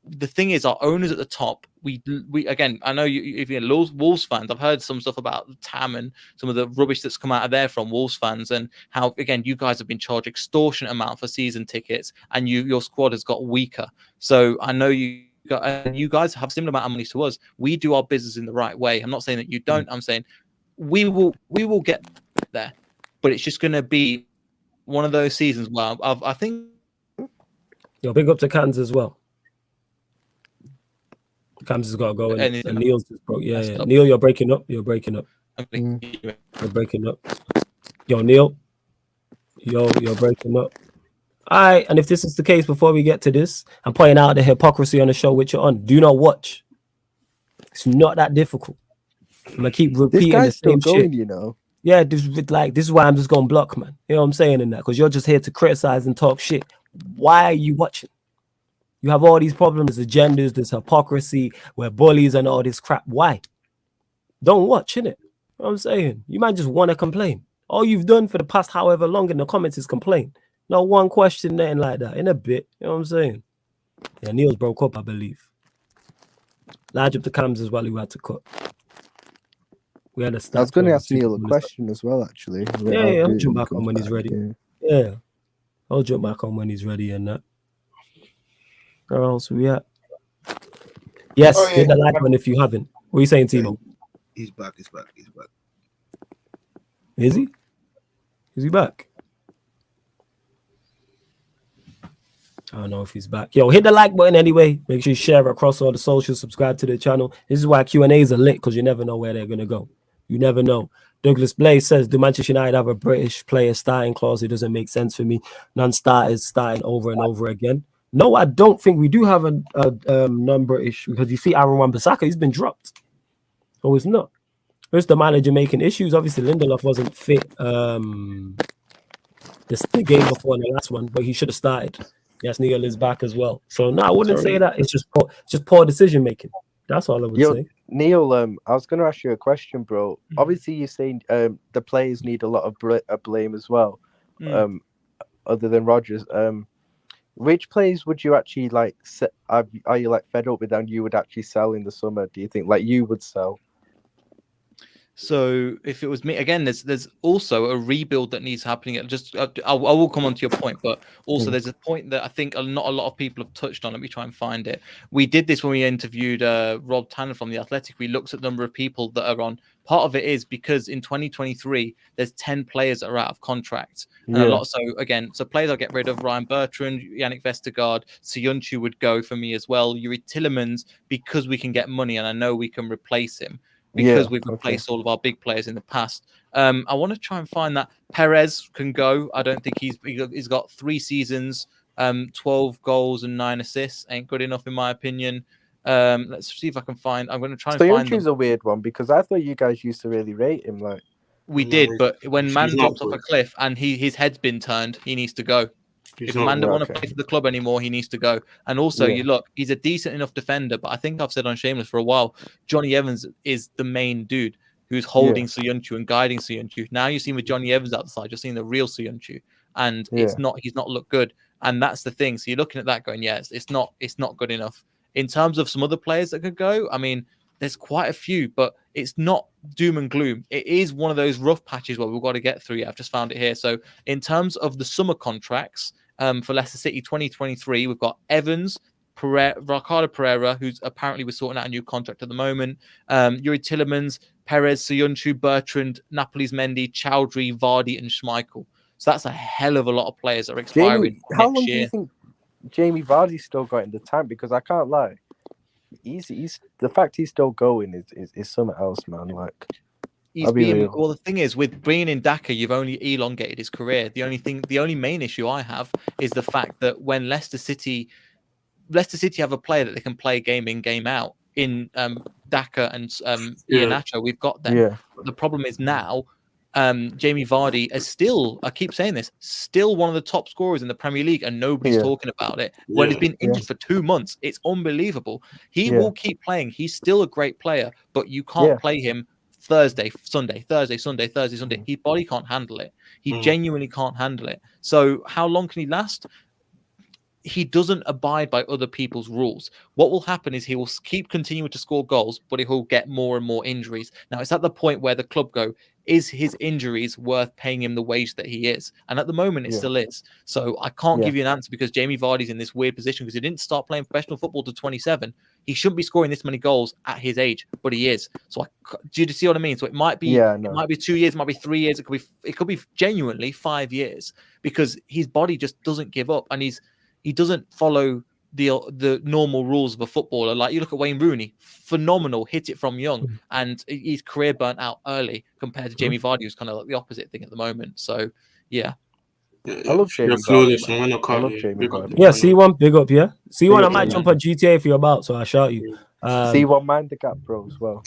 the thing is, our owners at the top, we again, I know if you're Wolves fans, I've heard some stuff about Tam and some of the rubbish that's come out of there from Wolves fans, and how again you guys have been charged extortionate amount for season tickets, and your squad has got weaker. So I know you guys have similar amount of money to us. We do our business in the right way. I'm not saying that you don't. I'm saying we will get there, but it's just going to be one of those seasons where I think. Yo, big up to Cans as well. Cams has got to go. And Neil's just broke. Yeah. Neil, you're breaking up. You're breaking up. You're breaking up. Yo, Neil. You're breaking up. All right. And if this is the case, before we get to this, I'm pointing out the hypocrisy on the show which you're on. Do not watch. It's not that difficult. I'm gonna keep repeating the same shit. You know. Yeah, this is why I'm just gonna block, man. You know what I'm saying in that? Because you're just here to criticize and talk shit. Why are you watching? You have all these problems, there's agendas, there's hypocrisy, we're bullies and all this crap. Why? Don't watch, innit? You know what I'm saying? You might just want to complain. All you've done for the past however long in the comments is complain. Not one question, nothing like that. In a bit. You know what I'm saying? Yeah, Neil's broke up, I believe. Large up the cams as well, who had to cut. We had a stat. I was going to ask Neil a question as well, actually. Yeah, I'll jump back on when he's ready. Yeah, I'll jump back on when he's ready and that. Where else we at? Yes, hit the like button if you haven't. What are you saying, Timo? He's back. He's back. He's back. Is he? Is he back? I don't know if he's back. Yo, hit the like button anyway. Make sure you share it across all the socials. Subscribe to the channel. This is why Q&As are lit, because you never know where they're going to go. You never know. Douglas Blaze says, do Manchester United have a British player starting clause? It doesn't make sense for me. Non-starters starting over and over again. No, I don't think we do have a non-British, because you see Aaron Wan-Bissaka, he's been dropped. So it's not. It's the manager making issues. Obviously, Lindelof wasn't fit the game before the last one, but he should have started. Yes, Neil is back as well. So no, I wouldn't say that. It's just poor decision making. That's all I would say. Neil, I was going to ask you a question, bro. Obviously, you're saying the players need a lot of blame as well, other than Rodgers. Which players would you actually like? Are you like fed up with and you would actually sell in the summer? Do you think like you would sell? So if it was me, again, there's also a rebuild that needs happening. I will come on to your point, but also there's a point that I think not a lot of people have touched on. Let me try and find it. We did this when we interviewed Rob Tanner from The Athletic. We looked at the number of people that are on. Part of it is because in 2023, there's 10 players that are out of contract. And a lot. So again, players I'll get rid of: Ryan Bertrand, Yannick Vestergaard, Soyuncu would go for me as well. Yuri Tillemans, because we can get money and I know we can replace him. Because we've replaced all of our big players in the past. I want to try and find that. Perez can go. I don't think he's got 3 seasons, 12 goals and 9 assists. Ain't good enough in my opinion. Let's see if I can find. I'm going to try and find. Soyuncu's a weird one because I thought you guys used to really rate him. Like we did, but when man drops off a cliff and his head's been turned, he needs to go. If man don't want to play for the club anymore, he needs to go. And also, you look, he's a decent enough defender, but I think I've said on Shameless for a while, Johnny Evans is the main dude who's holding Soyuncu and guiding Soyuncu. Now you see with Johnny Evans outside, you're seeing the real Soyuncu, and he's not looked good. And that's the thing. So you're looking at that going, it's not good enough. In terms of some other players that could go, I mean, there's quite a few, but it's not doom and gloom. It is one of those rough patches where we've got to get through. I've just found it here. So in terms of the summer contracts, for Leicester City 2023, we've got Evans, Ricardo Pereira, who's apparently we're sorting out a new contract at the moment. Yuri Tillemans, Perez, Soyuncu, Bertrand, Napoli's Mendy, Chowdhury, Vardy, and Schmeichel. So that's a hell of a lot of players that are expiring how long next do year. you think Jamie Vardy's still got in the tank? Because I can't lie, he's the fact he's still going is something else, man. Like. Well, the thing is, with bringing in Daka, you've only elongated his career. The only main issue I have is the fact that when Leicester City have a player that they can play game in, game out in Daka and Iheanacho, we've got them. Yeah. But the problem is now, Jamie Vardy is still, I keep saying this, still one of the top scorers in the Premier League, and nobody's talking about it. Well, he's been injured for 2 months. It's unbelievable. He will keep playing. He's still a great player, but you can't play him Thursday, Sunday. His body can't handle it. He genuinely can't handle it. So how long can he last? He doesn't abide by other people's rules. What will happen is he will keep continuing to score goals, but he'll get more and more injuries. Now, it's at the point where the club go, is his injuries worth paying him the wage that he is? And at the moment, it still is. So I can't give you an answer because Jamie Vardy's in this weird position because he didn't start playing professional football to 27. He shouldn't be scoring this many goals at his age, but he is. So do you see what I mean? So it might be, it might be 2 years, it might be 3 years. It could be genuinely 5 years because his body just doesn't give up, and he doesn't follow the normal rules of a footballer. Like you look at Wayne Rooney, phenomenal, hit it from young, and his career burnt out early compared to Jamie Vardy, who's kind of like the opposite thing at the moment. So yeah. I love Jamie Vardy. Yeah, C1, big up, yeah. C1, I might jump on GTA if you're about, so I'll shout you. C1, mind the gap, bro, as well.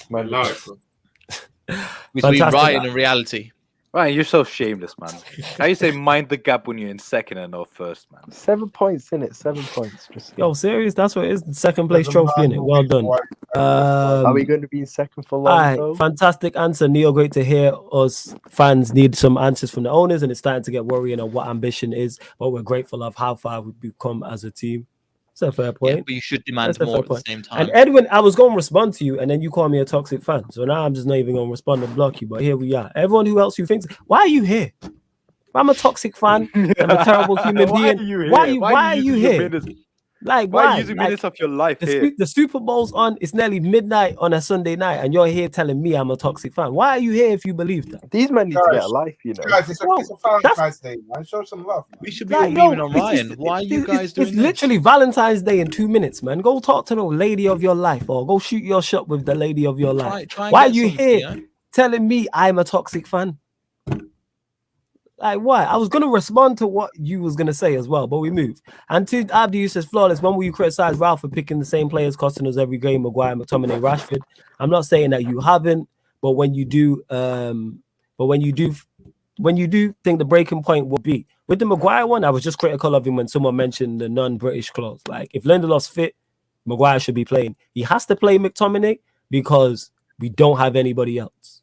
Between Ryan and reality. Ryan, you're so shameless, man. How you say mind the gap when you're in second and not first, man? 7 points in it, 7 points. Yo, serious? That's what it is. The second place trophy in it. Well done. Are we going to be in second for long? Though? Fantastic answer, Neil. Great to hear. Us fans need some answers from the owners, and it's starting to get worrying on what ambition is. But we're grateful of how far we've come as a team. That's a fair Yeah, point. but you should demand That's a more fair at the point. same time. And Edwin, I was going to respond to you, and then you call me a toxic fan. So now I'm just not even going to respond and block you. But here we are. Everyone who else who thinks, why are you here? If I'm a toxic fan. I'm a terrible human Why being. are you here? Why are you using your here? minutes? Like Why are why? you using Like, minutes of your life here? the Super Bowl's on. It's nearly midnight on a Sunday night, and you're here telling me I'm a toxic fan. Why are you here if you believe that? These men need to get a life, you know. Guys, it's a Valentine's Day, man. Show some love. Man. We should be all memeing on Ryan. Why are you guys doing It's this? literally Valentine's Day in 2 minutes, man. Go talk to the lady of your life, or go shoot your shot with the lady of your life. Try and Why are get you something, here you know? telling me I'm a toxic fan? Like, why? I was gonna respond to what you was gonna say as well, but we move. And to Abdi, you says flawless. When will you criticize Ralph for picking the same players costing us every game? Maguire, McTominay, Rashford. I'm not saying that you haven't, but when you do, when you do think the breaking point will be with the Maguire one, I was just critical of him when someone mentioned the non-British clause. Like, if Lindelof's fit, Maguire should be playing. He has to play McTominay because we don't have anybody else.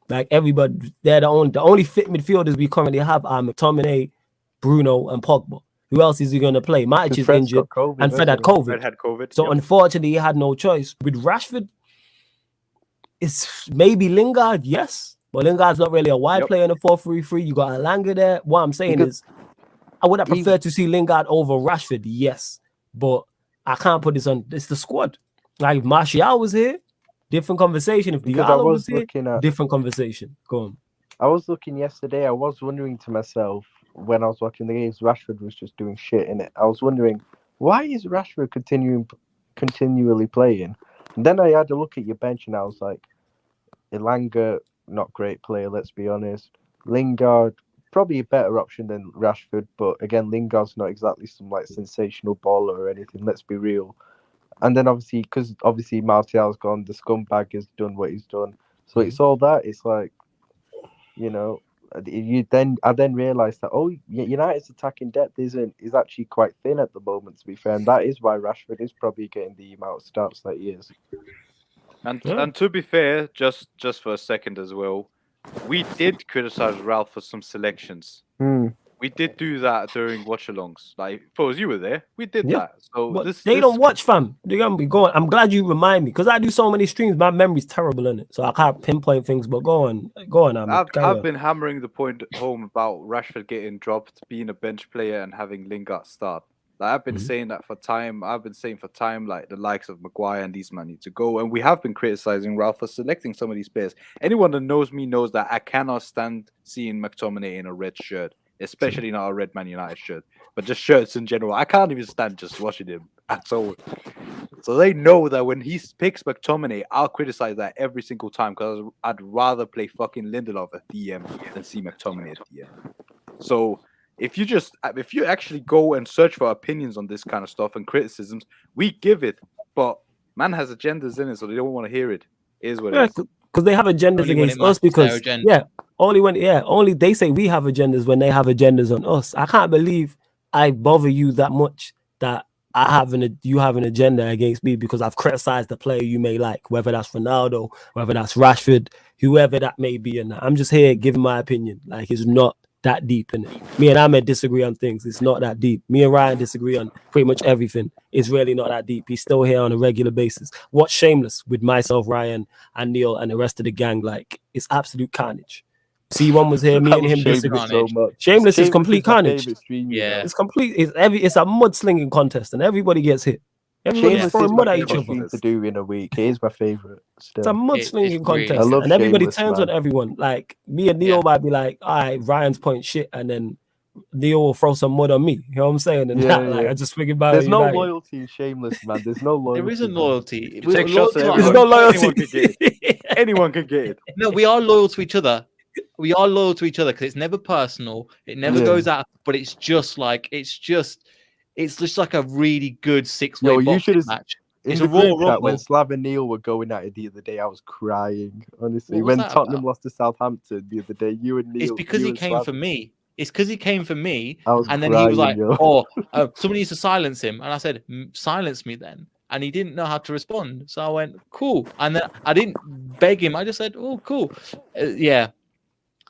Like, everybody, they're the only fit midfielders we currently have are McTominay, Bruno, and Pogba. Who else is he going to play? Matic is Fred's injured, got COVID, and Fred had hasn't he? COVID. Fred had COVID. So unfortunately, he had no choice. With Rashford, it's maybe Lingard, yes, but Lingard's not really a wide player in a 4-3-3. You got Alanga there. What I'm saying is, I would have preferred to see Lingard over Rashford, yes, but I can't put this on. It's the squad. Like, if Martial was here, different conversation. If Because Diallo was here, looking at different conversation. Go on. I was looking yesterday. I was wondering to myself when I was watching the games, Rashford was just doing shit in it. I was wondering, why is Rashford continually playing? And then I had a look at your bench, and I was like, Elanga, not great player, let's be honest. Lingard, probably a better option than Rashford, but again, Lingard's not exactly some like sensational baller or anything. Let's be real. And then obviously, because Martial's gone, the scumbag has done what he's done. So it's all that. It's like, you know, I then realised that United's attacking depth is actually quite thin at the moment. To be fair, and that is why Rashford is probably getting the amount of starts that he is. And to be fair, just for a second as well, we did criticize Ralph for some selections. We did do that during watch-alongs. Like, suppose you were there, we did that. So But they don't watch, fam. They're gonna be going. I'm glad you remind me because I do so many streams. My memory's terrible in it, so I can't pinpoint things. But go on, Ahmed. I've been hammering the point home about Rashford getting dropped, being a bench player, and having Lingard start. Like, I've been saying that for time. I've been saying for time, like the likes of Maguire and these men need to go. And we have been criticizing Ralph for selecting some of these players. Anyone that knows me knows that I cannot stand seeing McTominay in a red shirt. Especially not a red Man United shirt, but just shirts in general. I can't even stand just watching him at all. So they know that when he picks McTominay, I'll criticize that every single time because I'd rather play fucking Lindelof at DM than see McTominay at DM. So if you actually go and search for opinions on this kind of stuff and criticisms, we give it, but man has agendas in it, so they don't want to hear it. It is what it is. Because they have agendas against us. Because only they say we have agendas when they have agendas on us. I can't believe I bother you that much that you have an agenda against me because I've criticized the player you may like, whether that's Ronaldo, whether that's Rashford, whoever that may be. And I'm just here giving my opinion. Like, it's not that deep in it. Me and Ahmed disagree on things. It's not that deep. Me and Ryan disagree on pretty much everything. It's really not that deep. He's still here on a regular basis. Watch Shameless with myself, Ryan, and Neil, and the rest of the gang. Like, it's absolute carnage. C1 was here, me and him disagree. So much. Shameless is complete carnage. Yeah, it's complete. It's a mudslinging contest, and everybody gets hit. Everybody's throwing mud at each other. To do in a week. It is my favorite. Still. It's a mudslinging contest, I love and everybody Shameless, turns man. on everyone. Like, me and Neil might be like, "All right, Ryan's point shit," and then Neil will throw some mud on me. You know what I'm saying? And like, I just figured about There's it. no loyalty in Shameless, man. There's no loyalty. There isn't loyalty. You take shots at There's everyone. no loyalty. Anyone can get it. Anyone can get it. No, we are loyal to each other. We are loyal to each other because it's never personal. It never goes out, but it's just like it's just like a really good six-way boxing match. It's a Royal Rumble. When Slav and Neil were going at it the other day, I was crying. Honestly, What was when that Tottenham about? lost to Southampton the other day, you and Neil. It's because you he and came Slav- for me. It's because he came for me, I was and then he was like, crying, yo. somebody needs to silence him." And I said, "Silence me then." And he didn't know how to respond, so I went, "Cool." And then I didn't beg him. I just said, "Oh, cool." Yeah.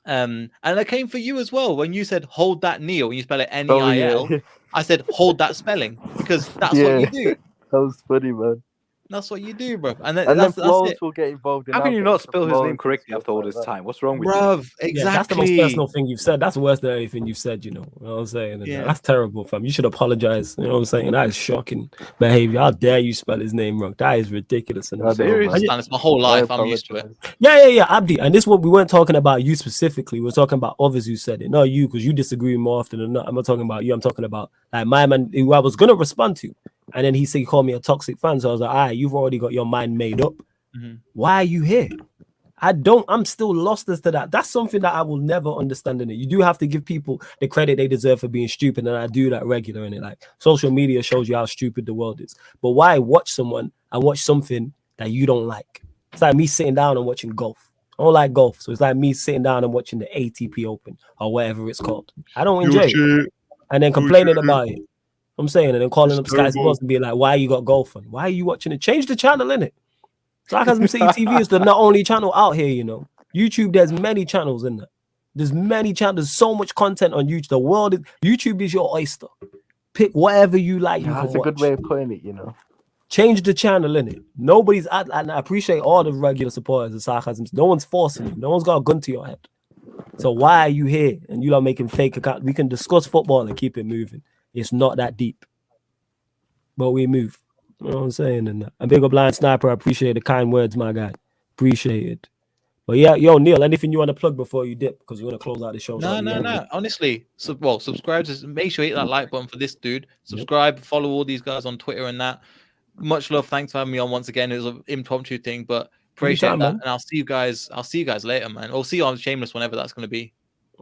And that came for you as well when you said hold that Neil, when you spell it Neil. yeah. I said hold that spelling because that's Yeah. what you do. That was funny, man. That's what you do, bro. And then that's Flawless it. will get involved in How can our you bits not of spell his Flawless name and correctly stuff after all like this that. time? What's wrong with Bruv, you? Yeah, that's the most personal thing you've said. That's worse than anything you've said, you know. You know what I'm saying? And Yeah. that's terrible, fam. You should apologize. You know what I'm saying? That is shocking behavior. How dare you spell his name wrong? That is ridiculous. And It's my whole life. I'm used to it. Yeah, Abdi. And this one, we weren't talking about you specifically. We're talking about others who said it. Not you, because you disagree more often than not. I'm not talking about you. I'm talking about like my man who I was gonna respond to. And then he said he called me a toxic fan. So I was like, all right, you've already got your mind made up. Mm-hmm. Why are you here? I'm still lost as to that. That's something that I will never understand in it. You do have to give people the credit they deserve for being stupid, and I do that regular in it. Like social media shows you how stupid the world is. But why watch someone and watch something that you don't like? It's like me sitting down and watching golf. I don't like golf, so it's like me sitting down and watching the ATP Open or whatever it's called. I don't enjoy it. And then complaining about it. I'm saying, and then calling up Sky Sports and be like, why you got golf on? Why are you watching it? Change the channel, innit? Sarcasm City TV is the not only channel out here, you know. YouTube, there's many channels in there. There's many channels. There's so much content on YouTube. The world is YouTube is your oyster. Pick whatever you like. Yeah, that's a good way of putting it, you know. Change the channel, innit? Nobody's and I appreciate all the regular supporters of Sarcasm. No one's forcing you. No one's got a gun to your head. So why are you here? And you are making fake accounts. We can discuss football and keep it moving. It's not that deep. But we move. You know what I'm saying? And big up Lion Sniper. I appreciate the kind words, my guy. Appreciate it. But yeah, yo, Neil, anything you want to plug before you dip? Because you want to close out the show. No. Honestly, subscribe. Make sure you hit that like button for this dude. Subscribe, follow all these guys on Twitter and that. Much love. Thanks for having me on once again. It was an impromptu thing, but appreciate that. Man. And I'll see you guys later, man. Or see you on Shameless whenever that's going to be.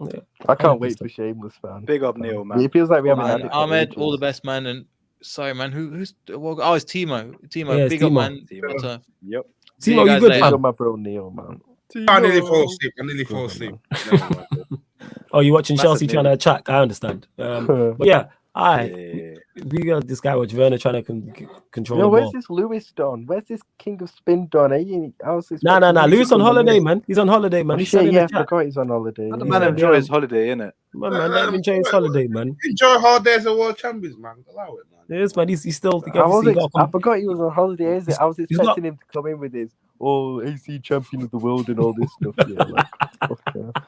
Yeah. I can't wait for Shameless, man. Big up, Neil, man. It feels like we haven't had it. Ahmed, all the best, man. And sorry, man. Who's? Well, it's Timo. Yeah, big Timo. up, man. Timo. Yep. Timo, you good, Big fam? up my bro Neil, man. I nearly fall asleep. Oh, you watching Massive Chelsea trying to attack? I understand. But yeah, we got this guy with Werner trying to control Yo, the where's ball. this Lewis Don? Where's this King of Spin Don? Nah. Lewis on holiday, man. He's on holiday, man. Oh, He's shit, yeah, I forgot he's on holiday. Let the man enjoy his holiday, innit? Man, let him enjoy his holiday, man. Enjoy holidays of world champions, man. Allow it, man. Yes, man. He's still. I forgot he was on holiday. Is it? I was expecting him to come in with his AC champion of the world and all this stuff. Yeah, like, okay.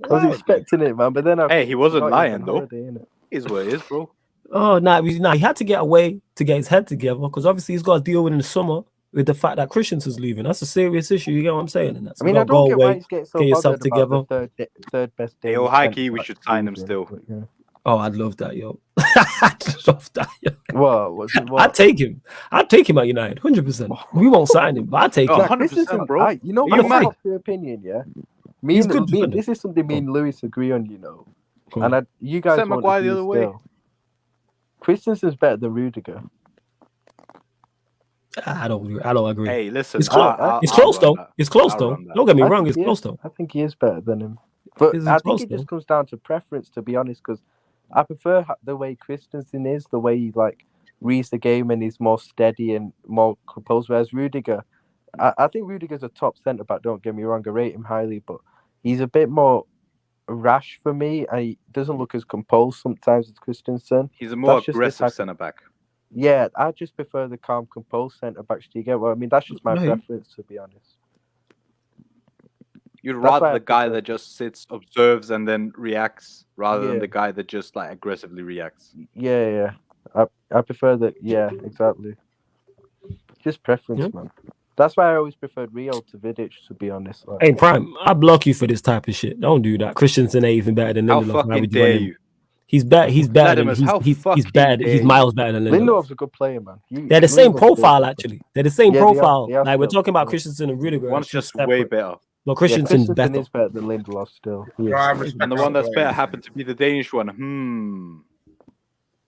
I was expecting it, man. But then he wasn't lying though. Holiday, Is what it is, bro. Oh, he had to get away to get his head together because obviously he's got to deal with in the summer with the fact that Christensen's leaving. That's a serious issue. You get what I'm saying? And that's, I mean, I don't get why he's getting so get yourself bothered together. about the third best day. Yo, high key, we should sign him still. Yeah. Oh, I'd love that, yo. I'd love that, yo. What? I'd take him. I'd take him at United, 100%. We won't sign him, but I'd take him. 100%, bro. You know, I'm my popular opinion, yeah. This is something me and Lewis agree on, you know. Cool. And you guys Send want Maguire to the other way. Christensen's better than Rudiger. I don't agree. Hey, listen. It's close. It's close though. It's close though. Don't get me wrong. It's close though. I think he is better than him. But I think it just comes down to preference, to be honest, because I prefer the way Christensen is, the way he like reads the game and he's more steady and more composed. Whereas Rudiger, I think Rudiger's a top centre back. Don't get me wrong, I rate him highly, but he's a bit more rash for me, and he doesn't look as composed sometimes as Christensen. He's a more aggressive centre back. Yeah, I just prefer the calm, composed centre backs. Do you get what I mean? That's just my preference, to be honest. You'd rather the guy that just sits, observes, and then reacts, rather than the guy that just like aggressively reacts. Yeah. I prefer that. Yeah, exactly. Just preference, man. That's why I always preferred Rio to Vidic, to be honest. Like, Hey, Prime, I block you for this type of shit. Don't do that. Christensen ain't even better than How Lindelof. fucking dare you? He's better. He's better than he's bad. He's miles better than Lindelof. Lindelof's a good player, man. They're the same profile, actually. They're the same profile. They are Like we're still, talking about Christensen and Rudiger. One's just way better. Well, Christensen's better. is better than Lindelof still. And the one that's better happened to be the Danish one.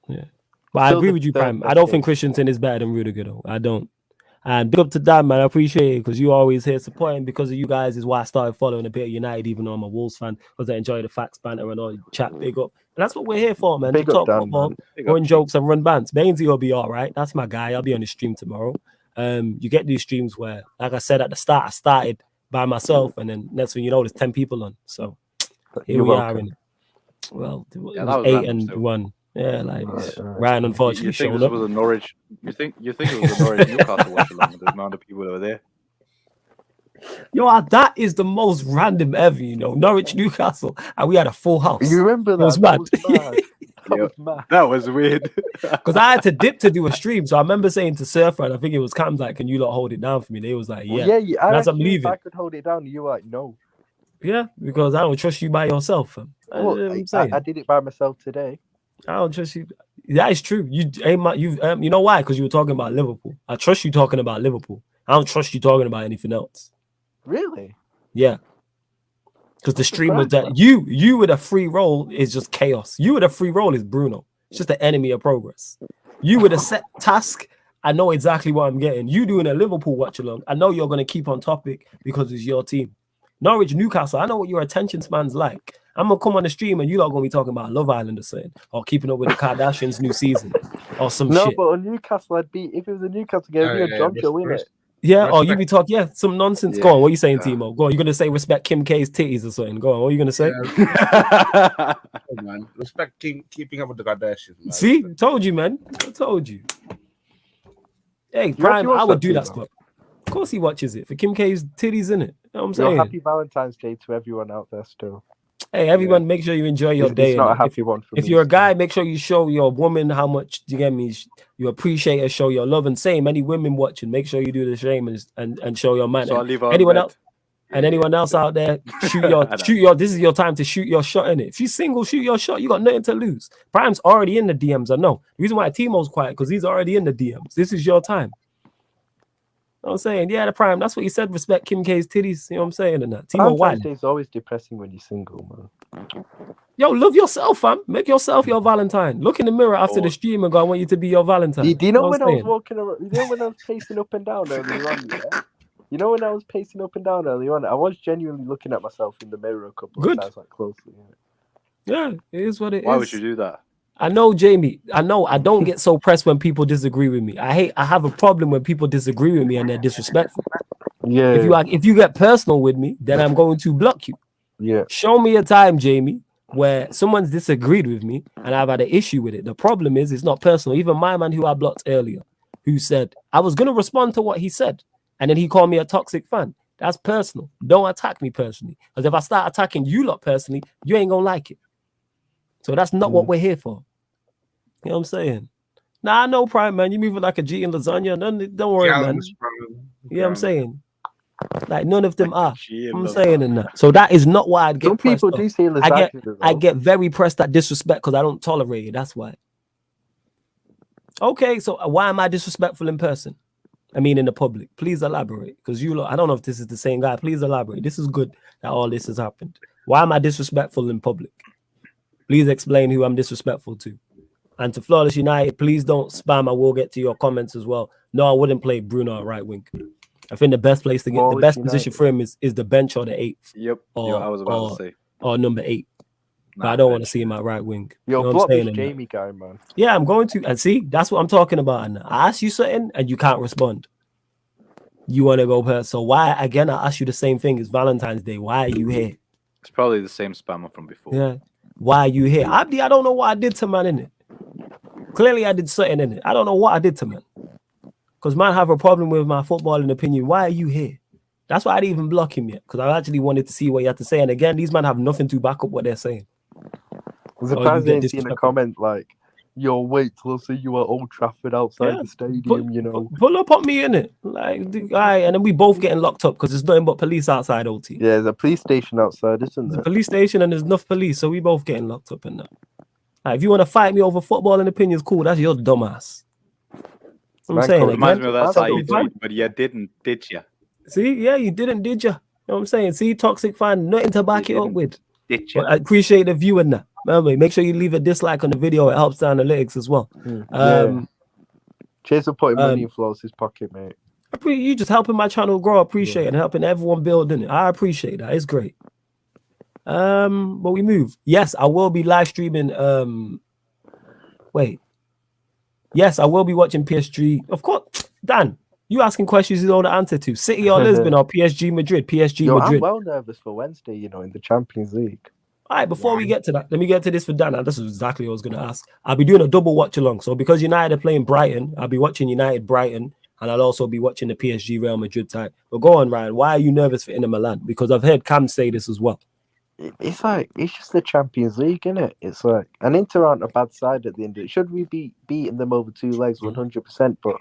Yeah. But I agree with you, Prime. I don't think Christensen is better than Rudiger, though. I don't. And big up to that, man. I appreciate it because you always here supporting. Because of you guys is why I started following a bit of United, even though I'm a Wolves fan, because I enjoy the facts, banter, and all the chat. Big up. And that's what we're here for, man. Big to up, talk Dan, football, man. run jokes, and run bands. Bainzy will be all right. That's my guy. I'll be on the stream tomorrow. You get these streams where, like I said at the start, I started by myself, and then next thing you know, there's 10 people on. So Here You're we are welcome. in. Well, it Yeah, was that was 8-1. Yeah, like Ryan unfortunately You think showed this up. was a Norwich? You think it was a Norwich Newcastle watch along? The amount of people that were there. Yo, that is the most random ever, you know. Norwich Newcastle, and we had a full house. You remember that? It was That mad. was mad. That was mad. That was weird. Because I had to dip to do a stream. So I remember saying to Surfer, and I think it was Cam's like, can you lot hold it down for me? They was like, yeah. Well, yeah. I That's I'm asked you if leaving. I could hold it down. You were like, no. Yeah, because I don't trust you by yourself. Fam. Well, I'm saying. I did it by myself today. I don't trust you. That is true. You you know why? Because you were talking about Liverpool. I trust you talking about Liverpool. I don't trust you talking about anything else. Really? Yeah. Because the stream was that you with a free roll is just chaos. You with a free roll is Bruno. It's just the enemy of progress. You with a set task, I know exactly what I'm getting. You doing a Liverpool watch along, I know you're going to keep on topic because it's your team. Norwich, Newcastle, I know what your attention span's like. I'm going to come on the stream and you're not going to be talking about Love Island or something, or keeping up with the Kardashians' new season, or some No, shit. but on Newcastle, I'd be, if it was a Newcastle game, it'd be a Jonjo, innit? Yeah, or you be talking, some nonsense. Go on, what are you saying, Timo? Go on, you're going to say respect Kim K's titties or something. Go on, what are you going to say? Yeah. Oh, man. Respect keeping up with the Kardashians, man. See, told you, man. I told you. Hey, Prime, I would do that stuff. Of course he watches it. For Kim K's titties, in it. You know what I'm saying? Happy Valentine's Day to everyone out there still. Hey, everyone, make sure you enjoy your day. It's not a happy one for me. If you're a guy, make sure you show your woman how much, you get me, you appreciate her, show your love. And same, any women watching, make sure you do the same and show your man. So I'll leave her anyone on else? And anyone else out there, shoot your. This is your time to shoot your shot in it. If she's single, shoot your shot. You got nothing to lose. Prime's already in the DMs. I know. The reason why Timo's quiet because he's already in the DMs. This is your time. You know what I'm saying? Yeah, the Prime. That's what he said. Respect Kim K's titties. You know what I'm saying? And that. Timo Valentine's Day is always depressing when you're single, man. Yo, love yourself, fam. Make yourself your Valentine. Look in the mirror after the stream and go, I want you to be your Valentine. Do you know when I was walking around? You know when I was pacing up and down earlier on? Yeah? You know when I was pacing up and down earlier on? I was genuinely looking at myself in the mirror a couple of times, like closely. Yeah, it is what it is. Why would you do that? I know, Jamie. I know. I don't get so pressed when people disagree with me. I have a problem when people disagree with me and they're disrespectful. Yeah. If you get personal with me, then I'm going to block you. Yeah. Show me a time, Jamie, where someone's disagreed with me and I've had an issue with it. The problem is it's not personal. Even my man who I blocked earlier, who said I was gonna respond to what he said, and then he called me a toxic fan. That's personal. Don't attack me personally. Because if I start attacking you lot personally, you ain't gonna like it. So that's not what we're here for. You know what I'm saying? Nah, no Prime, man. You moving like a G in lasagna. Don't worry, man. Yeah, I'm saying. Like none of them are. I'm saying in that. So that is not why I'd get. Some people do say lasagna. I get very pressed at disrespect because I don't tolerate it. That's why. Okay, so why am I disrespectful in person? I mean, in the public. Please elaborate, because I don't know if this is the same guy. Please elaborate. This is good that all this has happened. Why am I disrespectful in public? Please explain who I'm disrespectful to. And to Flawless United, please don't spam. I will get to your comments as well. No, I wouldn't play Bruno at right wing. I think the best place to get the best position for him is the bench or the 8th. Yep. I was about to say. Or number 8. But I don't want to see him at right wing. Yo, you know block this Jamie guy, man. Yeah, I'm going to. And see, that's what I'm talking about. And I ask you something and you can't respond. You want to go per. So why, again, I ask you the same thing. It's Valentine's Day. Why are you here? It's probably the same spammer from before. Yeah. Why are you here? Abdi, I don't know what I did to man in it. Clearly, I did something in it. I don't know what I did to man. Because man have a problem with my footballing opinion. Why are you here? That's why I didn't even block him yet. Because I actually wanted to see what he had to say. And again, these men have nothing to back up what they're saying. I'm surprised I didn't see in a comment like, yo, wait till I see you at Old Trafford outside the stadium, you know. Pull up on me in it. Like the guy, and then we both getting locked up because there's nothing but police outside OT. Yeah, there's a police station outside, isn't there? The police station and there's enough police, so we both getting locked up in that. Like, if you want to fight me over football and opinions, cool, that's your dumbass. I'm saying it reminds me of that side you did, but you didn't, did you? See, yeah, you didn't, did you? You know what I'm saying? See, toxic fan, nothing to back it up with. Did you? But I appreciate the view in that. Remember, make sure you leave a dislike on the video. It helps the analytics as well. Cheers for putting money in Flawless's pocket, mate. You just helping my channel grow. Appreciate it, and helping everyone building it. I appreciate that. It's great. But we move. Yes, I will be live streaming. Wait. Yes, I will be watching PSG. Of course, Dan. You asking questions you know the answer to. City or Lisbon or PSG Madrid? PSG Madrid. I'm well nervous for Wednesday, you know, in the Champions League. All right, before we get to that, let me get to this for Dan. This is exactly what I was going to ask. I'll be doing a double watch along. So because United are playing Brighton, I'll be watching United Brighton, and I'll also be watching the PSG Real Madrid tie. But go on, Ryan. Why are you nervous for Inter Milan? Because I've heard Cam say this as well. It's like, it's just the Champions League, isn't it? It's like, and Inter aren't a bad side at the end of it. Should we be beating them over 2 legs 100%? But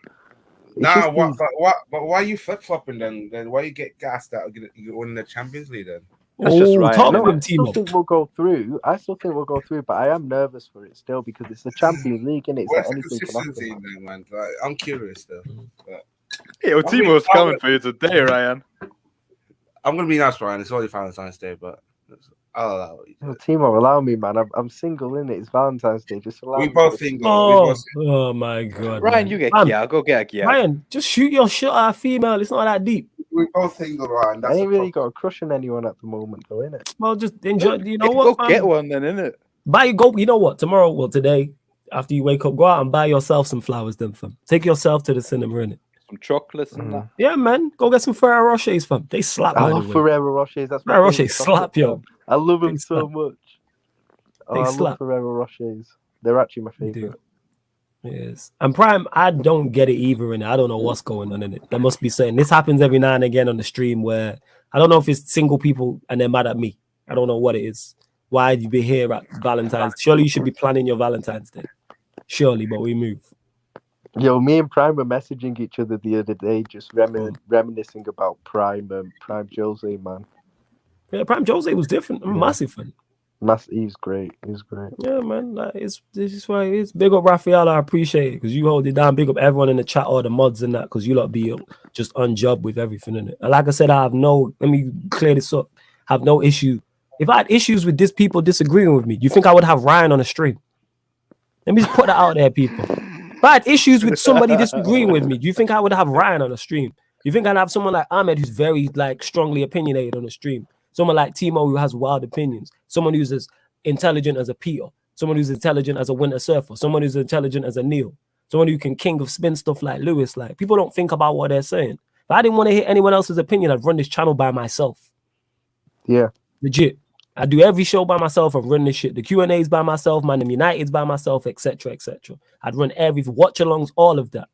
nah, but why are you flip flopping then? Then why you get gassed out you win the Champions League then? That's just right. I still think we'll go through. But I am nervous for it still because it's the Champions League, and it's Where's like the anything can happen. consistency then, man? Like, I'm curious though. But Yo, Timo's coming for you today, Ryan. I'm gonna be nice, Ryan. It's only Valentine's Day, but I'll allow it. Oh, Timo, allow me, man. I'm single, innit? It's Valentine's Day. Just allow me. both single. Oh my God, Ryan, you get Kia. Go get a Kia. Ryan, just shoot your shot at a female. It's not that deep. We both single, Ryan. I ain't really got a crush on anyone at the moment, though, innit? Well, just enjoy. You know what? Go get one then, innit? You know what? Tomorrow, today, after you wake up, go out and buy yourself some flowers, then, fam. Take yourself to the cinema, innit? Some chocolates and that. Yeah, man. Go get some Ferrero Rochers, fam. They slap. I love Ferrero Rochers. That's Ferrero Rochers slap, yo. I love them so much. They I slap. love Ferrero Rochers. They're actually my favorite. Yes. And Prime, I don't get it either in it. I don't know what's going on in it. There must be saying this happens every now and again on the stream where I don't know if it's single people and they're mad at me. I don't know what it is. Why you be here at Valentine's? Surely you should be planning your Valentine's Day. Surely, but we move. Yo, me and Prime were messaging each other the other day, just reminiscing about Prime and Prime Jose, man. Yeah, Prime Jose was different. I'm a massive fan. He's great. He's great. Yeah, man. Like, this is why it's big up Raphael. I appreciate it because you hold it down. Big up everyone in the chat, all the mods and that, because you lot be just on job with everything in it. And like I said, let me clear this up. I have no issue. If I had issues with people disagreeing with me, do you think I would have Ryan on a stream? Let me just put that out there, people. If I had issues with somebody disagreeing with me, do you think I would have Ryan on a stream? Do you think I'd have someone like Ahmed who's very strongly opinionated on the stream? Someone like Timo who has wild opinions. Someone who's as intelligent as a Peter. Someone who's intelligent as a Winter Surfer. Someone who's intelligent as a Neil. Someone who can king of spin stuff like Lewis. Like, people don't think about what they're saying. If I didn't want to hear anyone else's opinion, I'd run this channel by myself. Yeah. Legit. I do every show by myself. I've run this shit. The Q&As by myself, Man United's by myself, etc., etc. I'd run every watch-alongs, all of that.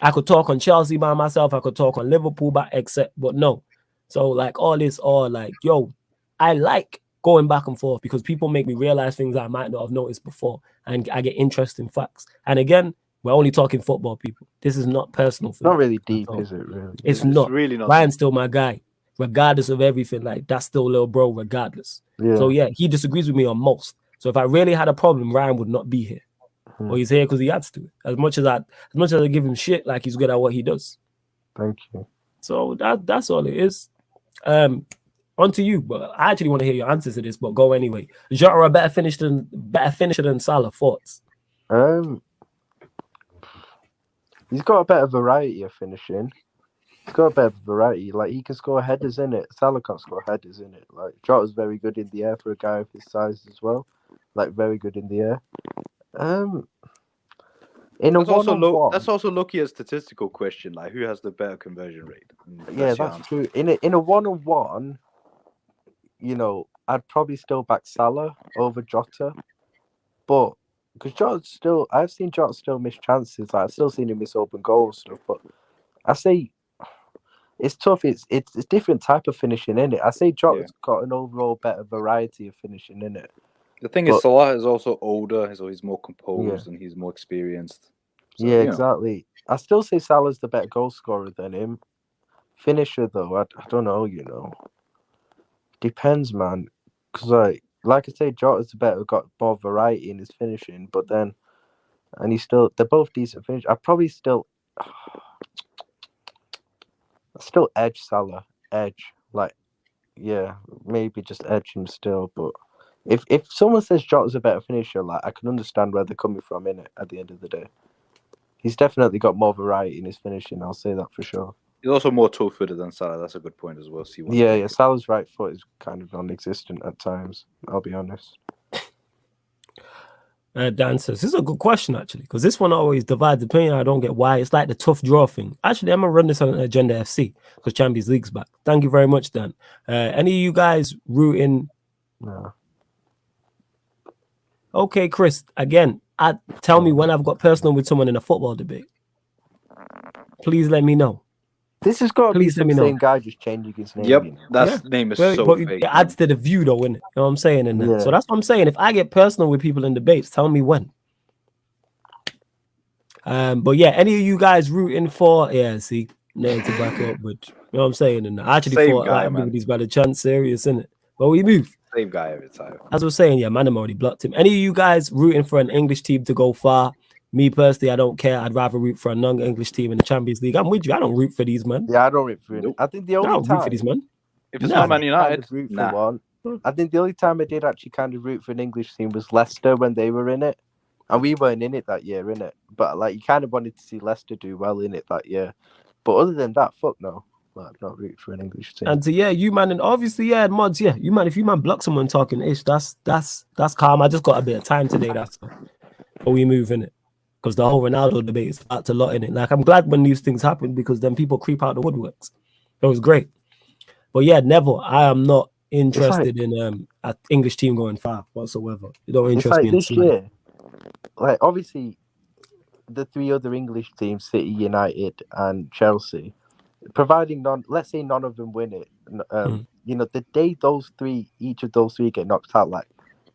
I could talk on Chelsea by myself. I could talk on Liverpool but no. So I like going back and forth because people make me realize things I might not have noticed before, and I get interesting facts. And again, we're only talking football, people. This is not personal. Not really deep, is it? Really, it's not. Really not. Ryan's still my guy, regardless of everything. Like, that's still little bro, regardless. Yeah. So yeah, he disagrees with me on most. So if I really had a problem, Ryan would not be here. Or he's here because he adds to it. As much as I give him shit, like, he's good at what he does. Thank you. So that's all it is. On to you, but I actually want to hear your answers to this, but go anyway. Jota a better finisher than Salah. Thoughts? He's got a better variety of finishing. He's got a better variety. Like, he can score headers in it. Salah can't score headers in it. Like, Jota's very good in the air for a guy of his size as well. Like, very good in the air. That's also looking at a statistical question, like who has the better conversion rate. That's true. In a 1-on-1, I'd probably still back Salah over Jota, but because I've seen Jota still miss chances. Like, I've still seen him miss open goals stuff. But I say it's tough. It's different type of finishing in it. I say Jota's got an overall better variety of finishing in it. The thing is, Salah is also older, so he's more composed and he's more experienced. So, exactly. I still say Salah's the better goal scorer than him. Finisher, though, I don't know, Depends, man. Because, like I say, Jota's got more variety in his finishing, but then, and they're both decent finishers. I probably still edge Salah. Maybe just edge him still, but if someone says Jota's a better finisher, like, I can understand where they're coming from in it at the end of the day. He's definitely got more variety in his finishing, I'll say that for sure. He's also more toe-footed than Salah. That's a good point as well. Salah's right foot is kind of non-existent at times, I'll be honest. Dan says, this is a good question, actually, because this one always divides opinion. I don't get why. It's like the tough draw thing. Actually, I'm going to run this on Agenda FC because Champions League's back. Thank you very much, Dan. Any of you guys rooting? No. Okay, Chris. Again, tell me when I've got personal with someone in a football debate. Please let me know. This has got to be Please let some me know. same guy just changing his name. Yep, you know? that name is But so it fake. adds to the view, though, innit? You know what I'm saying? And Yeah. so that's what I'm saying. If I get personal with people in debates, tell me when. But yeah, any of you guys rooting for? Yeah, see, nothing to back up, but you know what I'm saying. And I actually Same thought guy, like, everybody's by the chance serious, innit? But we move. Same guy every time. As I was saying, yeah, man, I'm already blocked him. Any of you guys rooting for an English team to go far? Me personally, I don't care. I'd rather root for a non-English team in the Champions League. I'm with you. I don't root for these, man. Yeah, I don't root for it. I think the only I don't time root for these, man. If it's not Man United, root for nah. one. I think the only time I did actually kind of root for an English team was Leicester when they were in it, and we weren't in it that year, innit? But like, you kind of wanted to see Leicester do well in it that year. But other than that, fuck no. Like, not root for an English team. And so, yeah, you man, and obviously, yeah, mods, yeah, you man, if you man block someone talking ish, that's calm. I just got a bit of time today, that's all. But we move in it. Because the whole Ronaldo debate is a lot in it. Like, I'm glad when these things happen because then people creep out the woodworks. It was great. But yeah, never. I am not interested in an English team going far whatsoever. It don't interest like me in this year. Like, obviously, the three other English teams, City, United, and Chelsea, providing let's say none of them win it, you know, the day each of those three get knocked out, like,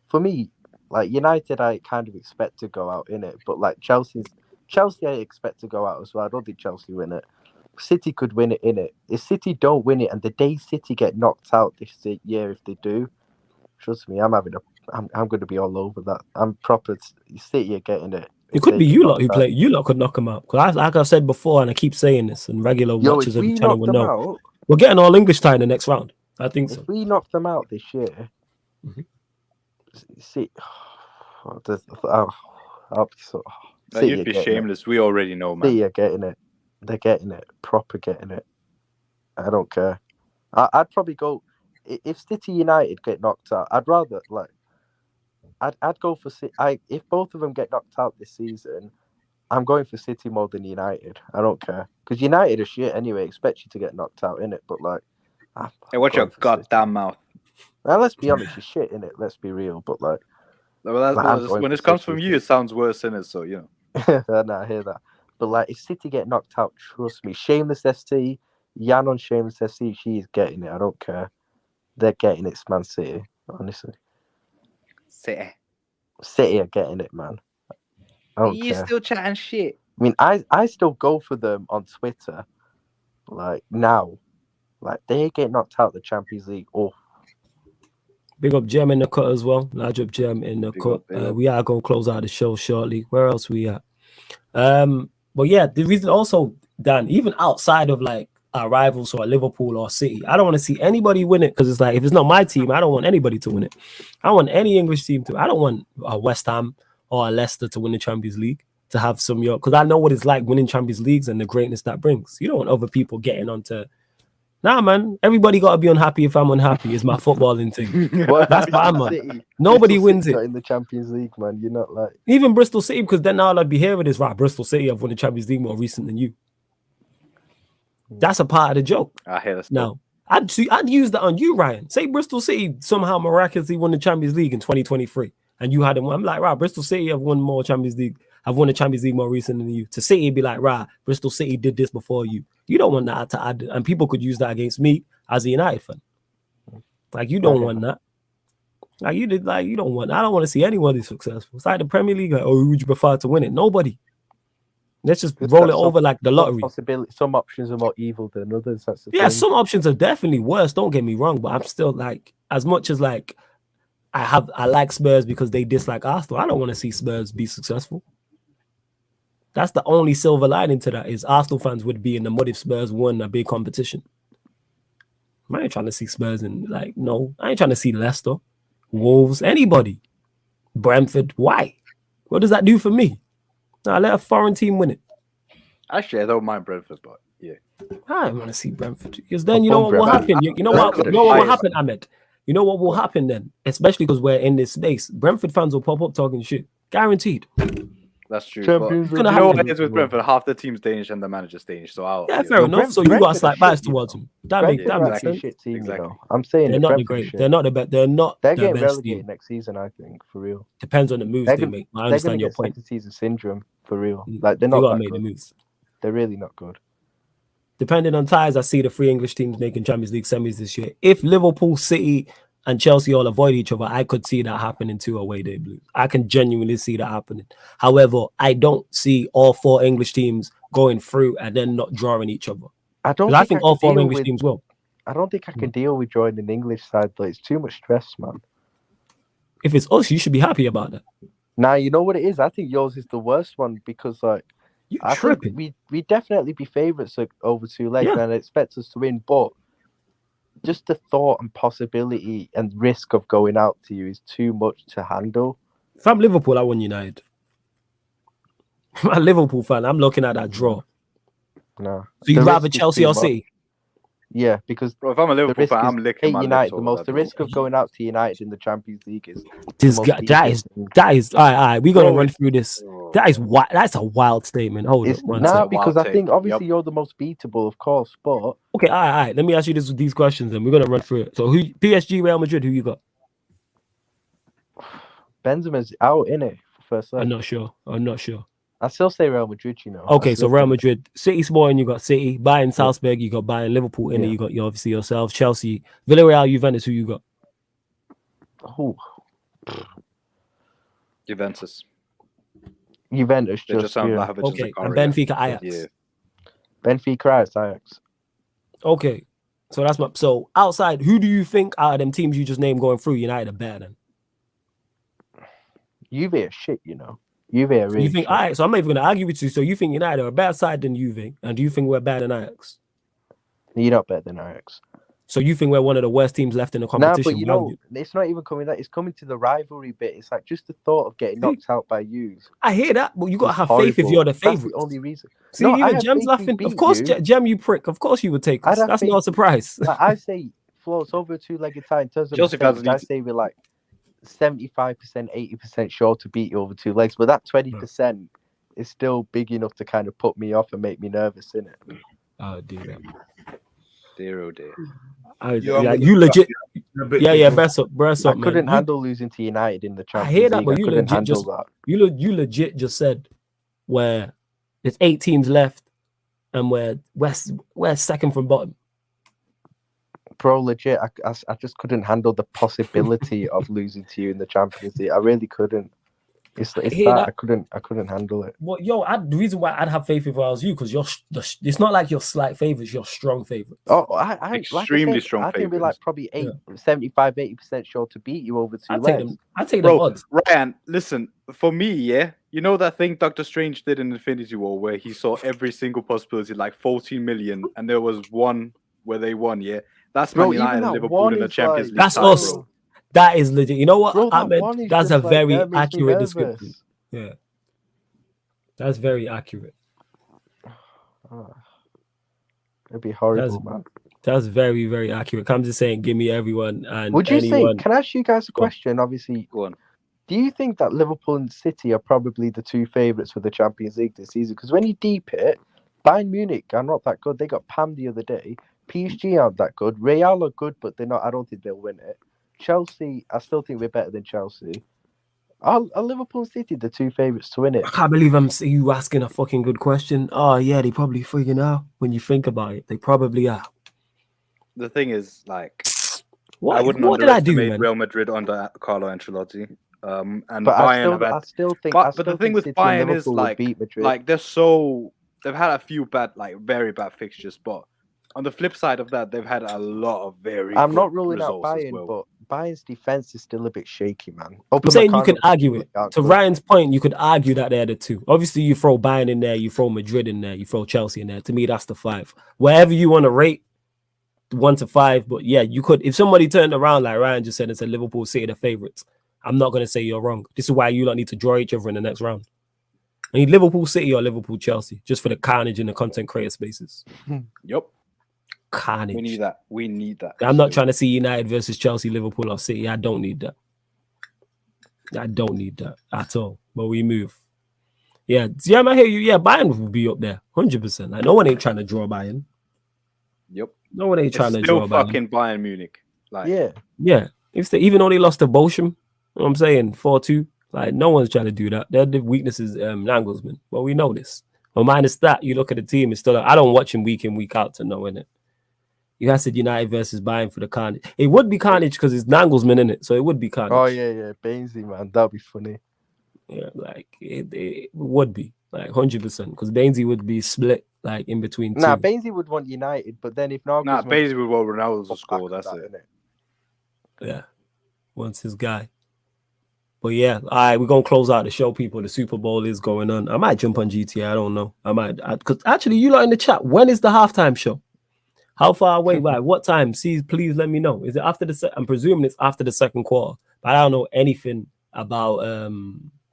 for me, like, United, I kind of expect to go out in it, but like Chelsea, I expect to go out as well. I don't think Chelsea win it. City could win it in it. If City don't win it, and the day City get knocked out this year, if they do, trust me, I'm going to be all over that. I'm proper. City are getting it. It could be you lot who play. You lot could knock them out. Because like I've said before, and I keep saying this, and regular watchers of the channel will know. We're getting all English tie in the next round. I think so. If we knock them out this year, see, I'll be so. You'd be shameless. We already know, man. City are getting it. They're getting it. Proper getting it. I don't care. I'd probably go if City United get knocked out. I'd rather like. I'd go for City. If both of them get knocked out this season, I'm going for City more than United. I don't care because United are shit anyway. Expect you to get knocked out in it, but like, hey, watch your goddamn mouth. Now let's be honest, you're shit in it. Let's be real, but like, when it comes from you, it sounds worse in it. So you know. No, I hear that. But like, if City get knocked out, trust me, Shameless ST, Jan on Shameless ST, she's getting it. I don't care. They're getting it. It's Man City, honestly. City are getting it, man. I don't care. Still chatting shit. I mean, I still go for them on Twitter. Like now, like they get knocked out the Champions League. Oh, big up Gem in the cut as well. Large up Gem in the cut. We are going to close out the show shortly. Where else we at? But yeah, the reason also, Dan, even outside of like our rivals or Liverpool or City, I don't want to see anybody win it because it's like if it's not my team, I don't want anybody to win it. I want any English team to. I don't want a West Ham or a Leicester to win the Champions League to have some because I know what it's like winning Champions Leagues and the greatness that brings. You don't want other people getting onto. Nah, man. Everybody got to be unhappy if I'm unhappy. It's my footballing thing. That's what I'm on. Nobody wins it in the Champions League, man. You're not like even Bristol City because then now I'd be hearing this right. Bristol City have won the Champions League more recent than you. That's a part of the joke. I hear that. No, I'd use that on you, Ryan. Say Bristol City somehow miraculously won the Champions League in 2023, and you had them. I'm like, right, Bristol City have won more Champions League. I've won the Champions League more recent than you. To City, be like, right, Bristol City did this before you. You don't want that to add, and people could use that against me as a United fan. Like you don't want that. Like you did. Like you don't want. I don't want to see anybody successful. It's like the Premier League. Like, oh, who would you prefer to win it? Nobody. Let's just roll it over like the lottery. Some options are more evil than others. That's the thing. Some options are definitely worse. Don't get me wrong, but I'm still like, as much as like, I like Spurs because they dislike Arsenal. I don't want to see Spurs be successful. That's the only silver lining to that is Arsenal fans would be in the mud if Spurs won a big competition. I ain't trying to see Spurs in I ain't trying to see Leicester, Wolves, anybody. Brentford. Why? What does that do for me? Nah, let a foreign team win it. Actually, I don't mind Brentford, but yeah. I want to see Brentford because then you know what will happen. You know what will happen, Ahmed. You know what will happen then, especially because we're in this space. Brentford fans will pop up talking shit, guaranteed. That's true. Champions But League. you know what it is with Brentford? Half the team's Danish and the manager's Danish. So I'll Yeah, fair enough. So you got a slight bias towards them. That makes sense. Shit team, you know. I'm saying they're not the great. They're not the best. They're not. They're the getting best relegated team. next season, I think, for real. Depends on the moves they make. I understand your point. Second season syndrome for real. Like they're They not gotta that make the good. moves. They're really not good. Depending on ties, I see the three English teams making Champions League semis this year. If Liverpool, City, and Chelsea all avoid each other, I could see that happening too away day blue. I can genuinely see that happening. However, I don't see all four English teams going through and then not drawing each other. I think all four English teams will. I don't think I can deal with joining an English side, though. It's too much stress, man. If it's us, you should be happy about that. Nah, you know what it is? I think yours is the worst one because, like, I think we definitely be favourites over 2 legs and I expect us to win, but just the thought and possibility and risk of going out to you is too much to handle. If I'm Liverpool, I want United. I'm a Liverpool fan. I'm looking at that draw. No. So you'd rather Chelsea or City? Yeah, because if I'm a Liverpool fan, I'm licking my United. lips The most, the risk of going out to United in the Champions League is that is all right. We're gonna run through this. That is wild. That's a wild statement. Hold on. Because I think obviously you're the most beatable, of course, but okay, all right. Let me ask you these questions, and we're gonna run through it. So, who PSG, Real Madrid? Who you got? Benzema's out in it for first leg. I'm not sure. I still say Real Madrid. You know. Okay, so Real Madrid, City Sporting, you got City. Bayern, Salzburg, you got Bayern. Liverpool, in it, you got obviously yourselves. Chelsea, Villarreal, Juventus. Who you got? Oh, Juventus. Just okay, and Benfica, Ajax. Yeah. Benfica, Ajax. Okay, so that's my. So outside, who do you think out of them teams you just named going through United are better than? Juve are shit, you know. Juve are really. You think? All right, so I'm not even going to argue with you. So you think United are a better side than Juve, and do you think we're better than Ajax? You're not better than Ajax. So you think we're one of the worst teams left in the competition? Nah, but you know, it's not even coming that. It's coming to the rivalry bit. It's like just the thought of getting knocked out by you. I hear that, but you got to have faith if you're the favorite. That's the only reason. See, even Jem's laughing. Of course, Jem, you prick. Of course, you would take us. That's not a surprise. Like, I say, Flo, it's over a 2-legged tie. In terms of I say we're like 75%, 80% sure to beat you over 2 legs, but that 20% is still big enough to kind of put me off and make me nervous, innit? Oh, dear. Dear, oh dear. You legit. Breast up. I couldn't handle losing to United in the Champions League. I hear that, League. but you legit just you legit just said where there's 8 teams left and we're second from bottom. Bro, legit, I just couldn't handle the possibility of losing to you in the Champions League. I really couldn't. It's that I couldn't handle it. Well, the reason why I'd have faith if I was you, because it's not like you're slight favorites, you're strong favorites. Oh, I extremely strong favorites. I think we're like probably 75, 80% sure to beat you over 2 legs. I take them odds. Ryan, listen, for me, you know that thing Doctor Strange did in Infinity War where he saw every single possibility, like 14 million, and there was one where they won, That's Man United and Liverpool in the Champions League. That's us. Bro. That is legit. You know what? Bro, that's a very accurate description. Yeah. That's very accurate. It'd be horrible, man. That's very, very accurate. I'm just saying, give me everyone. And would you say, can I ask you guys a question? Obviously, go on. Do you think that Liverpool and City are probably the 2 favourites for the Champions League this season? Because when you deep it, Bayern Munich are not that good. They got pammed the other day. PSG aren't that good. Real are good, but they're not. I don't think they'll win it. Chelsea, I still think we're better than Chelsea. Are Liverpool and City the 2 favourites to win it? I can't believe I'm you asking a fucking good question. Oh, yeah, they probably freaking are. When you think about it, they probably are. The thing is, like, what, I wouldn't underestimate Real Madrid under Carlo Ancelotti. And but Bayern I still think. But the thing with Bayern is like they've had a few bad, like very bad fixtures, but on the flip side of that, they've had a lot of very. I'm not ruling out Bayern, but Bayern's defense is still a bit shaky, man. I'm saying you can argue it. To Ryan's point, you could argue that they're the 2. Obviously, you throw Bayern in there, you throw Madrid in there, you throw Chelsea in there. To me, that's the 5. Wherever you want to rate 1 to 5, but yeah, you could. If somebody turned around like Ryan just said and said Liverpool City the favourites, I'm not going to say you're wrong. This is why you don't need to draw each other in the next round. I need Liverpool City or Liverpool Chelsea, just for the carnage in the content creator spaces. Yep. Carnage. We need that. I'm not trying to see United versus Chelsea, Liverpool, or City. I don't need that. I don't need that at all. But we move. Yeah, I hear you. Yeah, Bayern will be up there, 100%. Like no one ain't trying to draw Bayern. Yep. No one ain't It's trying to still draw Bayern. fucking Bayern Munich. Like, Yeah. Even though they lost to Bochum, you know what I'm saying, 4-2. Like no one's trying to do that. Their weakness is Nagelsmann. Well, we know this. But minus that, you look at the team, it's still. I don't watch him week in, week out to know in it. You guys said United versus Bayern for the carnage. It would be carnage because it's Nagelsmann in it, so it would be carnage. Oh yeah, Bainzy, man, that'd be funny. Yeah, like it would be like 100% because Bainzy would be split like in between two. Nah, Bainzy would want United, but then if Nagelsmann, Bainzy would want Ronaldo to score. That's it. Yeah, wants his guy. But yeah, all right, we're gonna close out the show, people. The Super Bowl is going on. I might jump on GTA. I don't know. I might because actually, you lot in the chat. When is the halftime show? How far away? By what time? Please let me know. Is it after the? I'm presuming it's after the second quarter, but I don't know anything about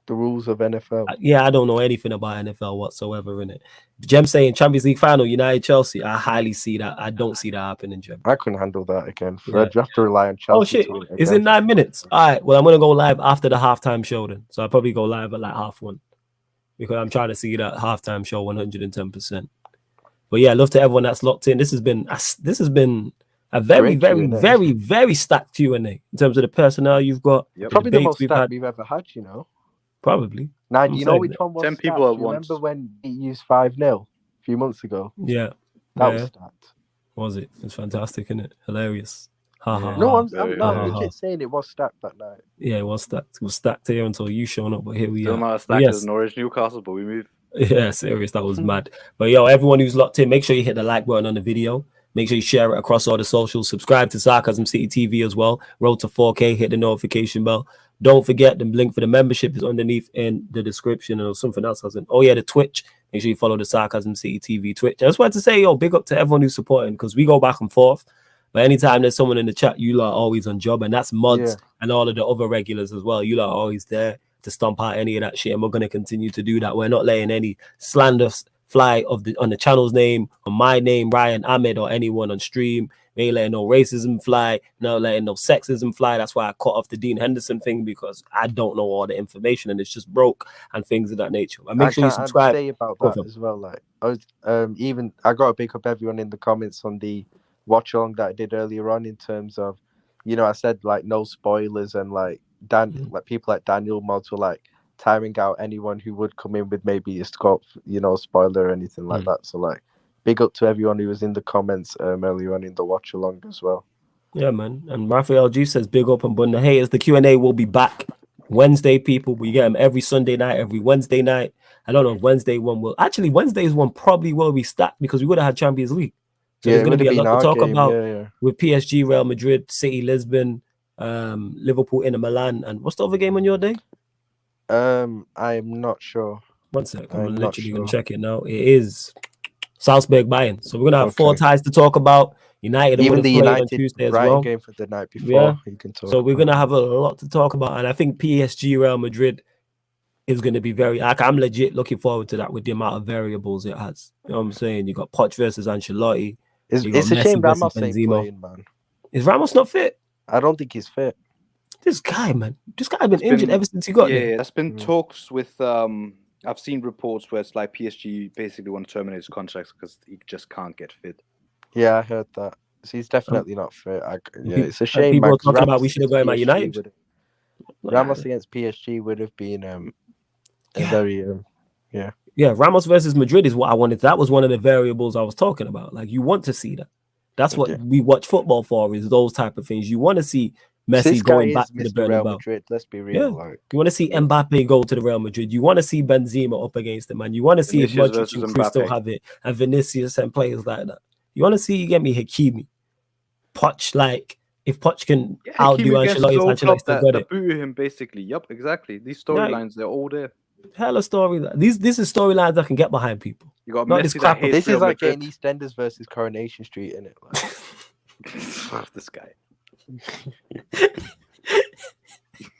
the rules of NFL. Yeah, I don't know anything about NFL whatsoever in it. Jem saying Champions League final, United Chelsea. I highly see that. I don't see that happening, Jem. I couldn't handle that again. Yeah. I'd have to rely on Chelsea. Oh shit! Is it 9 minutes? All right. Well, I'm gonna go live after the halftime show then. So I'll probably go live at like 1:30 because I'm trying to see that halftime show 110%. But yeah, love to everyone that's locked in. This has been a very, very, very, very stacked Q&A in terms of the personnel you've got. Probably the most stacked we've ever had, you know. Probably. Now, you know which one was 10 stacked? people at You once. remember when he used 5-0 a few months ago? Yeah. That was stacked. Was it? It's fantastic, isn't it? Hilarious. Ha, ha, No, ha. I'm legit saying it was stacked that night. Yeah, it was stacked. It was stacked here until you showing up, but here we Still are. not as But stacked yes. as Norwich Newcastle, but we move. Yeah, serious. That was mad. But yo, everyone who's locked in, make sure you hit the like button on the video. Make sure you share it across all the socials. Subscribe to Sarcasm City TV as well. Road to 4K. Hit the notification bell. Don't forget the link for the membership is underneath in the description, or something else hasn't. Oh yeah, the Twitch. Make sure you follow the Sarcasm City TV Twitch. I just wanted to say, yo, big up to everyone who's supporting because we go back and forth. But anytime there's someone in the chat, you lot are always on job, and that's Mods and all of the other regulars as well. You lot are always there to stomp out any of that shit, and we're gonna continue to do that. We're not letting any slander fly on the channel's name, on my name, Ryan, Ahmed, or anyone on stream. We ain't letting no racism fly, not letting no sexism fly. That's why I cut off the Dean Henderson thing, because I don't know all the information and it's just broke and things of that nature. And make sure you subscribe. I'd say about that as well. Like I was I got to pick up everyone in the comments on the watch along that I did earlier on in terms of, you know, I said like no spoilers, and like like people like Daniel Mods were like timing out anyone who would come in with maybe a scope, you know, spoiler or anything like that. So like big up to everyone who was in the comments earlier on in the watch along as well. Yeah, man. And Raphael G says big up and bun the haters. The Q&A will be back Wednesday, people. We get them every Sunday night, every Wednesday night. I don't know if Wednesday one will. Actually, Wednesday's one probably will be stacked because we would have had Champions League. So there's going to be a lot to talk about with PSG, Real Madrid, City, Lisbon, Liverpool, Inter Milan, and what's the other game on your day? I'm not sure. One sec. I'm literally going to check it now. It is Salzburg Bayern. So we're going to have 4 ties to talk about. United, even the United on Tuesday as Brighton well. Game for the night before. You can talk. So we're going to have a lot to talk about. And I think PSG, Real Madrid is going to be I'm legit looking forward to that with the amount of variables it has. You know what I'm saying? You got Poch versus Ancelotti. It's a shame Ramos ain't playing, man. Is Ramos not fit? I don't think he's fit. This guy, man. This guy been injured ever since he got there. Yeah, that's been talks with. I've seen reports where it's like PSG basically want to terminate his contracts because he just can't get fit. Yeah, I heard that. So he's definitely not fit. It's a shame. People man, are talking Ramos about we should have gone at United. Ramos against PSG would have been a very Yeah, Ramos versus Madrid is what I wanted. That was one of the variables I was talking about. Like, you want to see that. That's what we watch football for, is those type of things. You want to see Messi going back to the Bernabeu. Madrid, let's be real. Yeah. Like, you want to see Mbappe go to the Real Madrid. You want to see Benzema up against him, man. You want to see if Modric and Kroos still have it, and Vinicius and players like that. You want to see, you get me, Hakimi, Poch, like, if Poch can outdo Ancelotti, Ancelotti still got it. Boo him, basically. Yup, exactly. These storylines, they're all there. Hella storylines. This is storylines I can get behind, people. You got Not Messi that hates this is Real like Madrid. getting EastEnders versus Coronation Street, innit? Like, this guy.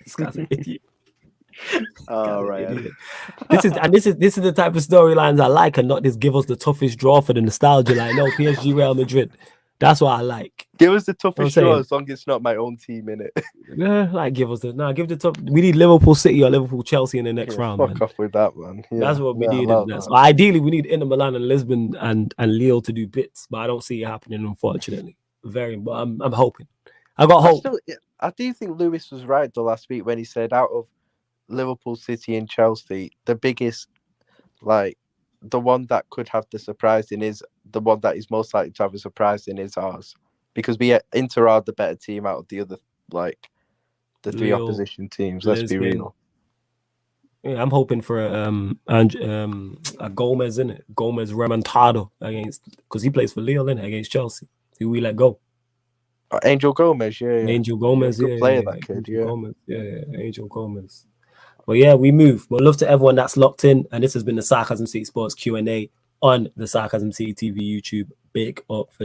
This guy's an idiot. All right. This is the type of storylines I like, and not this give us the toughest draw for the nostalgia. Like, no, PSG, Real Madrid. That's what I like. Give us the I'm toughest saying. draw as long as it's not my own team in it. Yeah, like give the top. We need Liverpool City or Liverpool Chelsea in the next round. Fuck Man. off with that, man. Yeah, That's what we no, need. no, That's, no. ideally, we need Inter Milan and Lisbon and Lille to do bits, but I don't see it happening, unfortunately. But I'm hoping. I got hope. I do think Lewis was right the last week when he said out of Liverpool, City, and Chelsea, the biggest, like, the one that could have the surprise in is the one that is most likely to have a surprise in is ours, because Inter are the better team out of the other, like, the three Lille, opposition teams. Let's be Lisbon. real. Yeah, I'm hoping for a Gomez in it, Gomez remontado because he plays for Lille in it against Chelsea, who we let go. Angel Gomez, yeah. Angel Gomez, good player, that kid, Angel Gomez, Angel Gomez. But yeah, we move. But love to everyone that's locked in, and this has been the Sarcasm City Sports Q&A on the Sarcasm City TV YouTube. Big up for